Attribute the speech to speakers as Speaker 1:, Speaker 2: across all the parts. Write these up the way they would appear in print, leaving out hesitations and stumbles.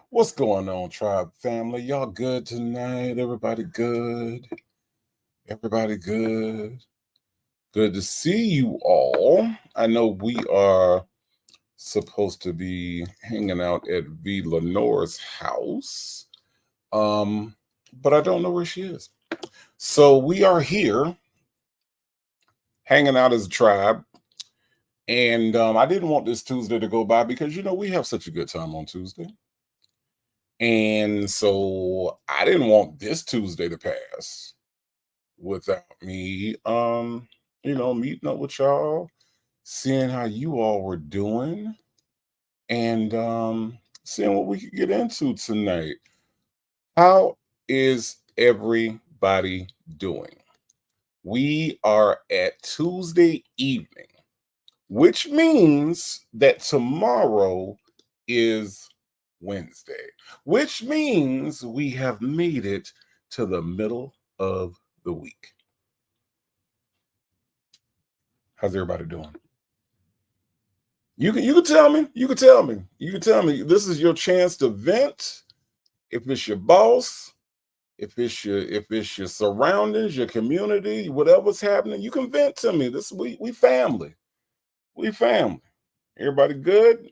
Speaker 1: What's going on, Tribe family? Y'all good tonight? Everybody good? Everybody good? Good to see you all. I know we are supposed to be hanging out at V. Lenore's house, um, but I don't know where she is. So we are here hanging out as a tribe, and I didn't want this Tuesday to go by because we have such a good time on Tuesday. And so I didn't want this Tuesday to pass without me meeting up with y'all, seeing how you all were doing, and seeing what we could get into tonight. How is everybody doing? We are at Tuesday evening, which means that tomorrow is Wednesday, which means we have made it to the middle of the week. How's everybody doing? You can tell me. You can tell me. You can tell me. This is your chance to vent. If it's your boss, if it's your surroundings, your community, whatever's happening, you can vent to me. This we family. We family. Everybody good?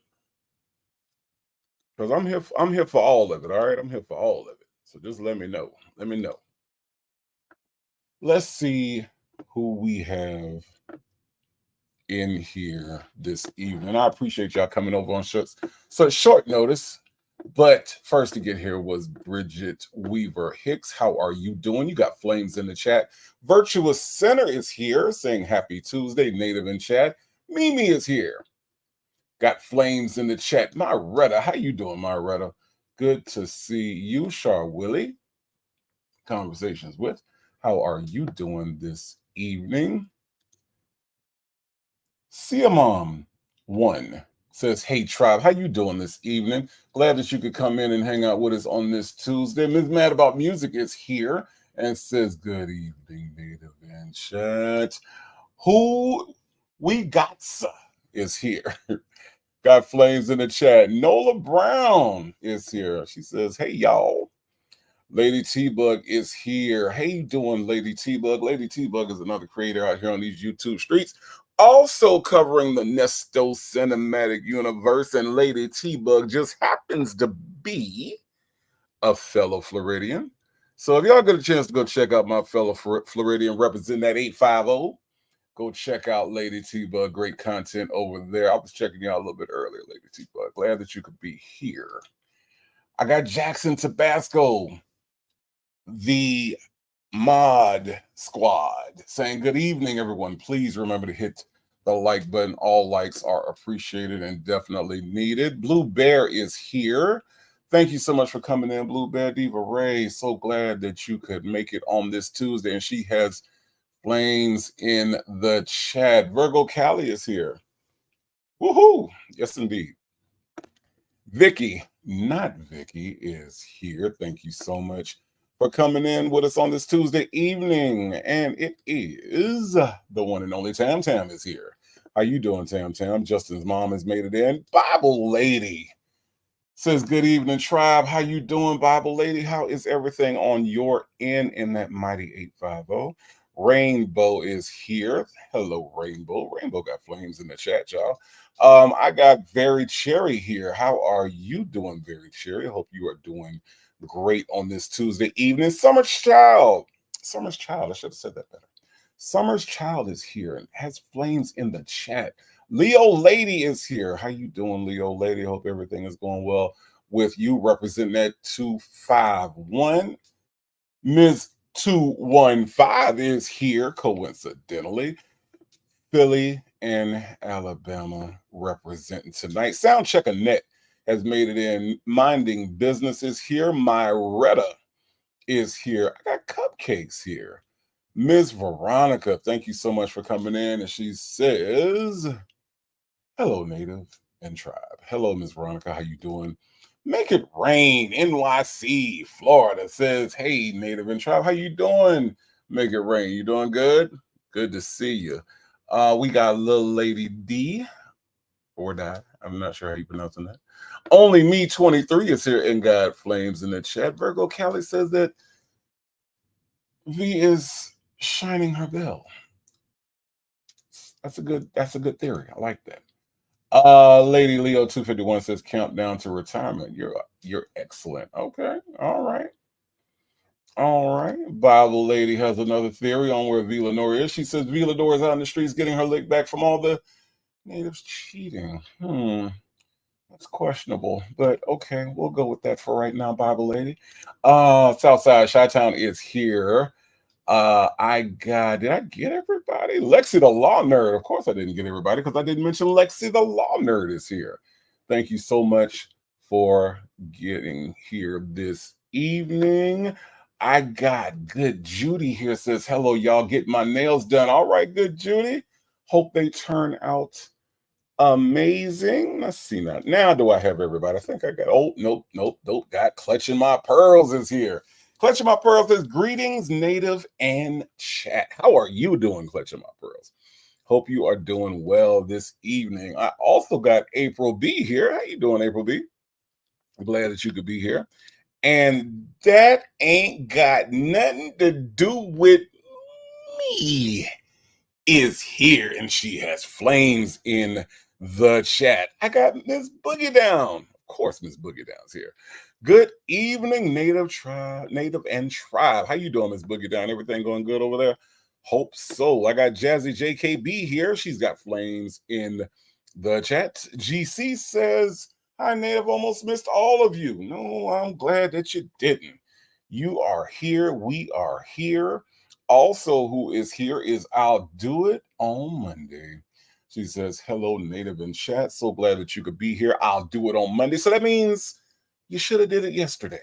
Speaker 1: Because I'm here for all of it. All right. I'm here for all of it. So just let me know. Let me know. Let's see who we have in here this evening. I appreciate y'all coming over on such short notice. But first to get here was Bridget Weaver Hicks. How are you doing? You got flames in the chat. Virtuous Center is here saying happy Tuesday. Native in chat. Mimi is here. Got flames in the chat. Myretta, how you doing, Myretta? Good to see you, Char Willie. Conversations with. How are you doing this evening? Siamam one says, "Hey Tribe, how you doing this evening? Glad that you could come in and hang out with us on this Tuesday." Ms. Mad About Music is here and says, "Good evening, Native and Chat. Who we got is here." Got flames in the chat. Nola Brown is here. She says, "Hey y'all." Lady T Bug is here. Hey, you doing, Lady T Bug? Lady T Bug is another creator out here on these YouTube streets, also covering the Nesto cinematic universe. And Lady T Bug just happens to be a fellow Floridian. So if y'all get a chance to go check out my fellow Floridian representing that 850, go check out Lady T Bug. Great content over there. I was checking you out a little bit earlier, Lady T Bug. Glad that you could be here. I got Jackson Tabasco, the mod squad, saying good evening everyone. Please remember to hit the like button. All likes are appreciated and definitely needed. Blue Bear is here. Thank you so much for coming in, Blue Bear. Diva Ray, so glad that you could make it on this Tuesday, and she has flames in the chat. Virgo Cali is here. Woohoo! Yes indeed. Vicky, not Vicky, is here. Thank you so much for coming in with us on this Tuesday evening. And it is the one and only Tam Tam is here. How you doing, Tam Tam? Justin's mom has made it in. Bible Lady says, "Good evening, Tribe. How you doing, Bible Lady? How is everything on your end in that mighty 850? Rainbow is here. Hello, Rainbow. Rainbow got flames in the chat, y'all. I got Very Cherry here. How are you doing, Very Cherry? I hope you are doing great on this Tuesday evening. Summer's Child. Summer's Child. I should have said that better. Summer's Child is here and has flames in the chat. Leo Lady is here. How you doing, Leo Lady? Hope everything is going well with you. Representing that 251. Ms. 215 is here, coincidentally. Philly and Alabama representing tonight. Soundchecker Net has made it in. Minding Business is here. Myretta is here. I got Cupcakes here. Ms. Veronica, thank you so much for coming in. And she says, "Hello, Native and Tribe." Hello, Ms. Veronica. How you doing? Make It Rain, NYC, Florida says, "Hey, Native and Tribe. How you doing? Make It Rain. You doing good? Good to see you." We got little Lady D, or Die. I'm not sure how you pronouncing that. Only Me 23 is here and God Flames in the chat. Virgo Callie says that V is shining her bell. That's a good theory. I like that. Lady Leo 251 says countdown to retirement. You're excellent. Okay. All right. All right. Bible Lady has another theory on where V Lenore is. She says V Lenore is out in the streets getting her lick back from all the natives cheating. That's questionable, but okay, we'll go with that for right now, Bible Lady. Southside Chi-Town is here. Did I get everybody? Lexi the Law Nerd. Of course I didn't get everybody because I didn't mention Lexi the Law Nerd is here. Thank you so much for getting here this evening. I got good Judy here says, hello, y'all. Get my nails done. All right, good Judy. Hope they turn out amazing. Let's see now. Now do I have everybody? I think I got. Oh, nope. Got Clutching My Pearls is here. Clutching My Pearls says, greetings, native and chat. How are you doing, Clutching My Pearls? Hope you are doing well this evening. I also got April B here. How you doing, April B? I'm glad that you could be here. And that ain't got nothing to do with me is here, and she has flames in the chat. I got Miss Boogie Down. Of course, Miss Boogie Down's here. Good evening, Native and Tribe. How you doing, Miss Boogie Down? Everything going good over there? Hope so. I got Jazzy JKB here. She's got flames in the chat. GC says, hi, Native. Almost missed all of you. No, I'm glad that you didn't. You are here. We are here. Also, who is here is I'll Do It on Monday. She says, hello, Native in chat. So glad that you could be here. I'll do it on Monday. So that means you should have did it yesterday,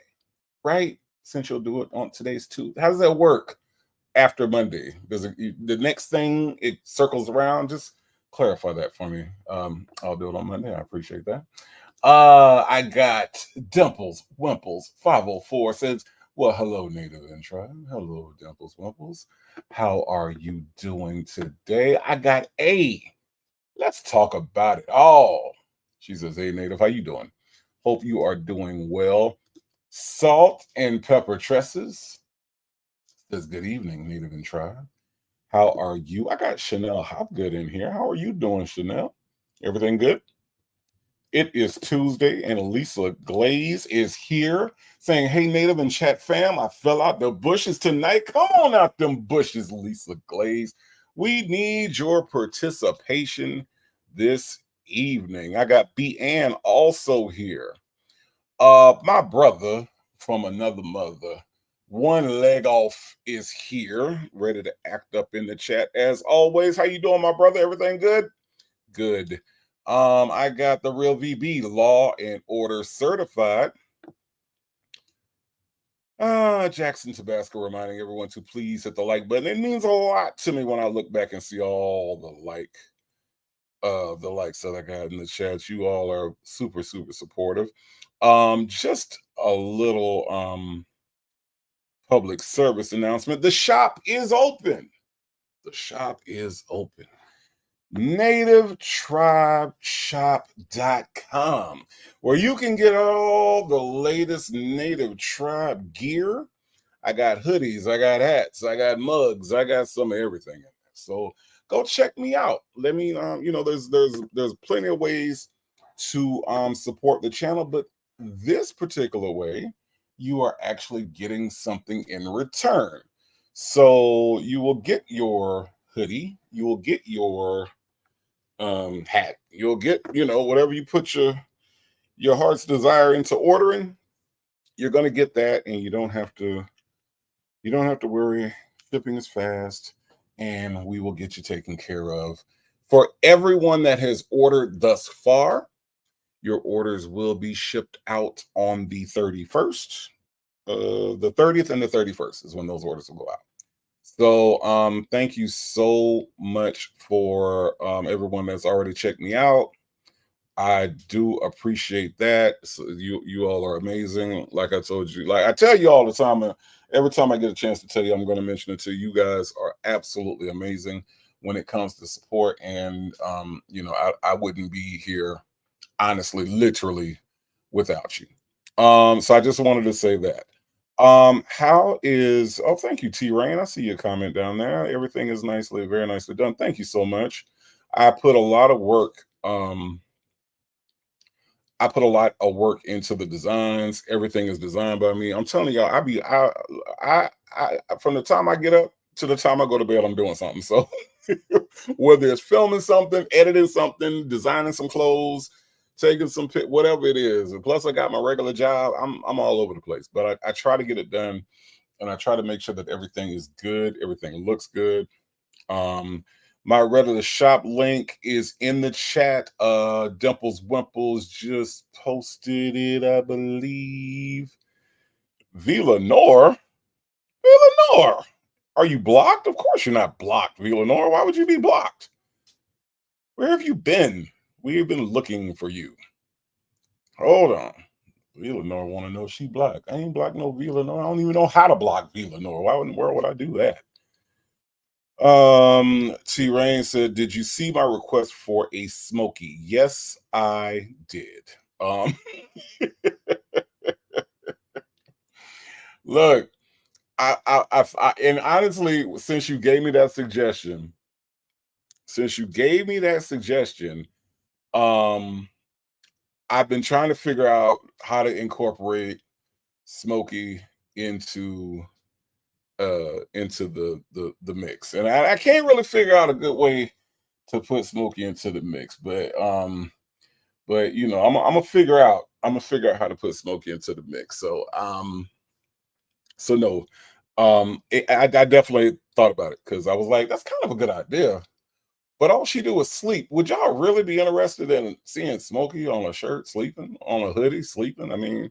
Speaker 1: right? Since you'll do it on today's Tuesday. How does that work after Monday? Does it, the next thing, it circles around? Just clarify that for me. I'll do it on Monday. I appreciate that. I got Dimples Wimples 504 says, well, hello, Native and Tribe. Hello, Dimples Wimples. How are you doing today? I got A. Let's talk about it all. She says, hey, Native, how you doing? Hope you are doing well. Salt and Pepper Tresses says, good evening, Native and Tribe. How are you? I got Chanel Hopgood in here. How are you doing, Chanel? Everything good? It is Tuesday, and Lisa Glaze is here saying, hey, Native and Chat fam, I fell out the bushes tonight. Come on out them bushes, Lisa Glaze. We need your participation this evening. I got B. Ann also here. My brother from another mother, One Leg Off, is here, ready to act up in the chat as always. How you doing, my brother? Everything good? Good. I got the Real VB Law and Order Certified. Jackson Tabasco reminding everyone to please hit the like button. It means a lot to me when I look back and see all the likes that I got in the chat. You all are super, super supportive. Just a little public service announcement. The shop is open. The shop is open. NativeTribeShop.com, where you can get all the latest Native Tribe gear. I got hoodies, I got hats, I got mugs, I got some of everything in there. So go check me out. Let me there's plenty of ways to support the channel, but this particular way, you are actually getting something in return. So you will get your hoodie, you will get your hat. You'll get, whatever you put your heart's desire into ordering, you're going to get that, and you don't have to worry. Shipping is fast, and we will get you taken care of. For everyone that has ordered thus far, your orders will be shipped out on the 31st. The 30th and the 31st is when those orders will go out. So thank you so much for everyone that's already checked me out. I do appreciate that. So you all are amazing. Like I told you, like I tell you all the time, every time I get a chance to tell you, I'm going to mention it to you. Guys are absolutely amazing when it comes to support. And I wouldn't be here, honestly, literally, without you. So I just wanted to say that. How is oh thank you, T Rain. I see your comment down there. Everything is nicely, very nicely done. Thank you so much. I put a lot of work. I put a lot of work into the designs. Everything is designed by me. I'm telling y'all, I from the time I get up to the time I go to bed, I'm doing something. So whether it's filming something, editing something, designing some clothes, taking some whatever it is. And plus I got my regular job. I'm all over the place. But I try to get it done and I try to make sure that everything is good, everything looks good. My Reddit shop link is in the chat. Dimples Wimples just posted it, I believe. Villanor? Villanor! Are you blocked? Of course you're not blocked, Villanor. Why would you be blocked? Where have you been? We've been looking for you. Hold on. Villanor want to know she blocked. I ain't blocked no Villanor. I don't even know how to block Villanor. Why in the world would I do that? T Rain said, "Did you see my request for a smoky?" Yes, I did. Look, and honestly, since you gave me that suggestion, um, I've been trying to figure out how to incorporate smoky into the mix, and I can't really figure out a good way to put smoky into the mix, but you know, I'm gonna figure out. I'm gonna figure out how to put Smokey into the mix. So no, I definitely thought about it because I was like, that's kind of a good idea. But all she do is sleep. Would y'all really be interested in seeing Smokey on a shirt sleeping, on a hoodie sleeping? I mean,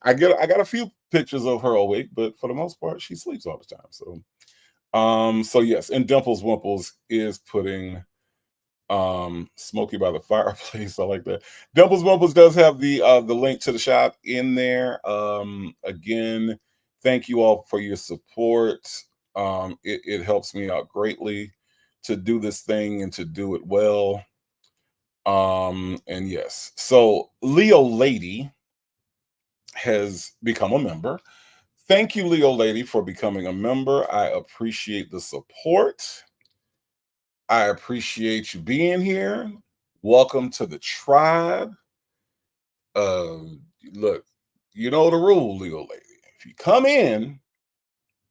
Speaker 1: I got a few pictures of her awake, but for the most part, she sleeps all the time. So yes, and Dimples Wimples is putting Smoky by the fireplace. I like that. Dimples Wimples does have the link to the shop in there. Again, thank you all for your support. It helps me out greatly to do this thing and to do it well. And yes, so Leo Lady has become a member. Thank you, Leo Lady, for becoming a member. I appreciate the support. I appreciate you being here. Welcome to the tribe. Uh, Look, you know the rule, Leo Lady. If you come in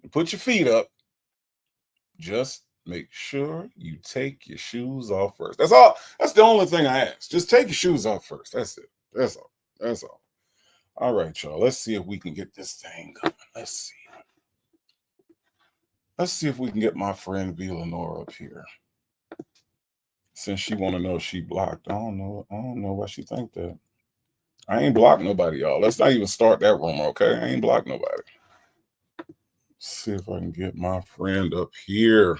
Speaker 1: and put your feet up, just make sure you take your shoes off first. That's all. That's the only thing I ask. Just take your shoes off first. That's it. That's all. That's all. All right, y'all. Let's see if we can get this thing going. Let's see. Let's see if we can get my friend Villanora up here. Since she want to know she blocked. I don't know. I don't know why she think that. I ain't blocked nobody, y'all. Let's not even start that rumor, okay? I ain't blocked nobody. See if I can get my friend up here.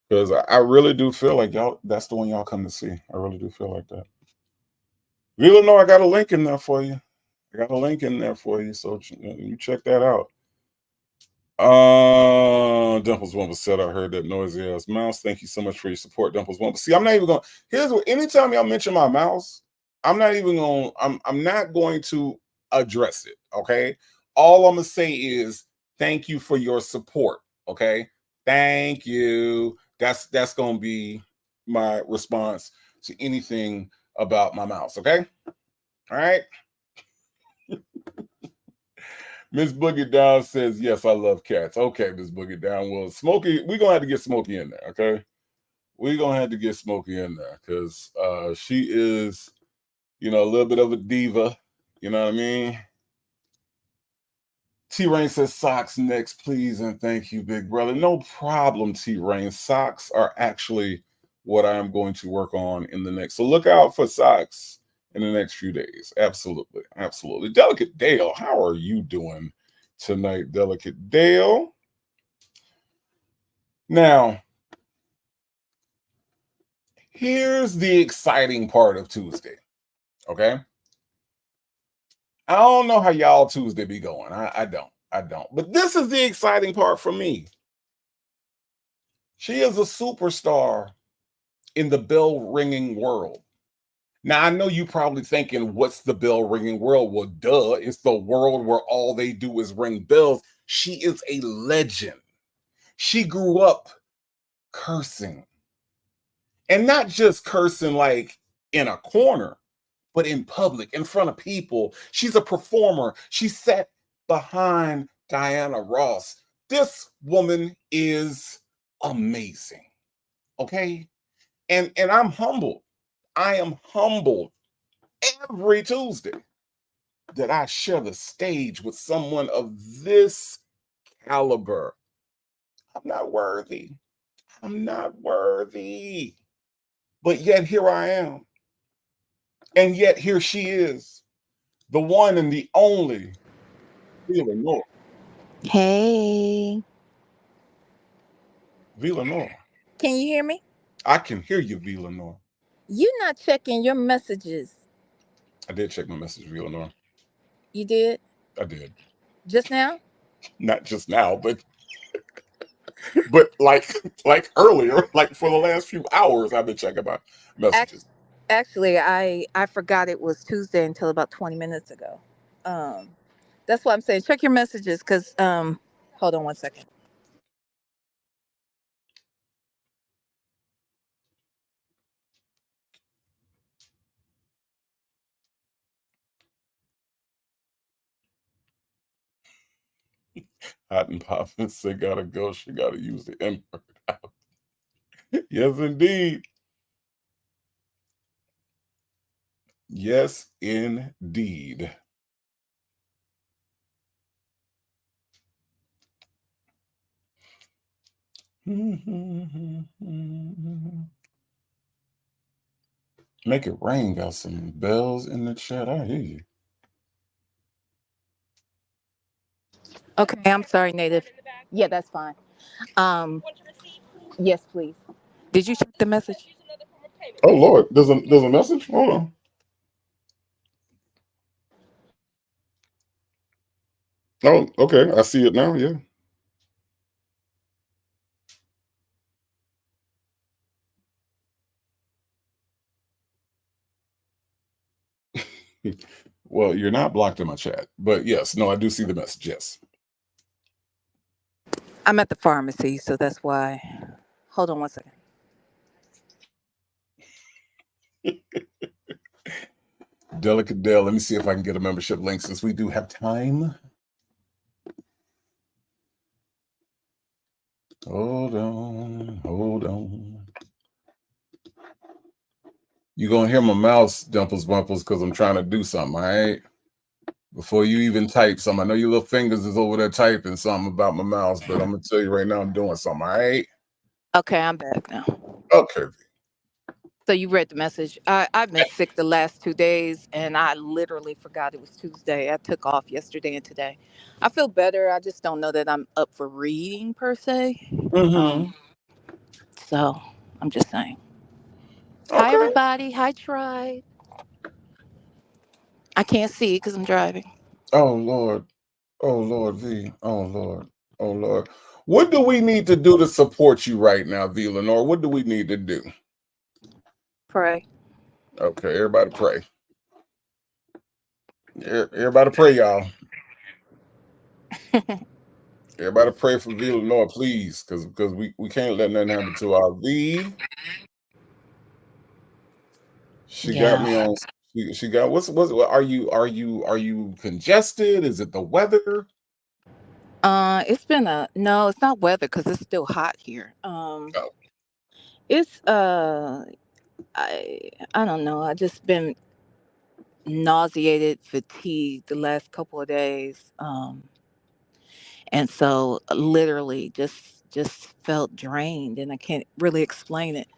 Speaker 1: Because I really do feel like y'all, that's the one y'all come to see. I really do feel like that. Villanor, I got a link in there for you. I got a link in there for you. So you check that out. Dimples Wumble said I heard that noisy ass mouse. Thank you so much for your support, Dimples Wumble. See, I'm not even going. Here's what. Anytime y'all mention my mouse, I'm not even going. I'm not going to address it. Okay. All I'm gonna say is thank you for your support. Okay. Thank you. That's gonna be my response to anything about my mouse. Okay. All right. Miss Boogie Down says, yes, I love cats. Okay, Miss Boogie Down. Well, Smokey, we're going to have to get Smokey in there, okay? We're going to have to get Smokey in there because she is, you know, a little bit of a diva. You know what I mean? T-Rain says, socks next, please, and thank you, big brother. No problem, T-Rain. Socks are actually what I am going to work on in the next. So look out for socks in the next few days. Absolutely. Absolutely. Delicate Dale, how are you doing tonight, Delicate Dale? Now, here's the exciting part of Tuesday. Okay. I don't know how y'all Tuesday be going. I don't. I don't. But this is the exciting part for me. She is a superstar in the bell ringing world. Now I know you probably thinking, "What's the bell ringing world?" Well, duh, it's the world where all they do is ring bells. She is a legend. She grew up cursing, and not just cursing like in a corner, but in public, in front of people. She's a performer. She sat behind Diana Ross. This woman is amazing. Okay. And I'm humbled. I am humbled every Tuesday that I share the stage with someone of this caliber. I'm not worthy. I'm not worthy. But yet here I am. And yet here she is, the one and the only Villanor.
Speaker 2: Hey,
Speaker 1: Villanor.
Speaker 2: can you hear me?
Speaker 1: I can hear you, Villanor.
Speaker 2: You not checking your messages.
Speaker 1: I did check my message, Villanor.
Speaker 2: You did
Speaker 1: I did.
Speaker 2: just now?
Speaker 1: Not just now, but like earlier, like for the last few hours, I've been checking my
Speaker 2: Act-
Speaker 1: messages.
Speaker 2: Actually, I forgot it was Tuesday until about 20 minutes ago. Um, that's why I'm saying check your messages because hold on one second.
Speaker 1: Hot and popping, say gotta go. She gotta use the N word. Yes, indeed. Yes, indeed. Make it rain. Got some bells in the chat. I hear you.
Speaker 2: Okay, I'm sorry, Native. Yeah, that's fine. Um, yes, please. Did you check the message?
Speaker 1: Oh Lord, there's a message. Hold on. Oh, okay. I see it now. Yeah. Well, you're not blocked in my chat, but yes, no, I do see the message. Yes.
Speaker 2: I'm at the pharmacy, so that's why. Hold on one second.
Speaker 1: Delicate Dale. Let me see if I can get a membership link since we do have time. Hold on. Hold on. You're gonna hear my mouse dimples bumples because I'm trying to do something, all right? Before you even type something. I know your little fingers is over there typing something about my mouse, but I'm gonna tell you right now I'm doing something, all right?
Speaker 2: Okay, I'm back now.
Speaker 1: Okay.
Speaker 2: So you read the message. I've been sick the last 2 days, and I literally forgot it was Tuesday. I took off yesterday and today. I feel better. I just don't know that I'm up for reading per se. Um,
Speaker 1: Mm-hmm.
Speaker 2: so I'm just saying. Hi
Speaker 1: Okay.
Speaker 2: everybody. Hi Tribe. I can't see because I'm driving.
Speaker 1: Oh Lord. Oh Lord V. Oh Lord. Oh Lord. What do we need to do to support you right now, V Lenore? What do we need to do?
Speaker 2: Pray.
Speaker 1: Okay, everybody pray. Everybody pray, y'all. Everybody pray for V Lenore, please, because we can't let nothing happen to our V. She got
Speaker 2: Yeah.
Speaker 1: me on. She got what's what are you congested? Is it the weather?
Speaker 2: It's been a no. It's not weather because it's still hot here.
Speaker 1: Oh,
Speaker 2: It's I I don't know. I just been nauseated, fatigued the last couple of days. And so literally just felt drained and I can't really explain it.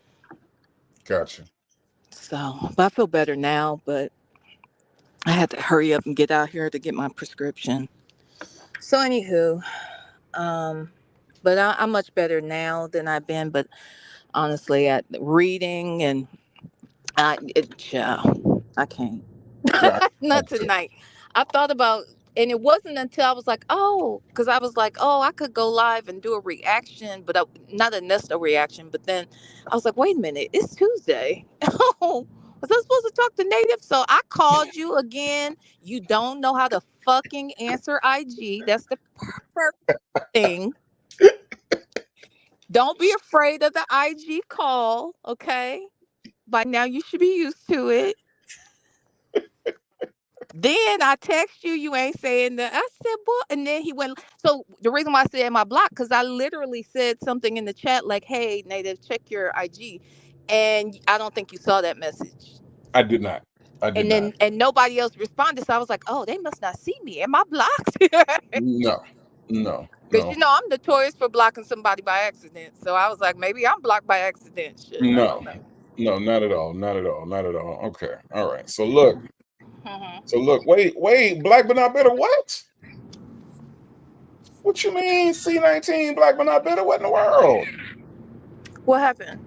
Speaker 1: gotcha.
Speaker 2: So but I feel better now, but I had to hurry up and get out here to get my prescription. So anywho, um but I'm much better now than I've been, but honestly at reading and I can't.
Speaker 1: Yeah, I
Speaker 2: Not
Speaker 1: too.
Speaker 2: tonight. I thought about, and it wasn't until I was like, oh, because I was like, oh, I could go live and do a reaction, not a Nesto reaction. But then I was like, wait a minute, it's Tuesday. Was I supposed to talk to native? So I called you again. You don't know how to fucking answer IG. That's the first thing. Don't be afraid of the IG call, okay? By now you should be used to it. Then I text you, you ain't saying that. I said, boy, and then he went. So the reason why I said my block, because I literally said something in the chat like, "Hey, native, check your IG," and I don't think you saw that message.
Speaker 1: I did not. I did
Speaker 2: And
Speaker 1: not.
Speaker 2: then nobody else responded, so I was like, "Oh, they must not see me. Am I blocked?"
Speaker 1: No, no,
Speaker 2: Because
Speaker 1: no,
Speaker 2: I'm notorious for blocking somebody by accident. So I was like, maybe I'm blocked by accident. Shit, I
Speaker 1: no,
Speaker 2: don't know.
Speaker 1: no, not at all. Not at all. Not at all. Okay. All right. So look.
Speaker 2: Hmm.
Speaker 1: So look. Wait. Black but not better. What? What you mean? C19 black but not better? What in the world?
Speaker 2: What happened?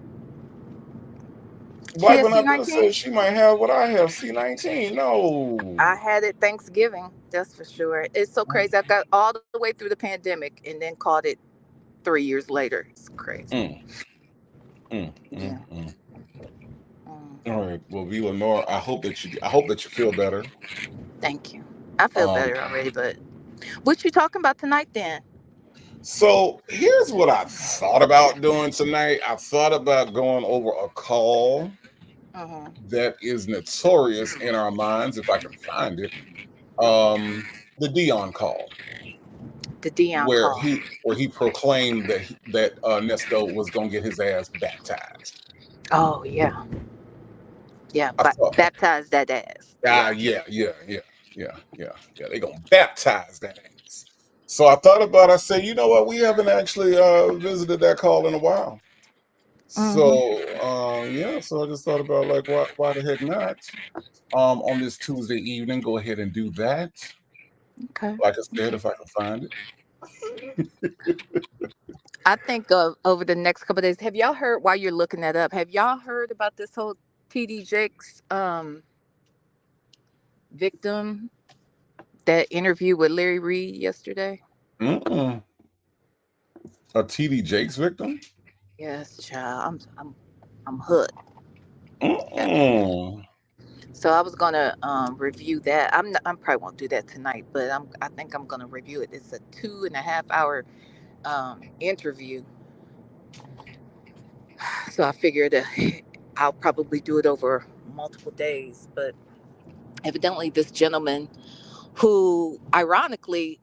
Speaker 2: She
Speaker 1: Black
Speaker 2: has
Speaker 1: but not better
Speaker 2: C19.
Speaker 1: says she might have what I have. C19. No.
Speaker 2: I had it Thanksgiving, that's for sure. It's so crazy. I got all the way through the pandemic and then caught it 3 years later. It's crazy.
Speaker 1: Mm,
Speaker 2: Yeah.
Speaker 1: mm.
Speaker 2: Mm.
Speaker 1: All right. Well, V Lenore, I hope that you feel better.
Speaker 2: Thank you. I feel
Speaker 1: Um,
Speaker 2: better already, but what you talking about tonight then?
Speaker 1: so here's what I thought about doing tonight. I thought about going over a call
Speaker 2: Hmm.
Speaker 1: that is notorious in our minds, if I can find it. The Deon call,
Speaker 2: The Deon call.
Speaker 1: where he proclaimed that Nesto was gonna get his ass baptized.
Speaker 2: Oh yeah, yeah.
Speaker 1: I
Speaker 2: But
Speaker 1: thought,
Speaker 2: baptize that ass. Yeah.
Speaker 1: yeah. They gonna baptize that ass. So I thought about. I said, you know what? We haven't actually visited that call in a while.
Speaker 2: Hmm.
Speaker 1: So yeah. So I just thought about like, why the heck not? On this Tuesday evening, go ahead and do that.
Speaker 2: Okay.
Speaker 1: Like I said,
Speaker 2: Okay.
Speaker 1: if I can find it.
Speaker 2: I think of over the next couple of days. Have y'all heard while you're looking that up? Have y'all heard about this whole TD Jakes victim that interview with Larry Reed yesterday?
Speaker 1: Mm-mm. A TD Jakes victim?
Speaker 2: Yes, child. I'm hooked. Yeah.
Speaker 1: Mm-mm.
Speaker 2: So I was gonna review that. I'm probably won't do that tonight, but I think I'm gonna review it. It's a 2.5 hour interview, so I figured I'll probably do it over multiple days. But evidently, this gentleman who ironically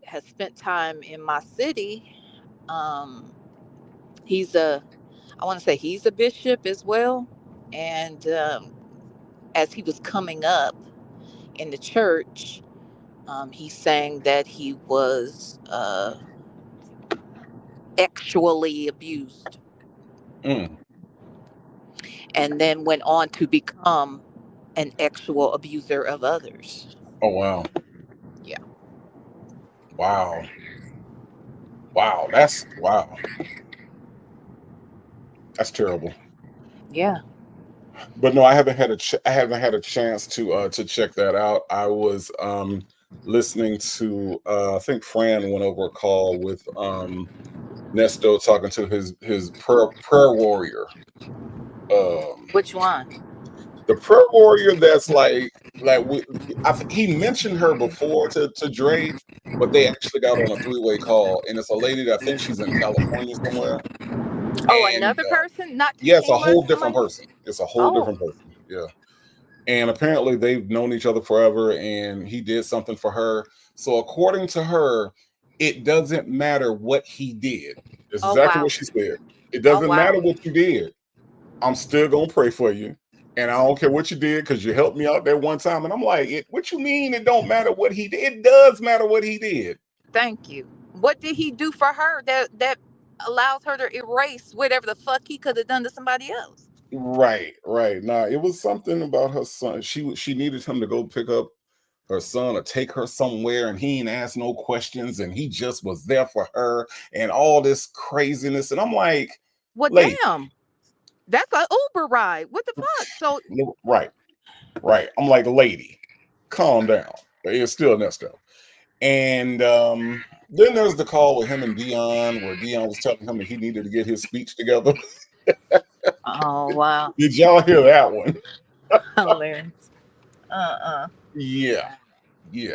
Speaker 2: has spent time in my city. Um, he's a, I want to say he's a bishop as well. And as he was coming up in the church, he's saying that he was actually abused
Speaker 1: Mm.
Speaker 2: and then went on to become an actual abuser of others.
Speaker 1: Oh wow.
Speaker 2: Yeah.
Speaker 1: Wow. Wow. That's terrible.
Speaker 2: Yeah.
Speaker 1: But no, I haven't had a chance to check that out. I was listening to I think Fran went over a call with Nesto talking to his prayer warrior. Um
Speaker 2: Which one?
Speaker 1: the prayer warrior that's like he mentioned her before to Drake, but they actually got on a three-way call, and it's a lady that I think she's in California somewhere.
Speaker 2: Oh,
Speaker 1: And
Speaker 2: another person, not
Speaker 1: yeah, it's a
Speaker 2: Takima,
Speaker 1: whole different
Speaker 2: somebody.
Speaker 1: person. It's a whole
Speaker 2: Oh,
Speaker 1: different person. Yeah. And apparently they've known each other forever, and he did something for her. So according to her, it doesn't matter what he did. It's
Speaker 2: oh
Speaker 1: exactly
Speaker 2: wow,
Speaker 1: what she said. It
Speaker 2: oh
Speaker 1: doesn't matter
Speaker 2: wow.
Speaker 1: what you did. I'm still gonna pray for you. And I don't care what you did because you helped me out there one time. And I'm like, what you mean it don't matter what he did? It does matter what he did.
Speaker 2: Thank you. What did he do for her that allows her to erase whatever the fuck he could have done to somebody else?
Speaker 1: Right. Nah, it was something about her son. She needed him to go pick up her son or take her somewhere, and he ain't asked no questions, and he just was there for her and all this craziness. And I'm like,
Speaker 2: Well,
Speaker 1: lady,
Speaker 2: damn, that's an Uber ride. What the fuck? So,
Speaker 1: right, right. I'm like, lady, calm down. It's still Nesto. And then there's the call with him and Deon, where Deon was telling him that he needed to get his speech together.
Speaker 2: oh wow.
Speaker 1: Did y'all hear that one?
Speaker 2: Hilarious. Uh-uh.
Speaker 1: Yeah, yeah.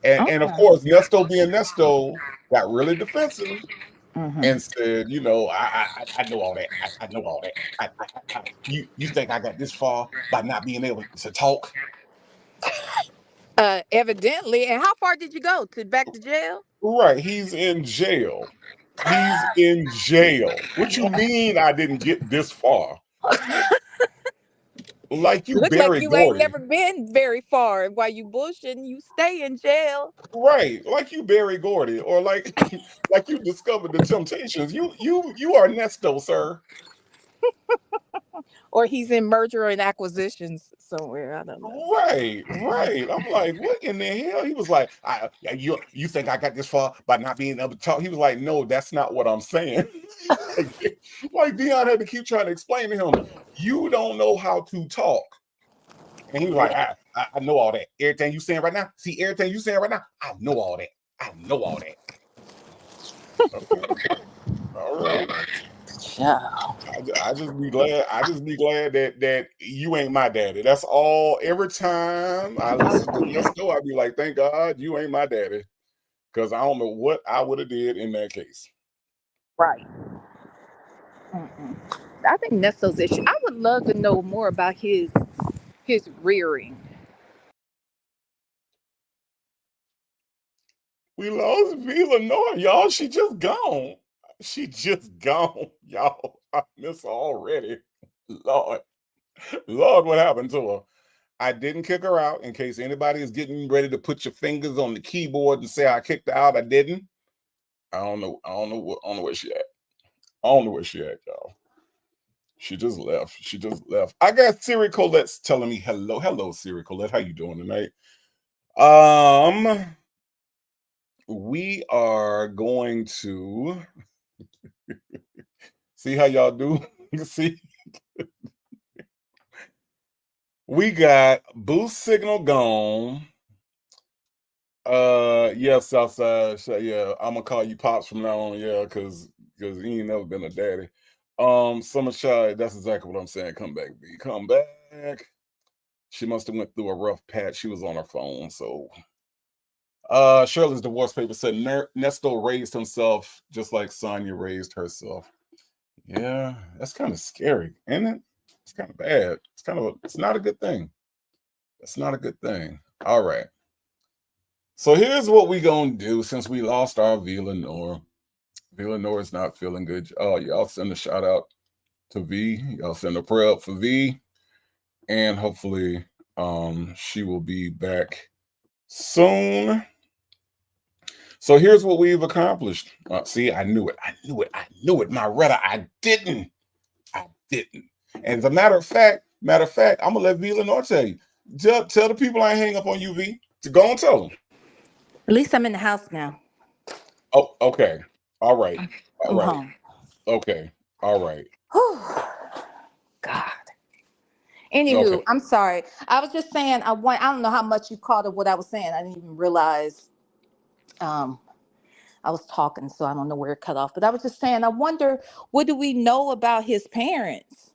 Speaker 1: And of
Speaker 2: Okay.
Speaker 1: course, Nesto being Nesto got really defensive
Speaker 2: Mm-hmm.
Speaker 1: and said, I know all that. I know all that. You think I got this far by not being able to talk?
Speaker 2: Evidently. And how far did you go? To back to jail?
Speaker 1: Right. He's in jail. He's in jail. What you mean I didn't get this far? Like you
Speaker 2: Look like
Speaker 1: Barry
Speaker 2: you ain't
Speaker 1: Gordy.
Speaker 2: never been very far. While you bullshitting, you stay in jail.
Speaker 1: Right. Like you Barry Gordy. Or like like you discovered the temptations. You are Nesto, sir.
Speaker 2: Or he's in merger and acquisitions somewhere. I don't know.
Speaker 1: Right, right. I'm like, what in the hell? He was like, you think I got this far by not being able to talk? He was like, no, that's not what I'm saying. Like Deon had to keep trying to explain to him, you don't know how to talk. And he was like, I know all that. Everything you saying right now, see everything you saying right now, I know all that. I know all that. Okay, all right.
Speaker 2: Yeah.
Speaker 1: I just be glad. I just be glad that you ain't my daddy. That's all. Every time I listen to Nesto, I be like, thank God you ain't my daddy, because I don't know what I would have did in that case.
Speaker 2: Right. Mm-mm. I think Nesto's issue. I would love to know more about his rearing.
Speaker 1: We lost Villanova, y'all. She just gone. She just gone, y'all. I miss her already. Lord, Lord, what happened to her? I didn't kick her out. In case anybody is getting ready to put your fingers on the keyboard and say I kicked her out, I didn't. I don't know. I don't know where she at. I don't know where she at, y'all. She just left. She just left. I got Siri Colette's telling me hello. Hello, Siri Colette. How you doing tonight? Um, we are going to see how y'all do. See, we got boost signal gone. Yeah, Southside. Yeah, I'm gonna call you pops from now on. Yeah, because he ain't never been a daddy. Summer Shy. That's exactly what I'm saying. Come back, B. Come back. She must have went through a rough patch. She was on her phone, so Shirley's divorce paper said Nesto raised himself just like Sonya raised herself. Yeah, that's kind of scary, isn't it? It's kind of bad. It's not a good thing. It's not a good thing. All right. So here's what we gonna do since we lost our Villanor. Villanor is not feeling good. Oh, y'all send a shout out to V. Y'all send a prayer up for V. And hopefully she will be back soon. So here's what we've accomplished. See, I knew it. I knew it. I knew it. My Retta, I didn't. I didn't. And as a matter of fact, I'm gonna let V Lenore tell you. Tell the people I ain't hang up on you, V. To go and tell them.
Speaker 2: At least I'm in the house now.
Speaker 1: Oh, okay. All right. All
Speaker 2: I'm
Speaker 1: right.
Speaker 2: home.
Speaker 1: Okay. All right.
Speaker 2: Whew. God.
Speaker 1: Okay.
Speaker 2: Anywho, I'm sorry. I was just saying I don't know how much you caught of what I was saying. I didn't even realize um I was talking, so I don't know where it cut off. But I was just saying, I wonder, what do we know about his parents?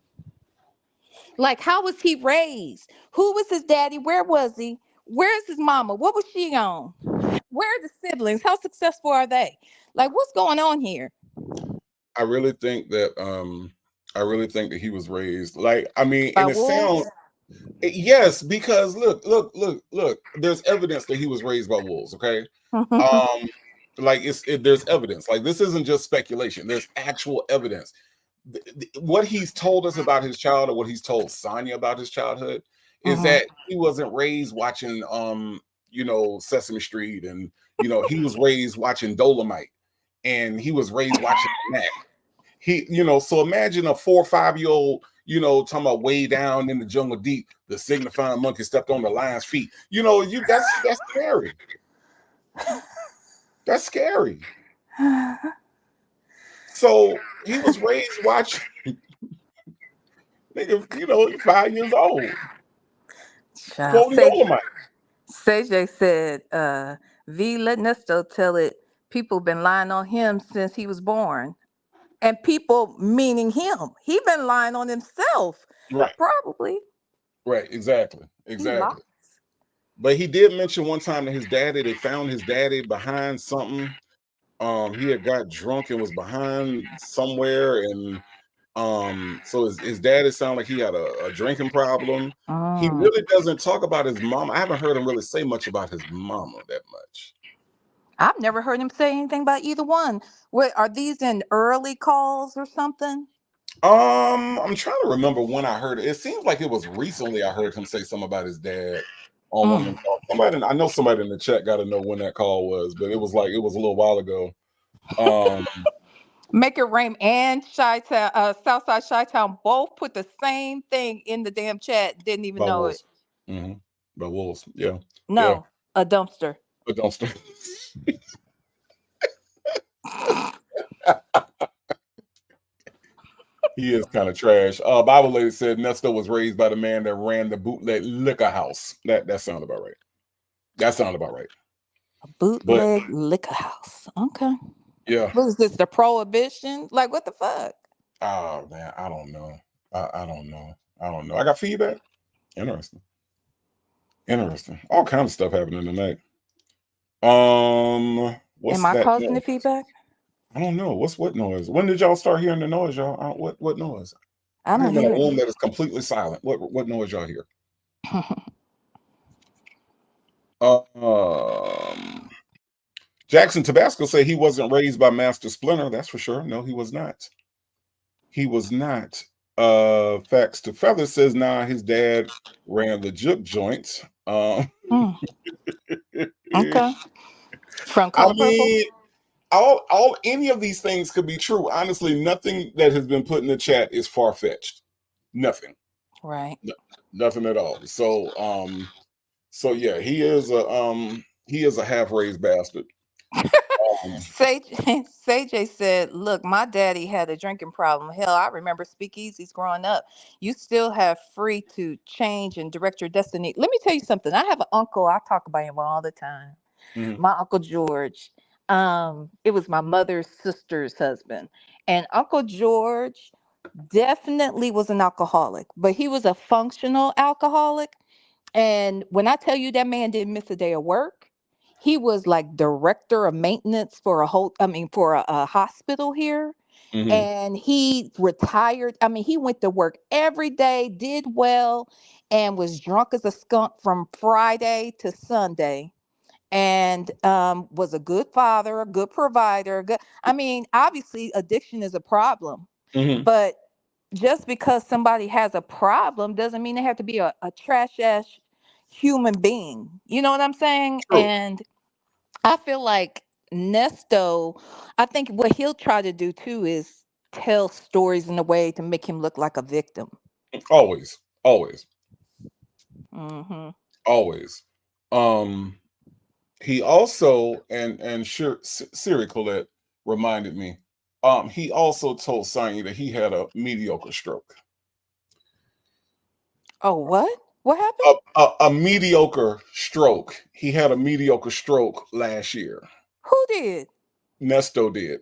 Speaker 2: Like, how was he raised? Who was his daddy? Where was he? Where's his mama? What was she on? Where are the siblings? How successful are they? Like, what's going on here?
Speaker 1: I really think that I really think that he was raised like I mean,
Speaker 2: By
Speaker 1: and it sounds
Speaker 2: wolves?
Speaker 1: yes, because look, there's evidence that he was raised by wolves, okay? Um like there's evidence. Like this isn't just speculation. There's actual evidence. What he's told us about his childhood, what he's told Sonya about his childhood is
Speaker 2: Hmm.
Speaker 1: that he wasn't raised watching Sesame Street and he was raised watching Dolomite and he was raised watching Mac. So imagine a 4 or 5 year old, talking about way down in the jungle deep, the signifying monkey stepped on the lion's feet. That's scary. That's scary. So he was raised watching nigga, 5 years old,
Speaker 2: Child,
Speaker 1: quoting Dolomite.
Speaker 2: Sage said, V let Nesto tell it. People been lying on him since he was born. And people meaning him. He been lying on himself.
Speaker 1: Right.
Speaker 2: Probably.
Speaker 1: Right, exactly.
Speaker 2: He lies.
Speaker 1: Exactly. But he did mention one time that his daddy, they found his daddy behind something. He had got drunk and was behind somewhere, and so his daddy sounded like he had a drinking problem. He
Speaker 2: Mm.
Speaker 1: really doesn't talk about his mom. I haven't heard him really say much about his mama that much.
Speaker 2: I've never heard him say anything about either one. What are these in early calls or something?
Speaker 1: I'm trying to remember when I heard it. It seems like it was recently I heard him say something about his dad on one of them
Speaker 2: Mm.
Speaker 1: calls. I know somebody in the chat got to know when that call was, but it was a little while ago. Um,
Speaker 2: Make It Rain and Chi-Town, Southside Chi-Town both put the same thing in the damn chat. Didn't even
Speaker 1: by
Speaker 2: know it.
Speaker 1: Wolves. Hmm. By Wolves. Yeah. Yeah.
Speaker 2: No, a dumpster.
Speaker 1: But don't start. He is kind of trash. Bible lady said Nesto was raised by the man that ran the bootleg liquor house. That sounded about right. That sounded about right.
Speaker 2: A
Speaker 1: But
Speaker 2: bootleg liquor house. Okay.
Speaker 1: yeah.
Speaker 2: What is this? The prohibition? Like what the fuck?
Speaker 1: Oh man, I don't know. I don't know. I don't know. I got feedback. Interesting. Interesting. All kinds of stuff happening tonight.
Speaker 2: Am
Speaker 1: What's
Speaker 2: I
Speaker 1: that
Speaker 2: causing the
Speaker 1: noise?
Speaker 2: feedback?
Speaker 1: I don't know. What noise? When did y'all start hearing the noise, y'all? What noise?
Speaker 2: I don't
Speaker 1: I'm in a
Speaker 2: hear
Speaker 1: room that is completely silent. What noise y'all hear?
Speaker 2: it.
Speaker 1: Um, Jackson Tabasco said he wasn't raised by Master Splinter. That's for sure. No, he was not. He was not. Facts to Feather says, nah, his dad ran the juke joints.
Speaker 2: Mm, okay. From
Speaker 1: I
Speaker 2: Color Purple?
Speaker 1: mean, all any of these things could be true. Honestly, nothing that has been put in the chat is far fetched. Nothing.
Speaker 2: Right.
Speaker 1: No- Nothing at all. So yeah, he is a half raised bastard. Um,
Speaker 2: Sage, Sage said, "Look, my daddy had a drinking problem. Hell, I remember speakeasies growing up. You still have free to change and direct your destiny." Let me tell you something. I have an uncle. I talk about him all the time.
Speaker 1: mhm,
Speaker 2: My uncle George. It was my mother's sister's husband, and Uncle George definitely was an alcoholic, but he was a functional alcoholic. And when I tell you that man didn't miss a day of work, he was like director of maintenance for for a hospital here.
Speaker 1: mhm,
Speaker 2: And he retired. I mean, he went to work every day, did well, and was drunk as a skunk from Friday to Sunday. And was a good father, a good provider. Good. I mean, obviously, addiction is a problem,
Speaker 1: mhm.
Speaker 2: but just because somebody has a problem doesn't mean they have to be a trash ass human being. You know what I'm saying?
Speaker 1: True.
Speaker 2: And I feel like Nesto, I think what he'll try to do too is tell stories in a way to make him look like a victim.
Speaker 1: Always, always,
Speaker 2: Hmm.
Speaker 1: always. Um, he also and sure Siri Colette reminded me. He also told Sonya that he had a mediocre stroke.
Speaker 2: Oh, what? What happened?
Speaker 1: A mediocre stroke. He had a mediocre stroke last year.
Speaker 2: Who did?
Speaker 1: Nesto did.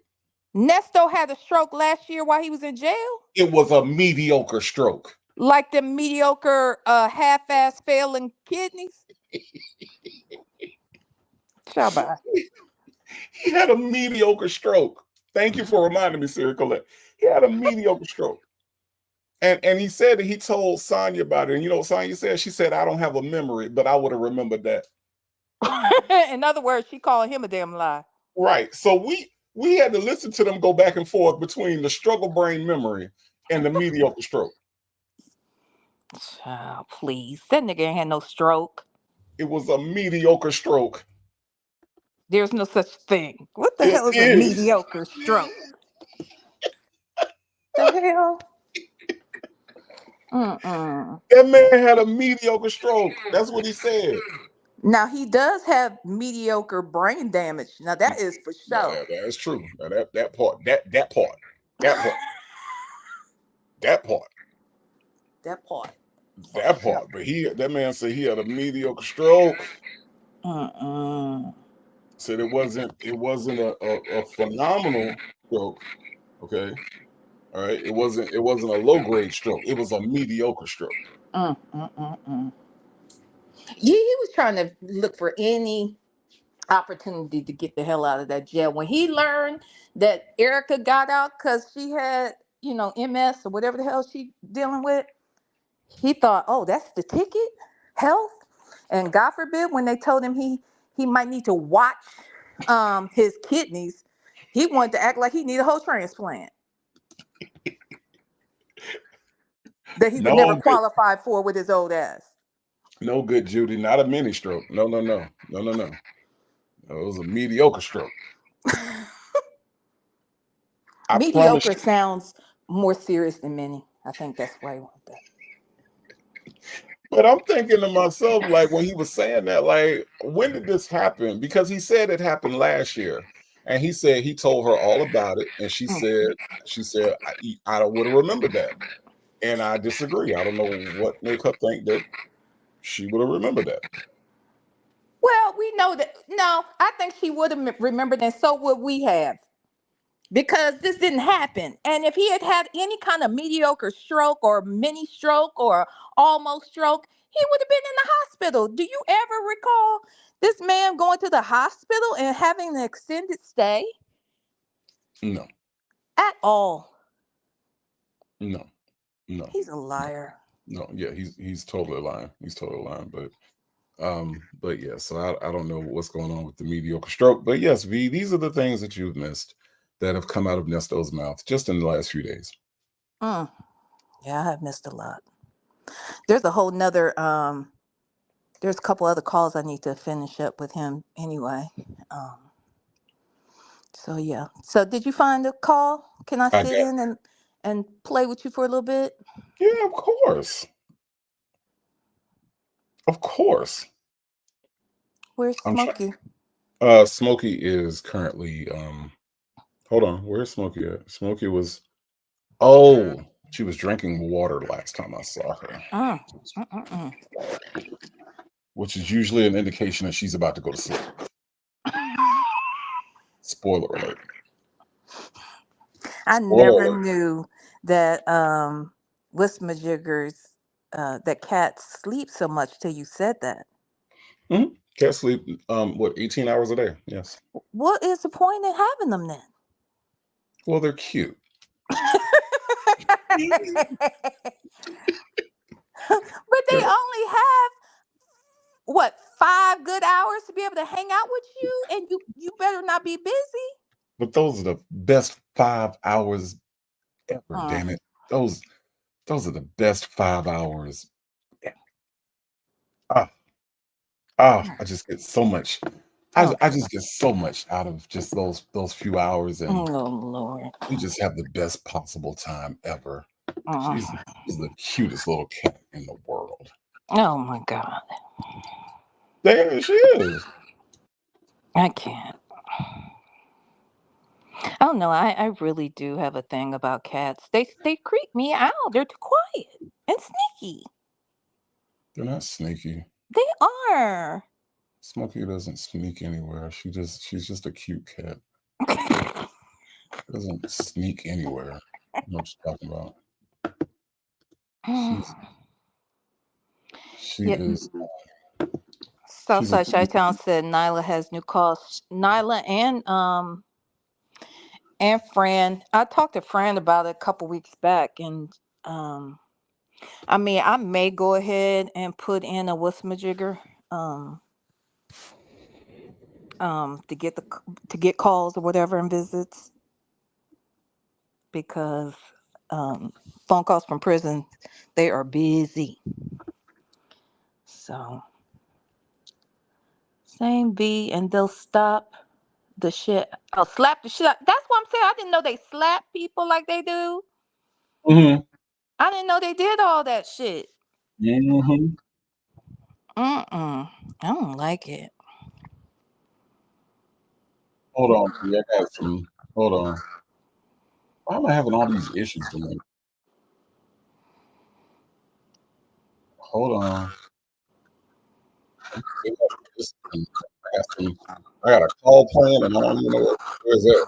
Speaker 2: Nesto had a stroke last year while he was in jail?
Speaker 1: It was a mediocre stroke.
Speaker 2: Like the mediocre, half-ass failing kidneys? Shabba.
Speaker 1: He had a mediocre stroke. Thank you for reminding me, Siri Colette. He had a mediocre stroke. And he said that he told Sonya about it. And you know what Sonya said? She said, I don't have a memory, but I would have remembered that.
Speaker 2: In other words, she calling him a damn lie.
Speaker 1: Right. So we had to listen to them go back and forth between the struggle brain memory and the mediocre stroke.
Speaker 2: Child, please. That nigga ain't had no stroke.
Speaker 1: It was a mediocre stroke.
Speaker 2: There's no such thing. What the
Speaker 1: It
Speaker 2: hell is a
Speaker 1: is.
Speaker 2: mediocre stroke? The hell? Mm-mm.
Speaker 1: That man had a mediocre stroke. That's what he said.
Speaker 2: Now he does have mediocre brain damage. Now that is for sure.
Speaker 1: That is true. Now that part, that part, that part,
Speaker 2: That part for
Speaker 1: that
Speaker 2: sure.
Speaker 1: part. But that man said he had a mediocre stroke.
Speaker 2: Mm-mm.
Speaker 1: Said it wasn't a phenomenal stroke. Okay. All right. It wasn't a low grade stroke. It was a mediocre stroke.
Speaker 2: Mm. Yeah, he was trying to look for any opportunity to get the hell out of that jail. When he learned that Erica got out because she had, MS or whatever the hell she dealing with, he thought, oh, that's the ticket, health. And God forbid, when they told him he might need to watch his kidneys, he wanted to act like he needed a whole transplant that he would never
Speaker 1: No good,
Speaker 2: qualify for with his old ass.
Speaker 1: no good, Judy. Not a mini stroke. No, no, no, no, no, no. It was a mediocre stroke. I promise
Speaker 2: Mediocre
Speaker 1: you.
Speaker 2: sounds more serious than many. I think that's why he wanted that.
Speaker 1: But I'm thinking to myself, like when he was saying that, like, when did this happen? Because he said it happened last year, and he said he told her all about it, and she said I would have remembered that, and I disagree. I don't know what make her think that she would have remembered that.
Speaker 2: Well, we know that. No, I think she would have remembered, and so would we have, because this didn't happen. And if he had had any kind of mediocre stroke or mini stroke or almost stroke, he would have been in the hospital. Do you ever recall this man going to the hospital and having an extended stay
Speaker 1: No,
Speaker 2: at all?
Speaker 1: no, no,
Speaker 2: He's a
Speaker 1: no,
Speaker 2: liar.
Speaker 1: no. Yeah, he's totally lying. He's totally lying. But yeah. So I don't know what's going on with the mediocre stroke. But yes, V, these are the things that you've missed that have come out of Nesto's mouth just in the last few days.
Speaker 2: Mm, yeah, I have missed a lot. There's a whole nother there's a couple other calls I need to finish up with him anyway. Um, so yeah. So did you find a call? Can I
Speaker 1: I
Speaker 2: sit
Speaker 1: got
Speaker 2: in and play with you for a little bit?
Speaker 1: Yeah, of course. Of course.
Speaker 2: Where's
Speaker 1: I'm trying.
Speaker 2: Smokey?
Speaker 1: Smokey is currently hold on, where's Smokey at? Smokey was oh, she was drinking water last time I saw her.
Speaker 2: Mm, mm, mm, mm.
Speaker 1: Which is usually an indication that she's about to go to sleep. Spoiler alert.
Speaker 2: I
Speaker 1: Spoiler
Speaker 2: never
Speaker 1: alert.
Speaker 2: knew that Wismajiggers that cats sleep so much till you said that.
Speaker 1: Can't sleep 18 hours a day. Yes.
Speaker 2: What is the point in having them then?
Speaker 1: Well, they're cute.
Speaker 2: But they only have what, 5 good hours to be able to hang out with you, and you better not be busy.
Speaker 1: But those are the best 5 hours ever,
Speaker 2: Mm,
Speaker 1: damn it. Those those are the best 5 hours. Ah, I just get so much. I
Speaker 2: okay.
Speaker 1: just get so much out of just those few hours, and
Speaker 2: Oh Lord.
Speaker 1: we just have the best possible time ever. She's
Speaker 2: Mm.
Speaker 1: she's the cutest little cat in the world.
Speaker 2: Oh my God.
Speaker 1: There she is.
Speaker 2: I can't. Oh no, I really do have a thing about cats. They creep me out. They're too quiet and sneaky.
Speaker 1: They're not sneaky.
Speaker 2: They are.
Speaker 1: Smokey doesn't sneak anywhere. She's just a cute cat. She doesn't sneak anywhere. I know what you're talking about. She's she
Speaker 2: Yeah.
Speaker 1: is she's a
Speaker 2: Southside Chi Town said Nyla has new calls. Nyla and Fran. I talked to Fran about it a couple weeks back, and um, I mean, I may go ahead and put in a what's-majigger, um, to get to get calls or whatever and visits, because um, phone calls from prison, they are busy. So same B, and they'll stop the shit. Oh, slap the shit out. That's what I'm saying. I didn't know they slap people like they do.
Speaker 1: hmm
Speaker 2: I didn't know they did all that shit.
Speaker 1: hmm
Speaker 2: Mm-mm. I don't like it.
Speaker 1: Hold on, P. I got some. Hold on. Why am I having all these issues tonight? Hold on. I got some. I got a call plan, and I don't even know where's that.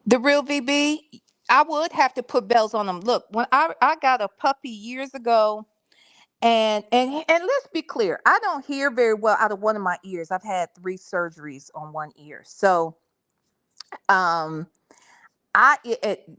Speaker 2: The real VB, I would have to put bells on them. Look, when I got a puppy years ago, and let's be clear, I don't hear very well out of one of my ears. I've had 3 surgeries on one ear, so um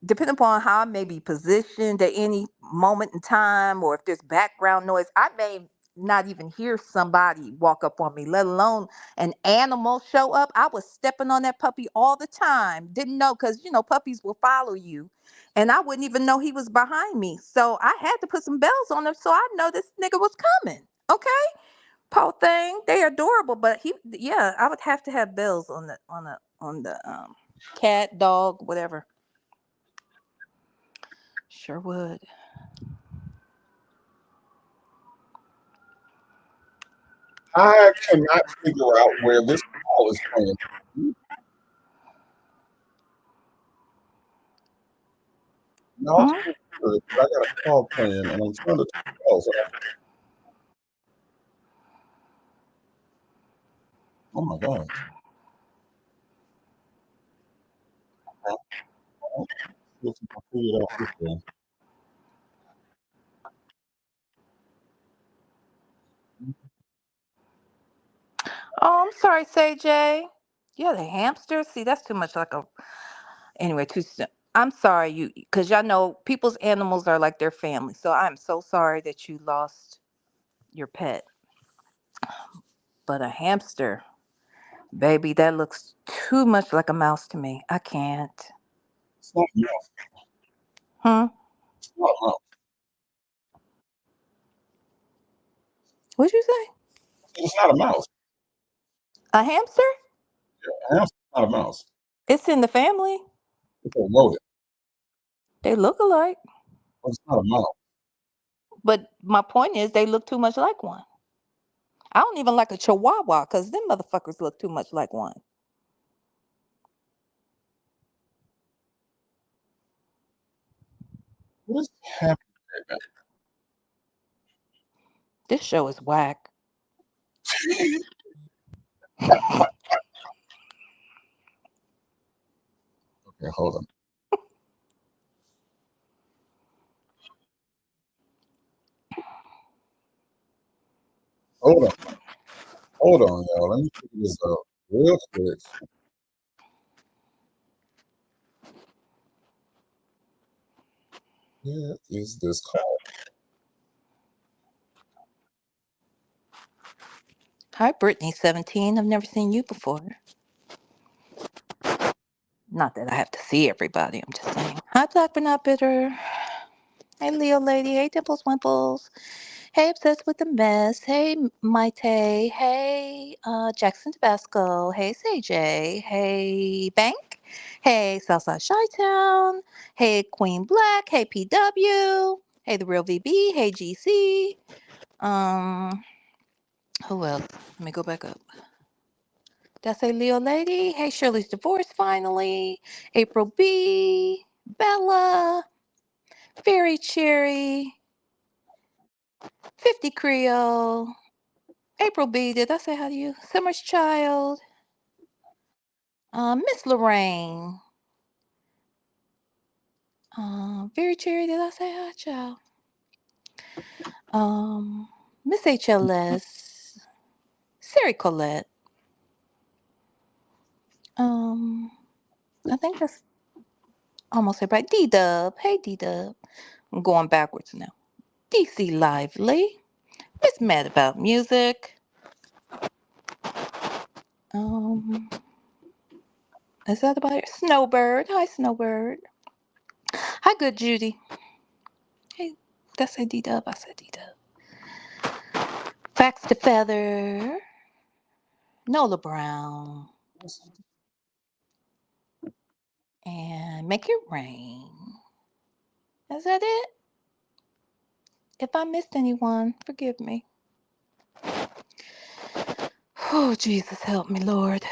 Speaker 2: depending upon how I may be positioned at any moment in time, or if there's background noise, I may not even hear somebody walk up on me, let alone an animal show up. I was stepping on that puppy all the time. Didn't know, because puppies will follow you, and I wouldn't even know he was behind me. So I had to put some bells on him so I know this nigga was coming. Okay, poor thing. They adorable, but yeah, I would have to have bells on the cat, dog, whatever. Sure would.
Speaker 1: I cannot figure out where this call is playing. No, it's
Speaker 2: Hmm?
Speaker 1: good, but I got a call playing, and I'm trying to tell. So oh my God. Let's see if I can figure it out this way.
Speaker 2: Oh, I'm sorry, Say J. Yeah, the hamster. See, that's too much like a. Anyway, too soon. I'm sorry, because y'all know people's animals are like their family. So I'm so sorry that you lost your pet. But a hamster, baby, that looks too much like a mouse to me. I can't.
Speaker 1: It's not a mouse.
Speaker 2: Hmm.
Speaker 1: It's not a mouse.
Speaker 2: What'd you say?
Speaker 1: It's not a mouse.
Speaker 2: A hamster?
Speaker 1: A hamster's not a mouse.
Speaker 2: It's in the family.
Speaker 1: It's a rodent,
Speaker 2: They look alike.
Speaker 1: but it's not a mouse.
Speaker 2: But my point is, they look too much like one. I don't even like a chihuahua because them motherfuckers look too much like one.
Speaker 1: What is happening right
Speaker 2: This show is whack.
Speaker 1: now? Okay, hold on. Hold on. Hold on, y'all. Let me figure this out real quick. Where is this call?
Speaker 2: Hi, Brittany, 17. I've never seen you before. Not that I have to see everybody, I'm just saying. Hi, Black but not bitter. Hey, Leo lady. Hey, Dimples Wimples. Hey, Obsessed with the Mess. Hey, Maite. Hey, Jackson Tabasco. Hey, CJ. Hey, Bank. Hey, Southside Chi-Town. Hey, Queen Black. Hey, PW. Hey, The Real VB. Hey, GC. Who else? Let me go back up. Did I say Leo Lady? Hey, Shirley's divorced finally. April B. Bella. Fairy Cherry. 50 Creole. April B. Did I say hi to you? Summer's Child. Miss Lorraine. Fairy Cherry. Did I say hi, child? Miss HLS. Sari Colette. I think that's almost everybody. D Dub. Hey, D Dub. I'm going backwards now. DC Lively. Miss Mad About Music. Um, is that about it? Snowbird. Hi, Snowbird. Hi, Good Judy. Hey, did I say D Dub? I said D Dub. Fax to Feather. Nola Brown. And Make It Rain. Is that it? If I missed anyone, forgive me. Oh, Jesus, help me, Lord.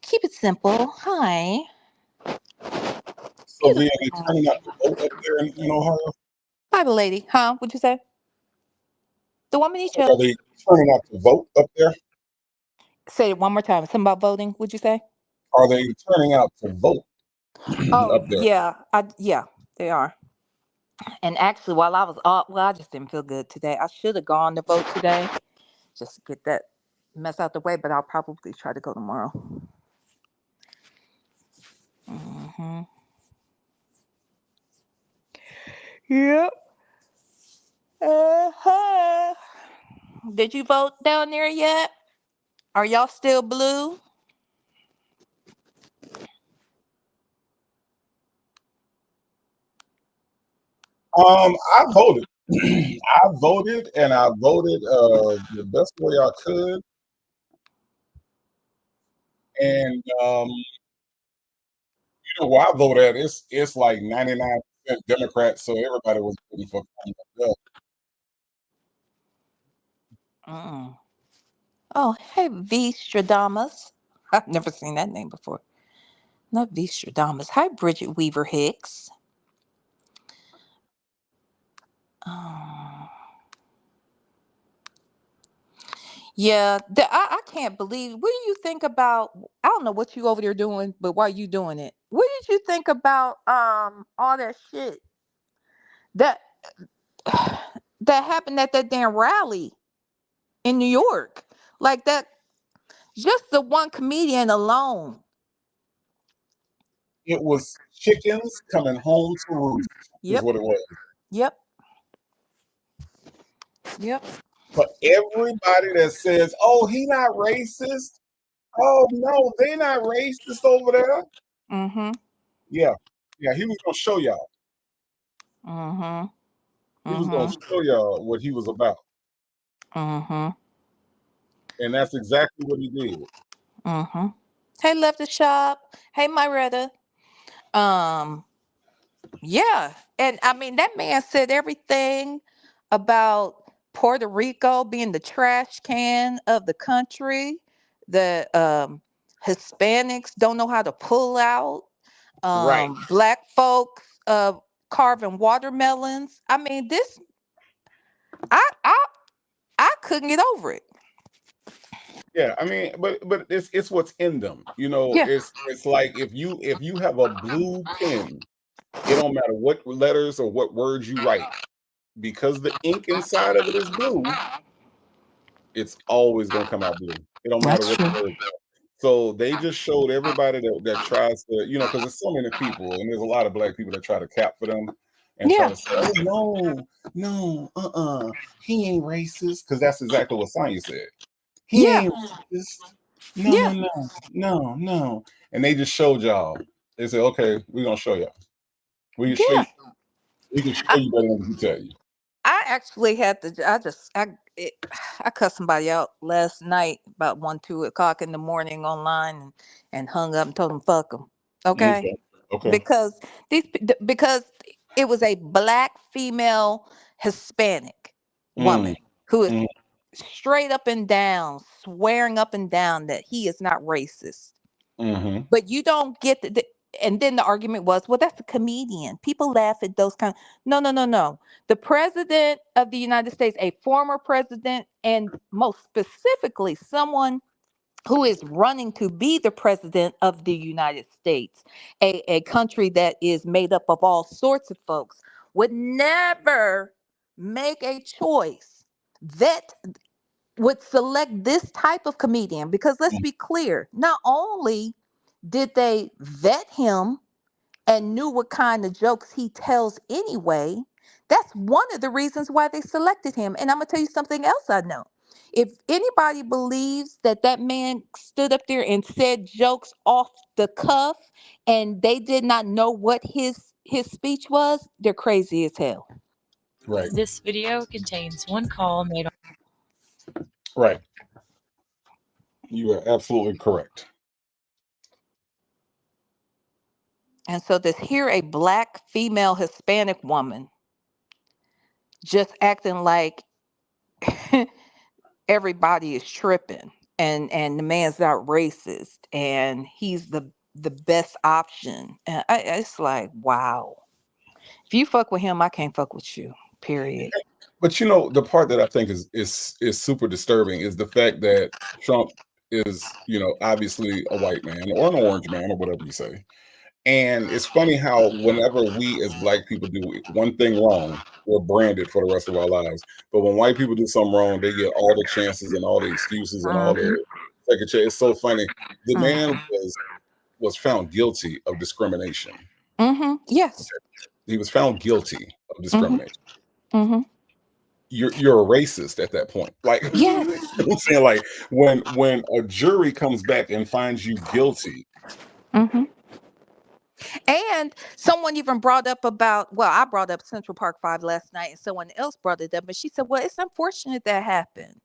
Speaker 2: Keep it simple. Hi.
Speaker 1: So, Leah,
Speaker 2: Beautiful.
Speaker 1: they turning out to vote up there in Ohio?
Speaker 2: Bible lady. Huh? What'd you say? The woman each
Speaker 1: So, are
Speaker 2: other.
Speaker 1: they turning out to vote up there?
Speaker 2: Say it one more time. Something about voting. What'd you say?
Speaker 1: Are they turning out to vote
Speaker 2: Oh,
Speaker 1: up there?
Speaker 2: yeah. Yeah. They are. And actually, while I was off, well, I just didn't feel good today. I should have gone to vote today just to get that mess out the way, but I'll probably try to go tomorrow. Hmm. Yep. Uh-huh. Did you vote down there yet? Are y'all still blue?
Speaker 1: I voted. I voted, and I voted the best way I could. And you know where I vote at, it's like 99% Democrats, so everybody was voting for Kamala.
Speaker 2: Mm. Oh, hey, V. Stradamus. I've never seen that name before. Not V. Stradamus. Hi, Bridget Weaver Hicks. Oh. Yeah, I can't believe. What do you think about? I don't know what you over there doing, but why you doing it? What did you think about all that shit that that happened at that damn rally in New York? Like that, just the one comedian alone.
Speaker 1: It was chickens coming home to roost, is
Speaker 2: Yep,
Speaker 1: what it was.
Speaker 2: yep, yep.
Speaker 1: But everybody that says, "Oh, he not racist," oh no, they not racist over there.
Speaker 2: Mm-hmm.
Speaker 1: Yeah, yeah, he was gonna show y'all.
Speaker 2: Mm-hmm.
Speaker 1: He was gonna
Speaker 2: Mm-hmm.
Speaker 1: show y'all what he was about,
Speaker 2: Mm-hmm.
Speaker 1: and that's exactly what he did.
Speaker 2: Mm-hmm. Hey, left the shop. Hey, Myretta. Um, yeah. And I mean that man said everything about Puerto Rico being the trash can of the country. The Hispanics don't know how to pull out.
Speaker 1: Right.
Speaker 2: Black folks carving watermelons. I mean, this I I I couldn't get over it.
Speaker 1: Yeah, I mean, but it's what's in them. You know,
Speaker 2: Yeah.
Speaker 1: it's like if you have a blue pen, it don't matter what letters or what words you write, because the ink inside of it is blue, it's always gonna come out blue. It don't matter
Speaker 2: That's
Speaker 1: what the
Speaker 2: true.
Speaker 1: words are. So they just showed everybody that tries to, because there's so many people, and there's a lot of black people that try to cap for them and try
Speaker 2: Yeah.
Speaker 1: to say, "Oh no, no, he ain't racist," because that's exactly what Sonya said. He
Speaker 2: Yeah.
Speaker 1: ain't racist. No, no,
Speaker 2: Yeah.
Speaker 1: no, no, no. And they just showed y'all. They said, "Okay, we're gonna show y'all. We can show you.
Speaker 2: Yeah.
Speaker 1: We can show you better than we can tell you."
Speaker 2: I actually had to. I cut somebody out last night about 1, 2 o'clock in the morning online and hung up and told them fuck them. Okay,
Speaker 1: Okay. Okay.
Speaker 2: because because it was a black female Hispanic woman
Speaker 1: Mm,
Speaker 2: who is
Speaker 1: mm,
Speaker 2: straight up and down swearing up and down that he is not racist.
Speaker 1: mm-hmm.
Speaker 2: But you don't get and then the argument was, well, that's a comedian. People laugh at those kind. No, no, no, no. The president of the United States, a former president, and most specifically, someone who is running to be the president of the United States, a country that is made up of all sorts of folks, would never make a choice that would select this type of comedian because let's be clear, not only did they vet him and knew what kind of jokes he tells anyway, that's one of the reasons why they selected him. And I'm going to tell you something else I know. If anybody believes that that man stood up there and said jokes off the cuff and they did not know what his speech was, they're crazy as hell.
Speaker 1: Right.
Speaker 3: This video contains one call made on.
Speaker 1: Right. You are absolutely correct.
Speaker 2: And so to hear a black female Hispanic woman just acting like everybody is tripping and the man's not racist and he's the best option. And it's like, wow. If you fuck with him, I can't fuck with you. Period.
Speaker 1: But the part that I think is super disturbing is the fact that Trump is, obviously a white man or an orange man or whatever you say. And it's funny how whenever we as black people do one thing wrong, we're branded for the rest of our lives. But when white people do something wrong, they get all the chances and all the excuses and all
Speaker 2: Mm-hmm.
Speaker 1: the second chance. It's so funny. The man
Speaker 2: Mm-hmm.
Speaker 1: was found guilty of discrimination.
Speaker 2: Mm-hmm. Yes.
Speaker 1: He was found guilty of
Speaker 2: Mm-hmm.
Speaker 1: discrimination.
Speaker 2: Mm-hmm.
Speaker 1: You're a racist at that point. Like you know
Speaker 2: Yes.
Speaker 1: what I'm saying, like when a jury comes back and finds you guilty.
Speaker 2: Mm-hmm. And someone even brought up about, well, I brought up Central Park Five last night, and someone else brought it up, and she said, well, it's unfortunate that happened.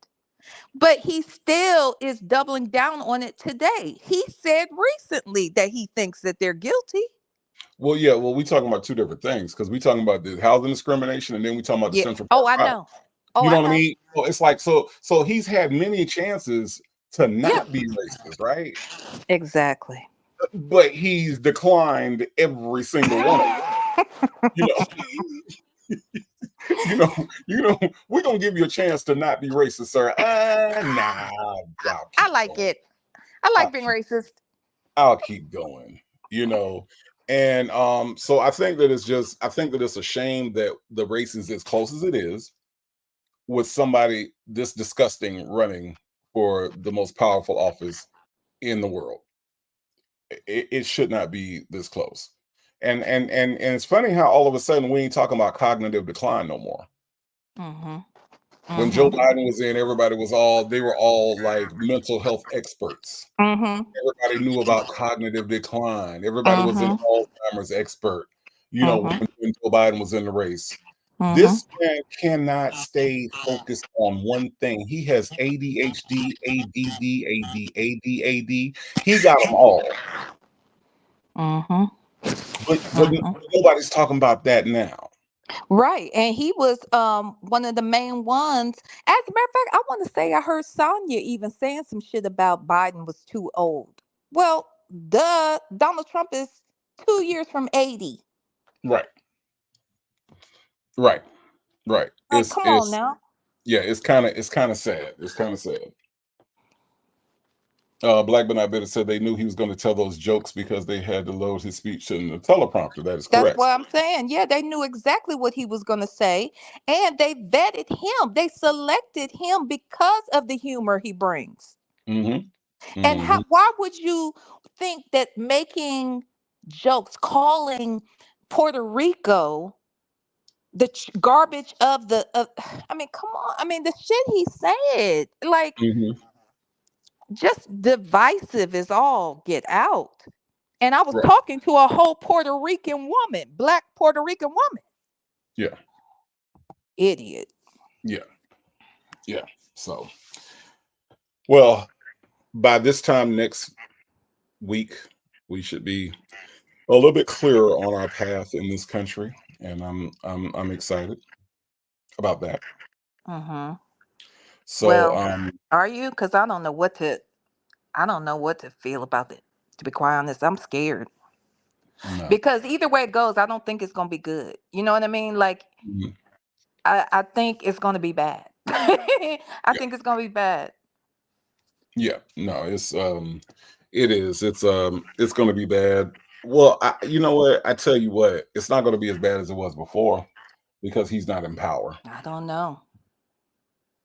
Speaker 2: But he still is doubling down on it today. He said recently that he thinks that they're guilty.
Speaker 1: Well, yeah, well, we talking about two different things because we talking about the housing discrimination and then we talking about the
Speaker 2: Yeah.
Speaker 1: Central
Speaker 2: Oh,
Speaker 1: Park
Speaker 2: I
Speaker 1: Five.
Speaker 2: know. Oh,
Speaker 1: You
Speaker 2: I
Speaker 1: know what I
Speaker 2: know.
Speaker 1: mean? So it's like so he's had many chances to
Speaker 2: Yeah.
Speaker 1: not be racist, right?
Speaker 2: Exactly.
Speaker 1: But he's declined every single one of them. You know, we're gonna give you a chance to not be racist, sir. Nah, I'll
Speaker 2: I
Speaker 1: keep
Speaker 2: like
Speaker 1: going.
Speaker 2: it. I
Speaker 1: I'll
Speaker 2: like being
Speaker 1: keep
Speaker 2: racist.
Speaker 1: I'll keep going. You know. And so I think that it's a shame that the race is as close as it is with somebody this disgusting running for the most powerful office in the world. It should not be this close. And it's funny how all of a sudden we ain't talking about cognitive decline no more.
Speaker 2: Mm-hmm.
Speaker 1: When Joe
Speaker 2: Mm-hmm.
Speaker 1: Biden was in, they were all like mental health experts.
Speaker 2: Mm-hmm.
Speaker 1: Everybody knew about cognitive decline. Everybody was an
Speaker 2: Mm-hmm.
Speaker 1: Alzheimer's expert,
Speaker 2: Mm-hmm.
Speaker 1: when Joe Biden was in the race.
Speaker 2: Mm-hmm.
Speaker 1: This man cannot stay focused on one thing. He has ADHD, ADD, AD. He got them all.
Speaker 2: Mm-hmm.
Speaker 1: But
Speaker 2: Mm-hmm.
Speaker 1: nobody's talking about that now.
Speaker 2: Right. And he was one of the main ones. As a matter of fact, I want to say I heard Sonya even saying some shit about Biden was too old. Well, duh, Donald Trump is 2 years from 80.
Speaker 1: Right, right, right.
Speaker 2: Like, come on
Speaker 1: It's
Speaker 2: now.
Speaker 1: yeah, it's kind of sad. It's kind of sad. Black but not bitter said they knew he was going to tell those jokes because they had to load his speech in the teleprompter. That is
Speaker 2: That's
Speaker 1: correct.
Speaker 2: what I'm saying. Yeah, they knew exactly what he was going to say. And they vetted him. They selected him because of the humor he brings.
Speaker 1: Hmm.
Speaker 2: And
Speaker 1: Hmm.
Speaker 2: why would you think that making jokes, calling Puerto Rico the garbage of I mean, come on. I mean, the shit he said, like,
Speaker 1: Hmm.
Speaker 2: just divisive is all get out. And I was
Speaker 1: Right.
Speaker 2: talking to a whole Puerto Rican woman, black Puerto Rican woman.
Speaker 1: Yeah.
Speaker 2: Idiot.
Speaker 1: Yeah. Yeah. So, well, by this time next week, we should be a little bit clearer on our path in this country, and I'm excited about that.
Speaker 2: Mm-hmm.
Speaker 1: So,
Speaker 2: Well, are you? Because I don't know what to feel about it. To be quite honest, I'm scared.
Speaker 1: no.
Speaker 2: Because either way it goes, I don't think it's gonna be good. You know what I mean? Like,
Speaker 1: Mhm.
Speaker 2: I think it's gonna be bad. I
Speaker 1: Yeah.
Speaker 2: think it's gonna be bad.
Speaker 1: Yeah. No, it is. It's going to be bad. Well, you know what? I tell you what, it's not going to be as bad as it was before because he's not in power.
Speaker 2: I don't know.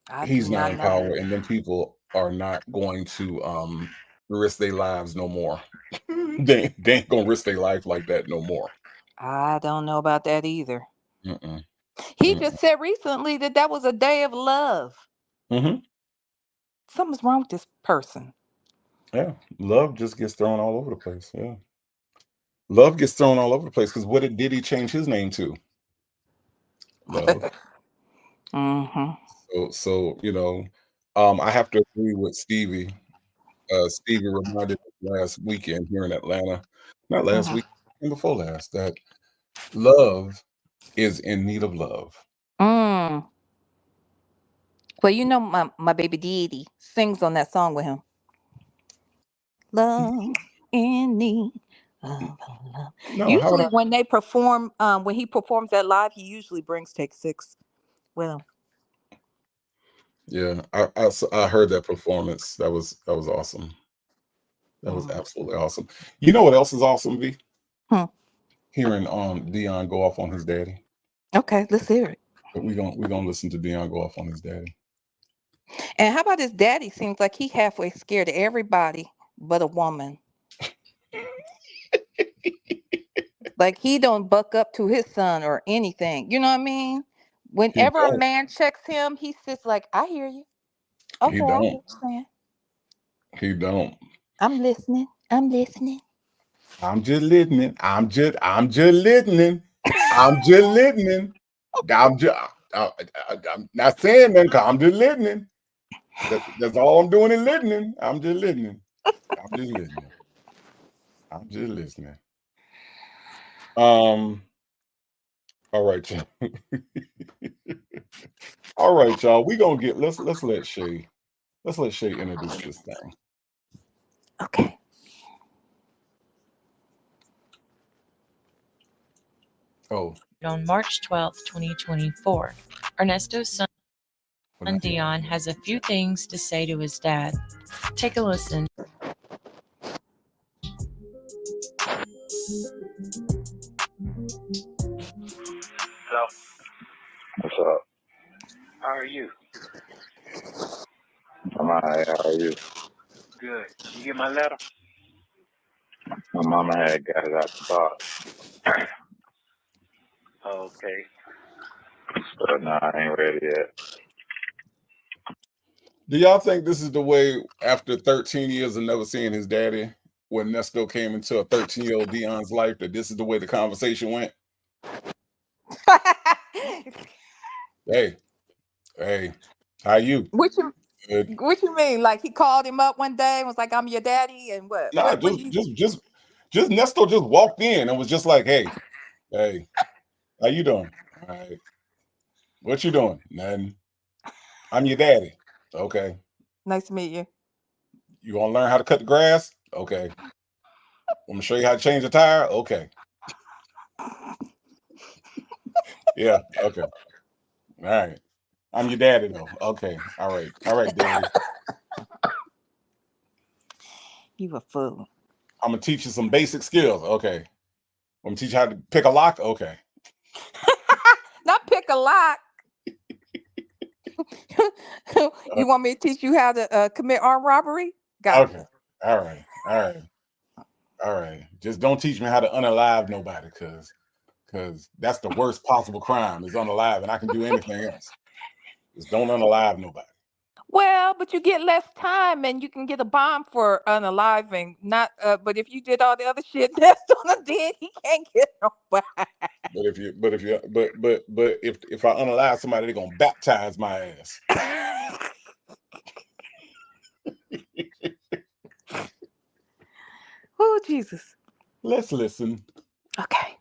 Speaker 2: I do
Speaker 1: He's not
Speaker 2: not
Speaker 1: in
Speaker 2: know.
Speaker 1: power, and then people are not going to risk their lives no more. They ain't gonna risk their life like that no more.
Speaker 2: I don't know about that either.
Speaker 1: Mm-mm,
Speaker 2: He
Speaker 1: mm-mm.
Speaker 2: just said recently that that was a day of love.
Speaker 1: Hmm.
Speaker 2: Something's wrong with this person.
Speaker 1: Yeah, love just gets thrown all over the place. Yeah, love gets thrown all over the place because did he change his name to? Love.
Speaker 2: Mm-hmm.
Speaker 1: So I have to agree with Stevie. Stevie reminded us last weekend here in Atlanta, not last week,
Speaker 2: Mm-hmm.
Speaker 1: and before last, that love is in need of love.
Speaker 2: Mm. Well, you know my baby Diddy sings on that song with him. Love in need of love.
Speaker 1: No, how would
Speaker 2: Usually
Speaker 1: I?
Speaker 2: when they perform, when he performs that live, he usually brings Take Six with him.
Speaker 1: Yeah, I heard that performance. That was awesome. That was
Speaker 2: Mm.
Speaker 1: absolutely awesome. You know what else is awesome, V? Hearing Deon go off on his daddy.
Speaker 2: Okay, let's hear it.
Speaker 1: But we're gonna listen to Deon go off on his daddy.
Speaker 2: And how about his daddy? Seems like he halfway scared of everybody but a woman. Like he don't buck up to his son or anything. You know what I mean?
Speaker 1: He
Speaker 2: Whenever a
Speaker 1: don't.
Speaker 2: man checks him, he sits like, I hear you.
Speaker 1: He
Speaker 2: Okay, I
Speaker 1: don't.
Speaker 2: understand.
Speaker 1: He don't.
Speaker 2: I'm listening. I'm listening.
Speaker 1: I'm just listening. I'm just listening. I'm just listening. I'm just I'm not saying nothing 'cause I'm just listening. That's all I'm doing is listening. I'm just listening. I'm just listening. I'm just listening. All right, y'all. All right, y'all. We gonna get let's let Shay introduce this thing.
Speaker 2: Okay.
Speaker 1: Oh,
Speaker 3: On March 12th, 2024, Ernesto's son
Speaker 1: well, not yet.
Speaker 3: Deon has a few things to say to his dad. Take a listen.
Speaker 4: So,
Speaker 5: What's up?
Speaker 4: how are you?
Speaker 5: I'm alright. How are you?
Speaker 4: Good. You get my letter?
Speaker 5: My mama had got it out the box,
Speaker 4: Okay.
Speaker 5: but no, I ain't ready yet.
Speaker 1: Do y'all think this is the way after 13 years of never seeing his daddy, when Nesto came into a 13-year-old Deon's life, that this is the way the conversation went? Hey, hey, how you?
Speaker 2: what you
Speaker 1: Good.
Speaker 2: what you mean? Like he called him up one day and was like, I'm your daddy, and what?
Speaker 1: Nah,
Speaker 2: What you
Speaker 1: just Nesto just walked in and was just like, hey, how you doing? All right. What you doing? Nothing. I'm your daddy. Okay.
Speaker 2: nice to meet you.
Speaker 1: You want to learn how to cut the grass? Okay. I'm gonna show you how to change a tire. Okay. Yeah. Okay. All right. I'm your daddy though. Okay. All right. All right, daddy.
Speaker 2: You a fool.
Speaker 1: I'm gonna teach you some basic skills. Okay. I'm gonna teach you how to pick a lock. Okay.
Speaker 2: Not pick a lock.
Speaker 1: Uh,
Speaker 2: You want me to teach you how to commit armed robbery?
Speaker 1: okay.
Speaker 2: Gotcha.
Speaker 1: All right. All right. All right. Just don't teach me how to unalive nobody, because that's the worst possible crime is unalive, and I can do anything else. Just don't unalive nobody.
Speaker 2: Well, but you get less time and you can get a bond for unaliving. Not but if you did all the other shit that's on the dead, he can't get nobody.
Speaker 1: But if I unalive somebody, they're gonna baptize my ass.
Speaker 2: Oh Jesus.
Speaker 1: Let's listen.
Speaker 2: Okay.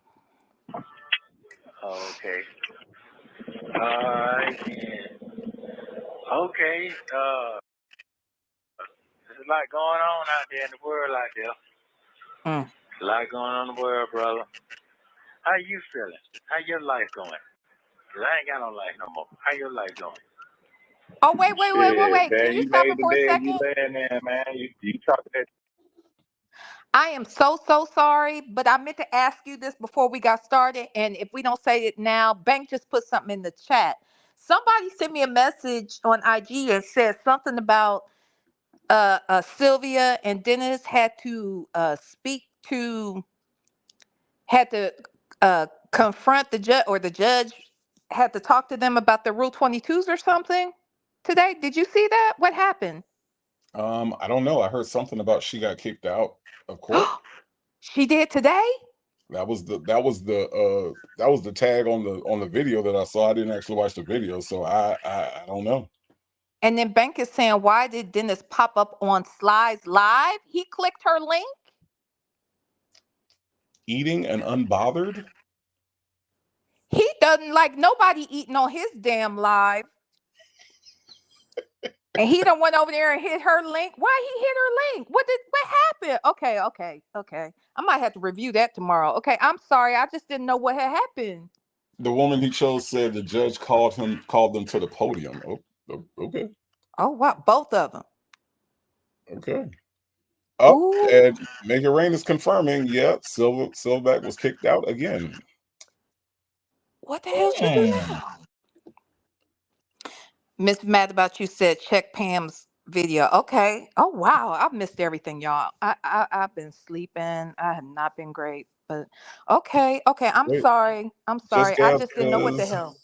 Speaker 4: Okay. Alright then. Okay. There's a lot going on out there in the world out there.
Speaker 2: Mm.
Speaker 4: A lot going on in the world, brother. How you feeling? How your life going? 'Cause I ain't got no life no more. How your life going?
Speaker 2: Oh
Speaker 5: Shit,
Speaker 2: wait. Can
Speaker 5: man,
Speaker 2: you
Speaker 5: you
Speaker 2: stop
Speaker 5: made
Speaker 2: it
Speaker 5: the
Speaker 2: for a
Speaker 5: bed, you
Speaker 2: second?
Speaker 5: laying there, man. You talk that.
Speaker 2: I am so sorry, but I meant to ask you this before we got started. And if we don't say it now, Bank just put something in the chat. Somebody sent me a message on IG and said something about Sylvia and Dennis had to confront the judge, or the judge had to talk to them about the Rule 22s or something today. Did you see that? What happened?
Speaker 1: I don't know. I heard something about she got kicked out of court.
Speaker 2: She did today?
Speaker 1: That was the tag on the video that I saw. I didn't actually watch the video, so I don't know.
Speaker 2: And then Bank is saying, why did Dennis pop up on Sly's live? He clicked her link.
Speaker 1: Eating and unbothered.
Speaker 2: He doesn't like nobody eating on his damn live. And he done went over there and hit her link. Why he hit her link? What happened? Okay. I might have to review that tomorrow. Okay, I'm sorry. I just didn't know what had happened.
Speaker 1: The woman he chose said the judge called them to the podium. Oh, okay.
Speaker 2: Oh wow, both of them.
Speaker 1: Okay. Oh,
Speaker 2: Ooh,
Speaker 1: and Make It Rain is confirming. Yep, Silverback was kicked out again.
Speaker 2: what the hell she do
Speaker 1: Hmm.
Speaker 2: now? Miss Mad About You said check Pam's video. Okay. Oh wow, I've missed everything, y'all. I've been sleeping. I have not been great, but okay, okay. I'm
Speaker 1: Wait,
Speaker 2: sorry. I'm
Speaker 1: just
Speaker 2: sorry. I
Speaker 1: Gab
Speaker 2: just didn't know what the
Speaker 1: says.
Speaker 2: hell.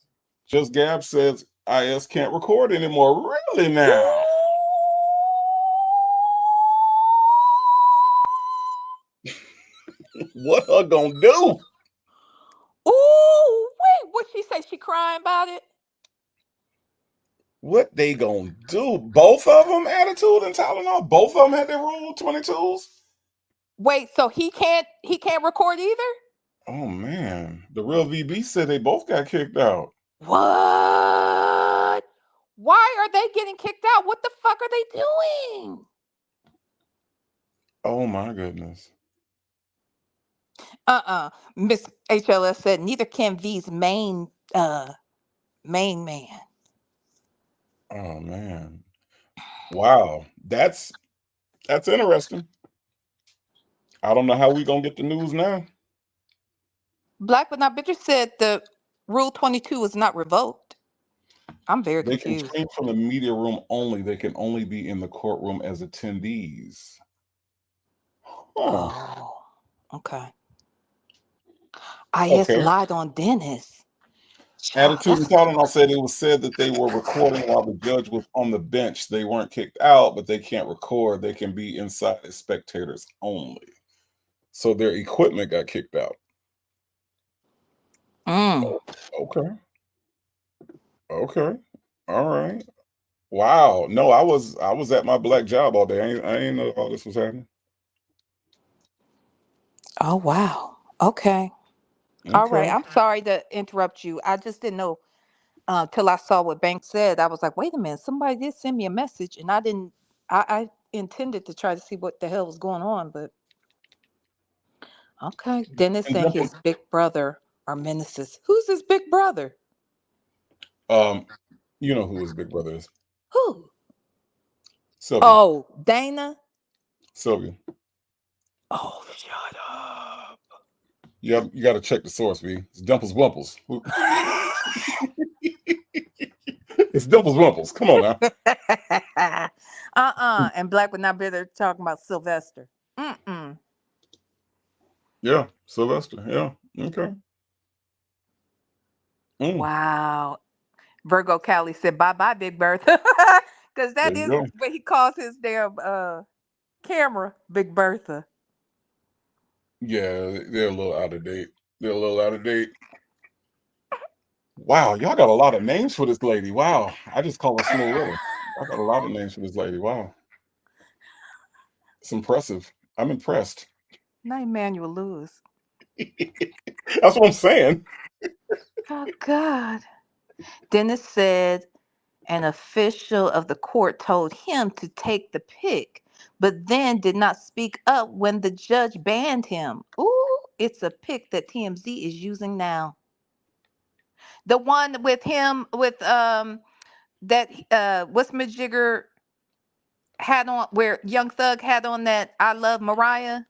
Speaker 1: Just Gab says IS can't record anymore. Really now? What her gonna do?
Speaker 2: Ooh, wait. What she say? She crying about it?
Speaker 1: What they gonna do? Both of them, Attitude and Tylenol. Both of them had their Rule 22s.
Speaker 2: Wait. So he can't record either?
Speaker 1: Oh man, the real VB said they both got kicked out.
Speaker 2: What? Why are they getting kicked out? What the fuck are they doing?
Speaker 1: Oh my goodness.
Speaker 2: Miss HLS said neither can V's main man.
Speaker 1: Oh man. Wow. That's interesting. I don't know how we gonna get the news now.
Speaker 2: Black but not bitter said the Rule 22 was not revoked. I'm very
Speaker 1: They can
Speaker 2: confused.
Speaker 1: stream from the media room only. They can only be in the courtroom as attendees. Huh.
Speaker 2: Oh, okay. IS
Speaker 1: Okay.
Speaker 2: lied on Dennis. Child,
Speaker 1: Attitude
Speaker 2: that's
Speaker 1: and Tylenol said it was said that they were recording while the judge was on the bench. They weren't kicked out, but they can't record. They can be inside as spectators only. So their equipment got kicked out.
Speaker 2: mm.
Speaker 1: Oh, okay. Okay. All right. Wow. No, I was at my black job all day. I ain't know all this was happening.
Speaker 2: Oh wow. Okay. All right.
Speaker 1: Okay.
Speaker 2: I'm sorry to interrupt you. I just didn't know till I saw what Banks said. I was like, wait a minute, somebody did send me a message, and I didn't. I intended to try to see what the hell was going on, but okay. Dennis
Speaker 1: And
Speaker 2: and
Speaker 1: Dimple,
Speaker 2: his big brother are menaces. Who's his big brother?
Speaker 1: um, you know who his big brother is.
Speaker 2: Who?
Speaker 1: Sylvia.
Speaker 2: Oh, Dana.
Speaker 1: Sylvia.
Speaker 2: Oh, shut up.
Speaker 1: You gotta check the source, V. It's Dimples Wumples. It's Dimples Wumples. Come on now.
Speaker 2: And Black would not be there talking about Sylvester. Mm-mm.
Speaker 1: Yeah, Sylvester. Yeah. Okay. Mm,
Speaker 2: Wow. Virgo Cali said, bye bye, Big Bertha. Because
Speaker 1: there
Speaker 2: that
Speaker 1: you
Speaker 2: is
Speaker 1: go.
Speaker 2: what he calls his damn camera, Big Bertha.
Speaker 1: Yeah, they're a little out of date. They're a little out of date. Wow, y'all got a lot of names for this lady. Wow. I just call her Slow Willie. I got a lot of names for this lady. Wow. It's impressive. I'm impressed.
Speaker 2: Not Emmanuel Lewis.
Speaker 1: That's what I'm saying.
Speaker 2: Oh, God. Dennis said an official of the court told him to take the pic, but then did not speak up when the judge banned him. Ooh, it's a pic that TMZ is using now. The one with him with that what's Majigger had on, where Young Thug had on that I Love Mariah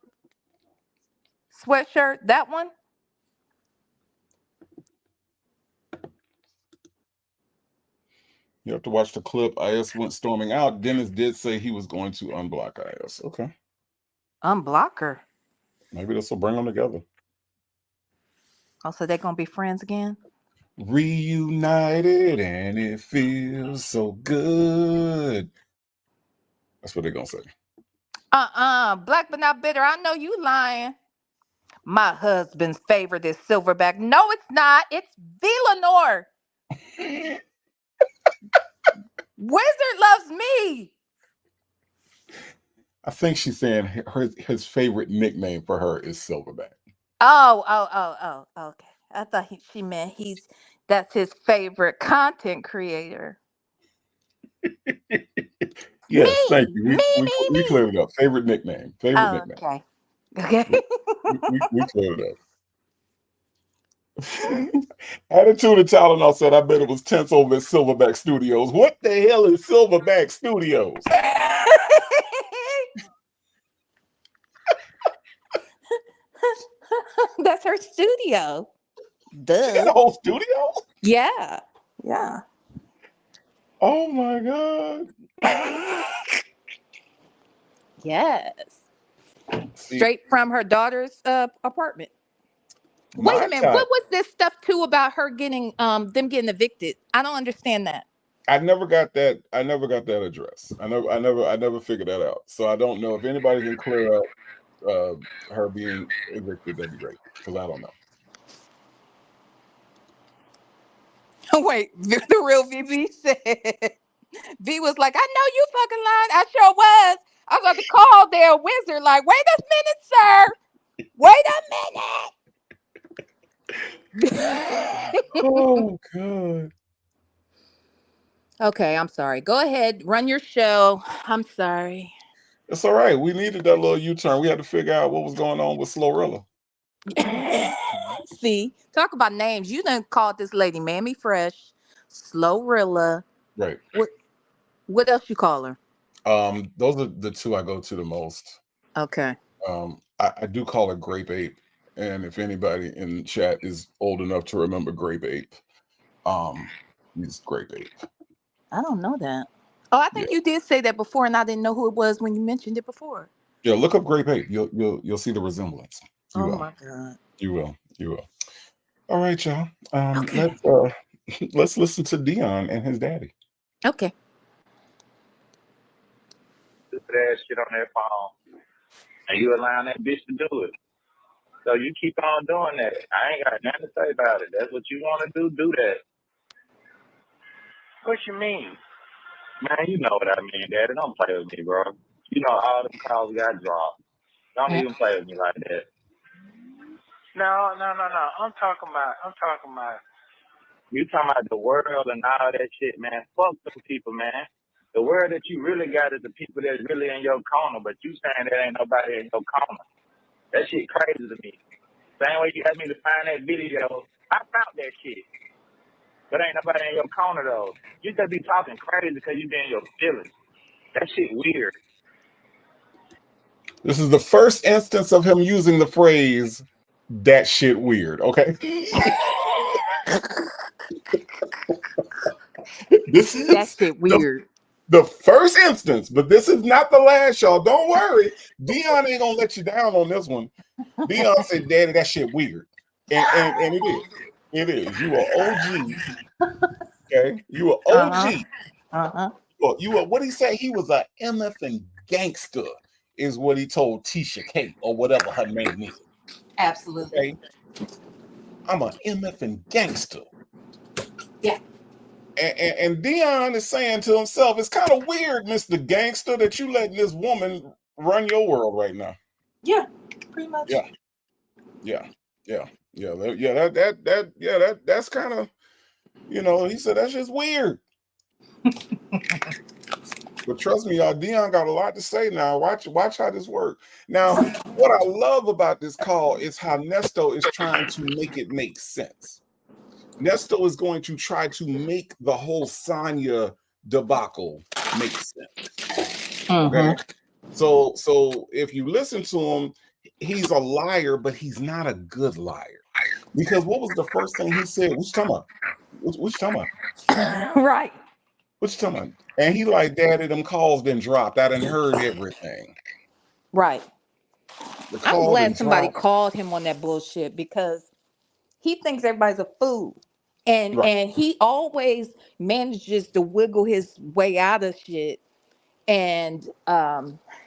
Speaker 2: sweatshirt. That one.
Speaker 1: You have to watch the clip. IS went storming out. Dennis did say he was going to unblock IS. Okay.
Speaker 2: Unblock her.
Speaker 1: Maybe this will bring them together.
Speaker 2: Oh, so they're gonna be friends again?
Speaker 1: Reunited and it feels so good. That's what they're going to say.
Speaker 2: Black but not bitter. I know you lying. My husband's favorite is Silverback. No, it's not. It's Villanor. Wizard loves me.
Speaker 1: I think she's saying his favorite nickname for her is Silverback.
Speaker 2: Oh. Okay. I thought she meant that's his favorite content creator.
Speaker 1: Yes, thank you. We
Speaker 2: Me.
Speaker 1: cleared it up. Favorite nickname. Favorite
Speaker 2: Oh,
Speaker 1: nickname.
Speaker 2: okay. Okay.
Speaker 1: We cleared it up. Attitude of Tylenol said, I bet it was tense over at Silverback Studios. What the hell is Silverback Studios?
Speaker 2: That's her studio.
Speaker 1: She got
Speaker 2: Duh.
Speaker 1: a whole studio?
Speaker 2: Yeah. Yeah.
Speaker 1: Oh my God.
Speaker 2: Yes.
Speaker 1: See,
Speaker 2: Straight from her daughter's apartment. Wait a
Speaker 1: my
Speaker 2: minute.
Speaker 1: time,
Speaker 2: What was this stuff too about her getting them getting evicted? I don't understand that.
Speaker 1: I never got that. I never got that address. I never figured that out. So I don't know if anybody can clear up uh, her being evicted. That'd be great because I don't know.
Speaker 2: Wait, the real VB said V was like, I know you fucking lying. I sure was. I was about to call their wizard, like, wait a minute, sir. Wait a minute.
Speaker 1: Oh God.
Speaker 2: Okay, I'm sorry. Go ahead, run your show. I'm sorry.
Speaker 1: It's all right. We needed that little U-turn. We had to figure out what was going on with Slorilla.
Speaker 2: See, talk about names. You done called this lady Mammy Fresh, Slowrilla.
Speaker 1: Right.
Speaker 2: What else you call her?
Speaker 1: Those are the two I go to the most.
Speaker 2: Okay.
Speaker 1: I do call her Grape Ape, and if anybody in chat is old enough to remember Grape Ape, he's Grape Ape.
Speaker 2: I don't know that. Oh, I
Speaker 1: Yeah,
Speaker 2: think you did say that before, and I didn't know who it was when you mentioned it before.
Speaker 1: yeah. Look up Grape Ape. You'll see the resemblance. You
Speaker 2: Oh
Speaker 1: will.
Speaker 2: my god.
Speaker 1: You will. You will. All right, y'all.
Speaker 2: Okay.
Speaker 1: Let's listen to Deon and his daddy.
Speaker 2: Okay.
Speaker 5: Stupid ass shit on that phone. And you allowing that bitch to do it. So you keep on doing that. I ain't got nothing to say about it. That's what you want to do that.
Speaker 4: What you mean?
Speaker 5: Man, you know what I mean, Daddy. Don't play with me, bro. You know all them calls got dropped. Don't
Speaker 2: Mm.
Speaker 5: even play with me like that.
Speaker 4: No. I'm talking about.
Speaker 5: You talking about the world and all that shit, man. Fuck them people, man. The world that you really got is the people that's really in your corner, but you saying there ain't nobody in your corner. That shit crazy to me. Same way you asked me to find that video, I found that shit. But ain't nobody in your corner, though. You just be talking crazy because you be in your feelings. That shit weird.
Speaker 1: This is the first instance of him using the phrase "that shit weird." Okay. This
Speaker 2: That
Speaker 1: is
Speaker 2: shit weird.
Speaker 1: the first instance, but this is not the last, y'all. Don't worry. Deon ain't gonna let you down on this one. Deon said, Daddy, that shit weird. And it is. It is. You are OG. Okay. You are
Speaker 2: Uh-huh.
Speaker 1: OG.
Speaker 2: Uh-huh.
Speaker 1: You are what he said, he was a MF gangster, is what he told Tisha K or whatever her name is.
Speaker 2: Absolutely.
Speaker 1: Okay. I'm a MF gangster.
Speaker 2: Yeah.
Speaker 1: And Deon is saying to himself, it's kind of weird, Mr. Gangster, that you letting this woman run your world right now.
Speaker 2: Yeah. Pretty much.
Speaker 1: Yeah, yeah, yeah, yeah. That's kind of, he said that's just weird. But trust me, y'all, Deon got a lot to say now. Watch how this works. Now, what I love about this call is how Nesto is trying to make it make sense. Nesto is going to try to make the whole Sonya debacle make sense. Okay.
Speaker 2: Mm-hmm.
Speaker 1: So if you listen to him, he's a liar, but he's not a good liar. Because what was the first thing he said? What you talking about? What you talking about?
Speaker 2: Right.
Speaker 1: What you talking about? And he like, Daddy, them calls been dropped. I done heard everything.
Speaker 2: Right.
Speaker 1: The
Speaker 2: I'm
Speaker 1: call been
Speaker 2: glad somebody
Speaker 1: dropped.
Speaker 2: called him on that bullshit because he thinks everybody's a fool. And
Speaker 1: Right.
Speaker 2: and he always manages to wiggle his way out of shit and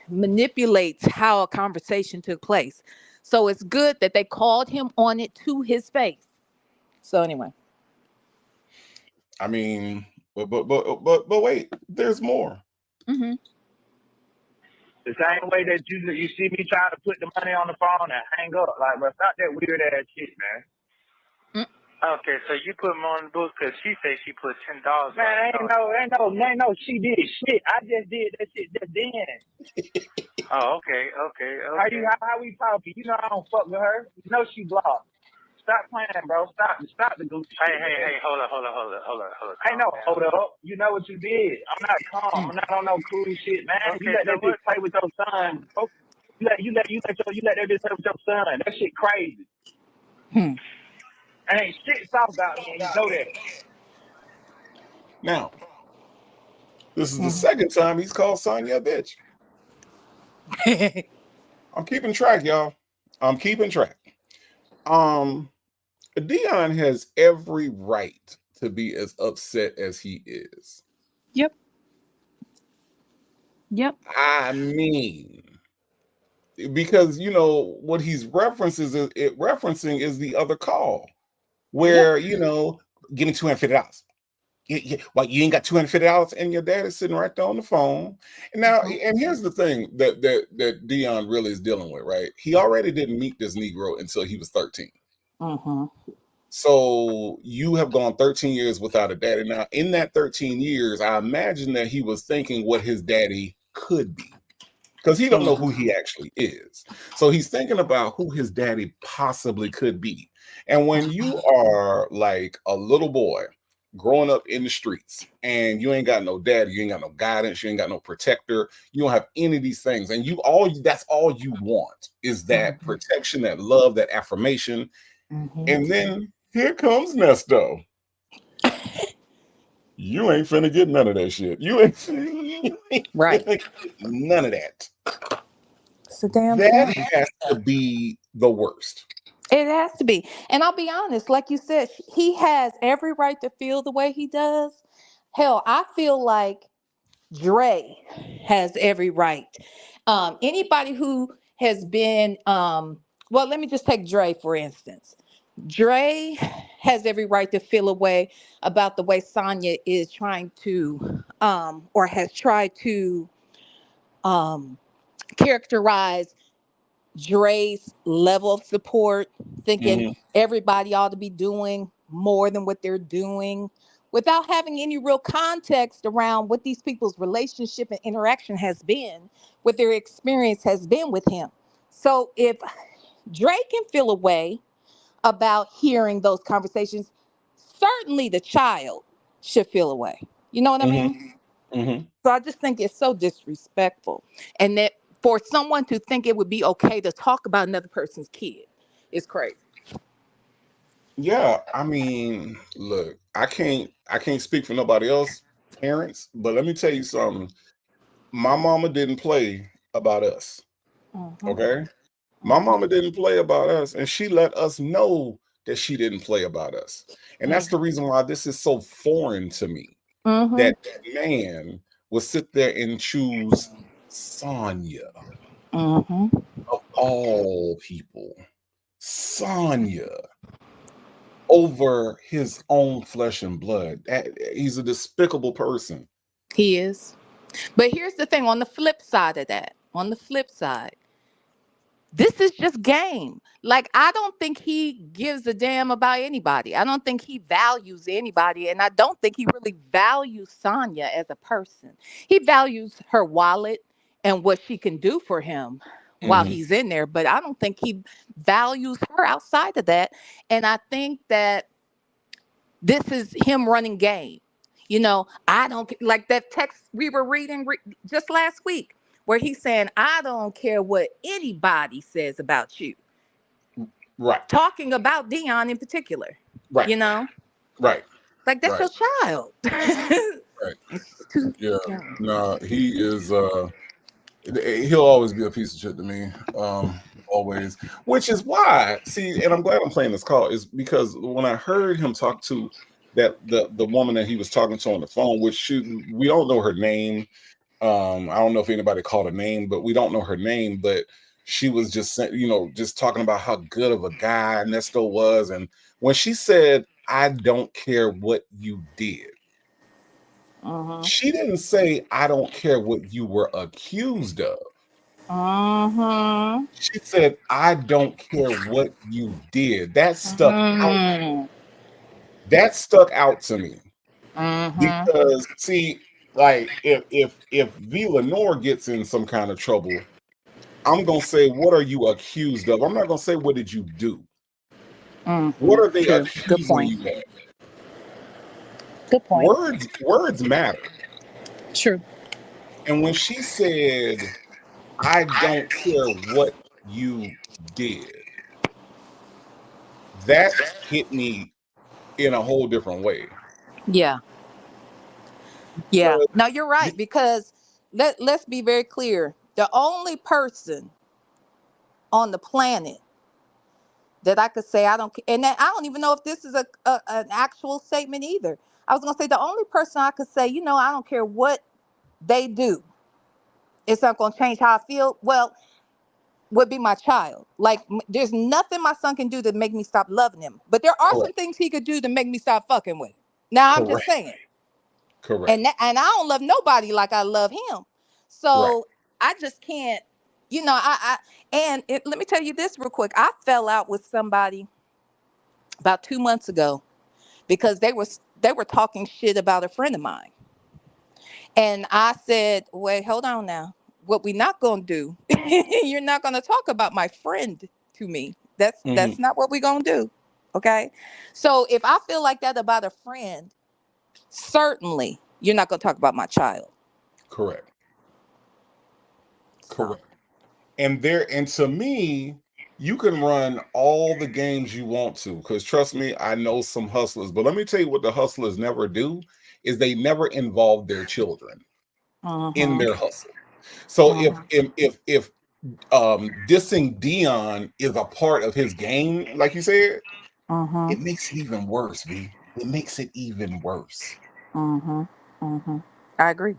Speaker 2: manipulates how a conversation took place. So it's good that they called him on it to his face. So anyway.
Speaker 1: I mean, but wait, there's more.
Speaker 2: Mm-hmm.
Speaker 5: The same way that you see me trying to put the money on the phone and hang up. Like, bro, stop that weird ass shit, man.
Speaker 4: Okay, so you put him on the book because she said she put $10.
Speaker 5: Man, ain't no, she did shit. I just did that shit just then.
Speaker 4: Oh, okay.
Speaker 5: How we talking? You know I don't fuck with her. You know she blocked. Stop playing, bro. Stop the goofy shit.
Speaker 4: Hey, hold up.
Speaker 5: Ain't no hold up. You know what you did. I'm not calm. I'm not on no cool shit, man. You
Speaker 4: Okay,
Speaker 5: let
Speaker 4: so
Speaker 5: that bitch play with your son. You let that bitch play with your son. That shit crazy. Ain't shit soft about me, and you know that.
Speaker 1: Now, this is the
Speaker 2: Mhm.
Speaker 1: second time he's called Sonya a bitch. I'm keeping track, y'all. I'm keeping track. Deon has every right to be as upset as he is.
Speaker 2: Yep. Yep.
Speaker 1: I mean, because what he's referencing is the other call
Speaker 2: Yep.
Speaker 1: where give me $250. Well, you ain't got $250, and your dad is sitting right there on the phone. And now, and here's the thing that Deon really is dealing with, right? He already didn't meet this Negro until he was 13. So you have gone 13 years without a daddy. Now, in that 13 years, I imagine that he was thinking what his daddy could be, because he don't know who he actually is. So he's thinking about who his daddy possibly could be. And when you are like a little boy growing up in the streets and you ain't got no daddy, you ain't got no guidance, you ain't got no protector, you don't have any of these things, and that's all you want is that protection, that love, that affirmation. And then here comes Nesto. You ain't finna get none of that shit. You ain't
Speaker 2: Right.
Speaker 1: finna get none of that.
Speaker 2: It's a damn
Speaker 1: That
Speaker 2: shame.
Speaker 1: has to be the worst.
Speaker 2: It has to be. And I'll be honest, like you said, he has every right to feel the way he does. Hell, I feel like Dre has every right. Anybody who has been, well, let me just take Dre for instance. Dre has every right to feel a way about the way Sonya is trying to, or has tried to um, characterize Dre's level of support, thinking
Speaker 1: Mm-hmm.
Speaker 2: everybody ought to be doing more than what they're doing without having any real context around what these people's relationship and interaction has been, what their experience has been with him. So if Dre can feel a way about hearing those conversations, certainly the child should feel a way. You know what I
Speaker 1: Mm-hmm.
Speaker 2: mean?
Speaker 1: Mm-hmm.
Speaker 2: So I just think it's so disrespectful. And that for someone to think it would be okay to talk about another person's kid is crazy.
Speaker 1: Yeah, I mean, look, I can't speak for nobody else, parents, but let me tell you something. My mama didn't play about us.
Speaker 2: Mm-hmm,
Speaker 1: Okay? My
Speaker 2: mm-hmm,
Speaker 1: mama didn't play about us, and she let us know that she didn't play about us. And that's the reason why this is so foreign to me.
Speaker 2: mm-hmm,
Speaker 1: That man will sit there and choose Sonya
Speaker 2: mm-hmm.
Speaker 1: of all people. Sonya over his own flesh and blood. He's a despicable person.
Speaker 2: He is. But here's the thing on the flip side of that, on the flip side, this is just game. Like, I don't think he gives a damn about anybody. I don't think he values anybody. And I don't think he really values Sonya as a person. He values her wallet and what she can do for him while
Speaker 1: Hmm.
Speaker 2: he's in there. But I don't think he values her outside of that. And I think that this is him running game. I don't like that text we were reading just last week where he's saying, I don't care what anybody says about you.
Speaker 1: Right,
Speaker 2: Talking about Deon in particular,
Speaker 1: right,
Speaker 2: you know,
Speaker 1: right,
Speaker 2: like that's
Speaker 1: right,
Speaker 2: your child.
Speaker 1: right.
Speaker 2: It's too
Speaker 1: Yeah.
Speaker 2: young.
Speaker 1: No, he is he'll always be a piece of shit to me. Always. Which is why, see, and I'm glad I'm playing this call, is because when I heard him talk to the woman that he was talking to on the phone, we don't know her name. I don't know if anybody called her name, but we don't know her name. But she was just saying, just talking about how good of a guy Nesto was. And when she said, I don't care what you did,
Speaker 2: Uh-huh.
Speaker 1: she didn't say, I don't care what you were accused of.
Speaker 2: Uh-huh.
Speaker 1: She said, I don't care what you did.
Speaker 2: Uh-huh.
Speaker 1: That stuck out to me.
Speaker 2: Uh-huh.
Speaker 1: Because see, like if V Lenore gets in some kind of trouble, I'm gonna say, what are you accused of? I'm not gonna say, what did you do? What
Speaker 2: Uh-huh.
Speaker 1: are they
Speaker 2: True. Good
Speaker 1: accusing
Speaker 2: point.
Speaker 1: you of?
Speaker 2: Good point.
Speaker 1: Words matter.
Speaker 2: True.
Speaker 1: And when she said, I don't care what you did, that hit me in a whole different way.
Speaker 2: Yeah. No, you're right, because let's be very clear. The only person on the planet that I could say I don't, and I don't even know if this is an actual statement either. I was gonna say the only person I could say, I don't care what they do, it's not gonna change how I feel. Well, would be my child. Like, there's nothing my son can do to make me stop loving him, but there are some
Speaker 1: Correct.
Speaker 2: things he could do to make me stop fucking with him. Now I'm just
Speaker 1: Correct.
Speaker 2: saying,
Speaker 1: Correct.
Speaker 2: and I don't love nobody like I love him.
Speaker 1: Right.
Speaker 2: So I just can't, let me tell you this real quick. I fell out with somebody about 2 months ago because they were talking shit about a friend of mine. And I said, wait, hold on now. What we not gonna do, you're not gonna talk about my friend to me. That's not what we're gonna do. Okay. So if I feel like that about a friend, certainly you're not gonna talk about my child.
Speaker 1: Correct.
Speaker 2: So.
Speaker 1: Correct. And to me, you can run all the games you want to, because trust me, I know some hustlers. But let me tell you what the hustlers never do is they never involve their children in their hustle. So if dissing Deon is a part of his game, like you said, it makes it even worse, V. It makes it even worse.
Speaker 2: I agree.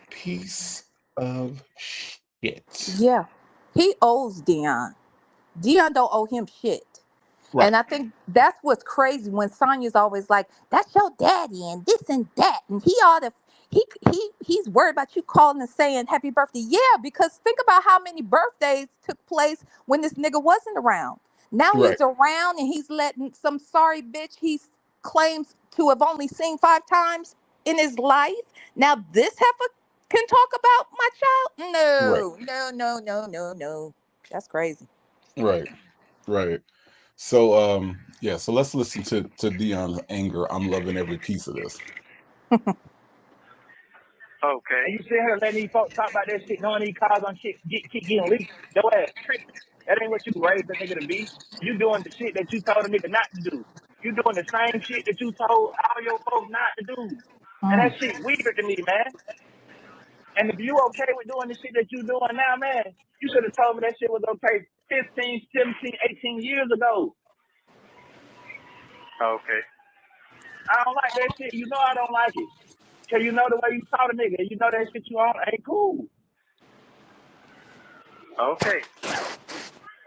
Speaker 1: Piece of shit.
Speaker 2: Yeah. He owes Deon. Deon don't owe him shit.
Speaker 1: Right.
Speaker 2: And I think that's what's crazy when Sonya's always like, "That's your daddy," and this and that, and he ought to. He's worried about you calling and saying happy birthday. Yeah, because think about how many birthdays took place when this nigga wasn't around. Now
Speaker 1: Right.
Speaker 2: he's around and he's letting some sorry bitch he claims to have only seen 5 times in his life. Now this heifer can talk about my child? No,
Speaker 1: Right.
Speaker 2: no. That's crazy.
Speaker 1: Right. Right. So yeah, so let's listen to Deon's anger. I'm loving every piece of this.
Speaker 4: Okay.
Speaker 5: And you sit here letting these folks talk about that shit, knowing these cars on shit keep getting leaked. Your ass tripping. That ain't what you raised a nigga to be. You doing the shit that you told a nigga not to do. You doing the same shit that you told all your folks not to do. And that shit weird to me, man. And if you okay with doing the shit that you doing now, man, you should have told me that shit was okay 15, 17, 18 years ago.
Speaker 4: Okay.
Speaker 5: I don't like that shit. You know I don't like it. Cause you know the way you talk to nigga. You know that shit you on ain't cool.
Speaker 4: Okay.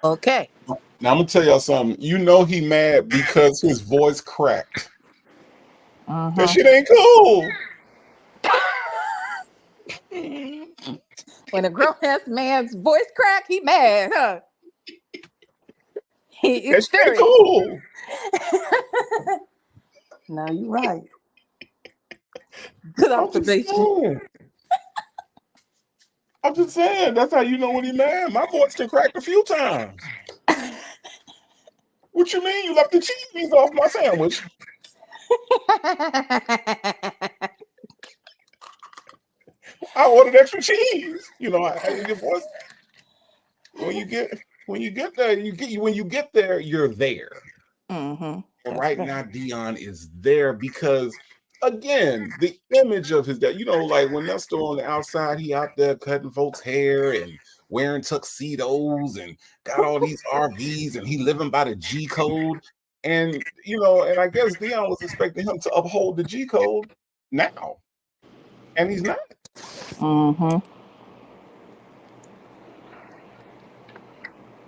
Speaker 2: Okay.
Speaker 1: Now I'm gonna tell y'all something. You know he mad because his voice cracked. That shit ain't cool.
Speaker 2: When a grown ass man's voice crack, he mad, huh? He
Speaker 1: That
Speaker 2: is
Speaker 1: shit ain't
Speaker 2: furious.
Speaker 1: cool.
Speaker 2: No, you're right. Good
Speaker 1: I'm just
Speaker 2: observation.
Speaker 1: saying. I'm just saying. That's how you know when he mad. My voice can crack a few times. What you mean? You left the cheese off my sandwich? I ordered extra cheese. You know, your voice. When you get there, when you get there, you're there. And right now, Deon is there because, again, the image of his dad. You know, like when Nesto on the outside, he out there cutting folks' hair and wearing tuxedos and got all these RVs, and he living by the G code. And and I guess Deon was expecting him to uphold the G code now, and he's not.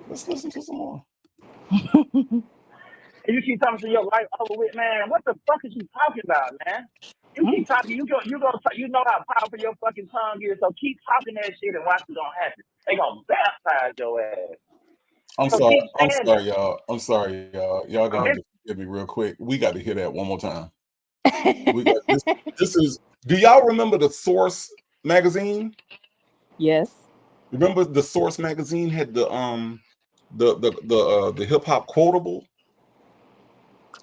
Speaker 1: Let's listen to some more.
Speaker 5: And you keep talking to your life over with, man. What the fuck is you talking about, man? You keep talking. You know how powerful your fucking tongue is. So keep talking that shit and watch it gonna happen. They gonna baptize your ass.
Speaker 1: I'm
Speaker 5: So
Speaker 1: sorry.
Speaker 5: keep
Speaker 1: I'm
Speaker 5: saying
Speaker 1: sorry, y'all. I'm sorry, y'all. Y'all gonna have
Speaker 5: it.
Speaker 1: to forgive me real quick. We got to hear that one more time. We got this. This is. Do y'all remember the Source magazine?
Speaker 2: Yes.
Speaker 1: Remember the Source magazine had the hip hop quotable.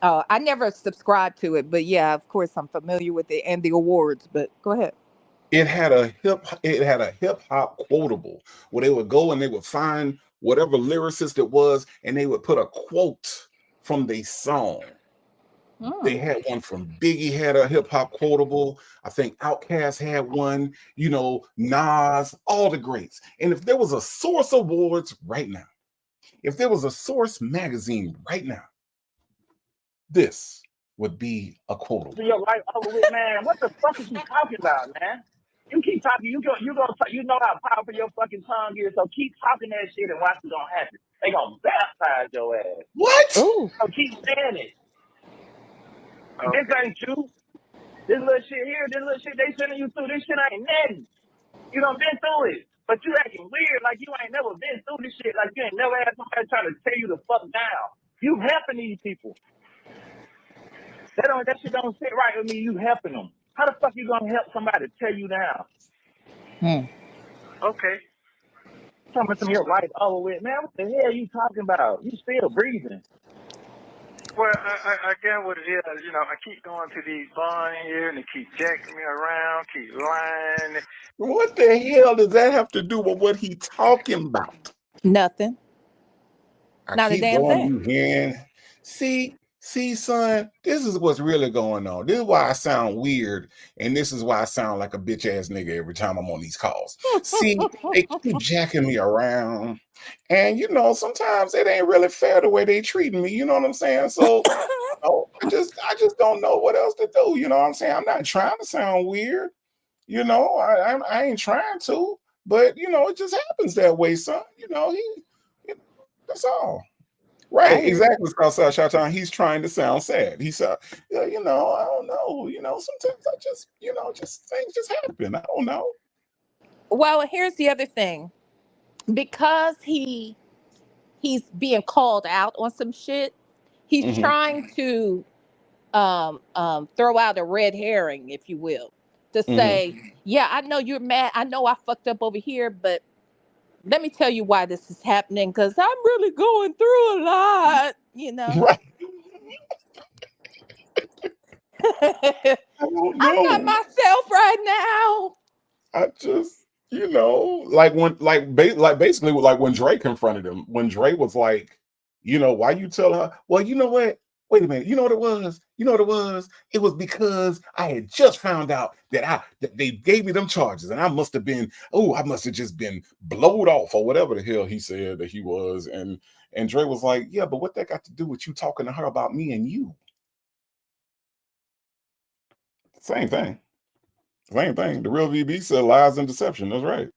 Speaker 2: Oh, I never subscribed to it, but yeah, of course I'm familiar with it and the awards. But go ahead.
Speaker 1: It had a hip hop quotable where they would go and they would find whatever lyricist it was, and they would put a quote from their song. They had one from Biggie had a hip hop quotable. I think Outkast had one, you know, Nas, all the greats. And if there was a Source Awards right now, if there was a Source magazine right now, this would be a quotable.
Speaker 5: To your life over with, man. What the fuck is you talking about, man? You keep talking, you know how powerful your fucking tongue is, so keep talking that shit and watch what's gonna happen. They gonna baptize your ass.
Speaker 1: What?
Speaker 2: Ooh.
Speaker 5: So keep saying it.
Speaker 4: Okay.
Speaker 5: This ain't you. This little shit here, this little shit they sending you through, this shit ain't nothing. You done been through it. But you acting weird like you ain't never been through this shit, like you ain't never had somebody trying to tell you to fuck down. You helping these people. That shit don't sit right with me, you helping them. How the fuck you gonna help somebody tear you down?
Speaker 4: Okay.
Speaker 5: Coming from your life over with, man, what the hell are you talking about? You still breathing.
Speaker 4: Well, I get what it is. You know, I keep going to these bars here, and they keep jacking me around, keep lying.
Speaker 1: What the hell does that have to do with what he talking about?
Speaker 2: Nothing.
Speaker 1: I
Speaker 2: Not a
Speaker 1: keep
Speaker 2: damn
Speaker 1: going,
Speaker 2: thing.
Speaker 1: you hearing? See, son, this is what's really going on. This is why I sound weird, and this is why I sound like a bitch ass nigga every time I'm on these calls. See, they keep jacking me around, and you know, sometimes it ain't really fair the way they treating me. You know what I'm saying? So, you know, I just don't know what else to do. You know what I'm saying? I'm not trying to sound weird. You know, I ain't trying to, but you know, it just happens that way, son. You know, that's all. Right, exactly. Southside Showtime. He's trying to sound sad. He said, yeah, you know, I don't know. You know, sometimes I just, you know, just things just happen. I don't know.
Speaker 2: Well, here's the other thing. Because he's being called out on some shit, he's
Speaker 1: Mm-hmm.
Speaker 2: trying to throw out a red herring, if you will, to
Speaker 1: Mm-hmm.
Speaker 2: say, yeah, I know you're mad. I know I fucked up over here, but let me tell you why this is happening, because I'm really going through a lot, you know.
Speaker 1: Right.
Speaker 2: I'm
Speaker 1: I don't
Speaker 2: not
Speaker 1: know.
Speaker 2: myself right now.
Speaker 1: I just, you know, like when, like basically, like when Dre confronted him, when Dre was like, you know, why you tell her? Well, you know what? Wait a minute. You know what it was? You know what it was? It was because I had just found out that they gave me them charges, and I must have been, I must have just been blowed off or whatever the hell he said that he was, and Dre was like, yeah, but what that got to do with you talking to her about me and you? Same thing. Same thing. The real VB said lies and deception. That's right.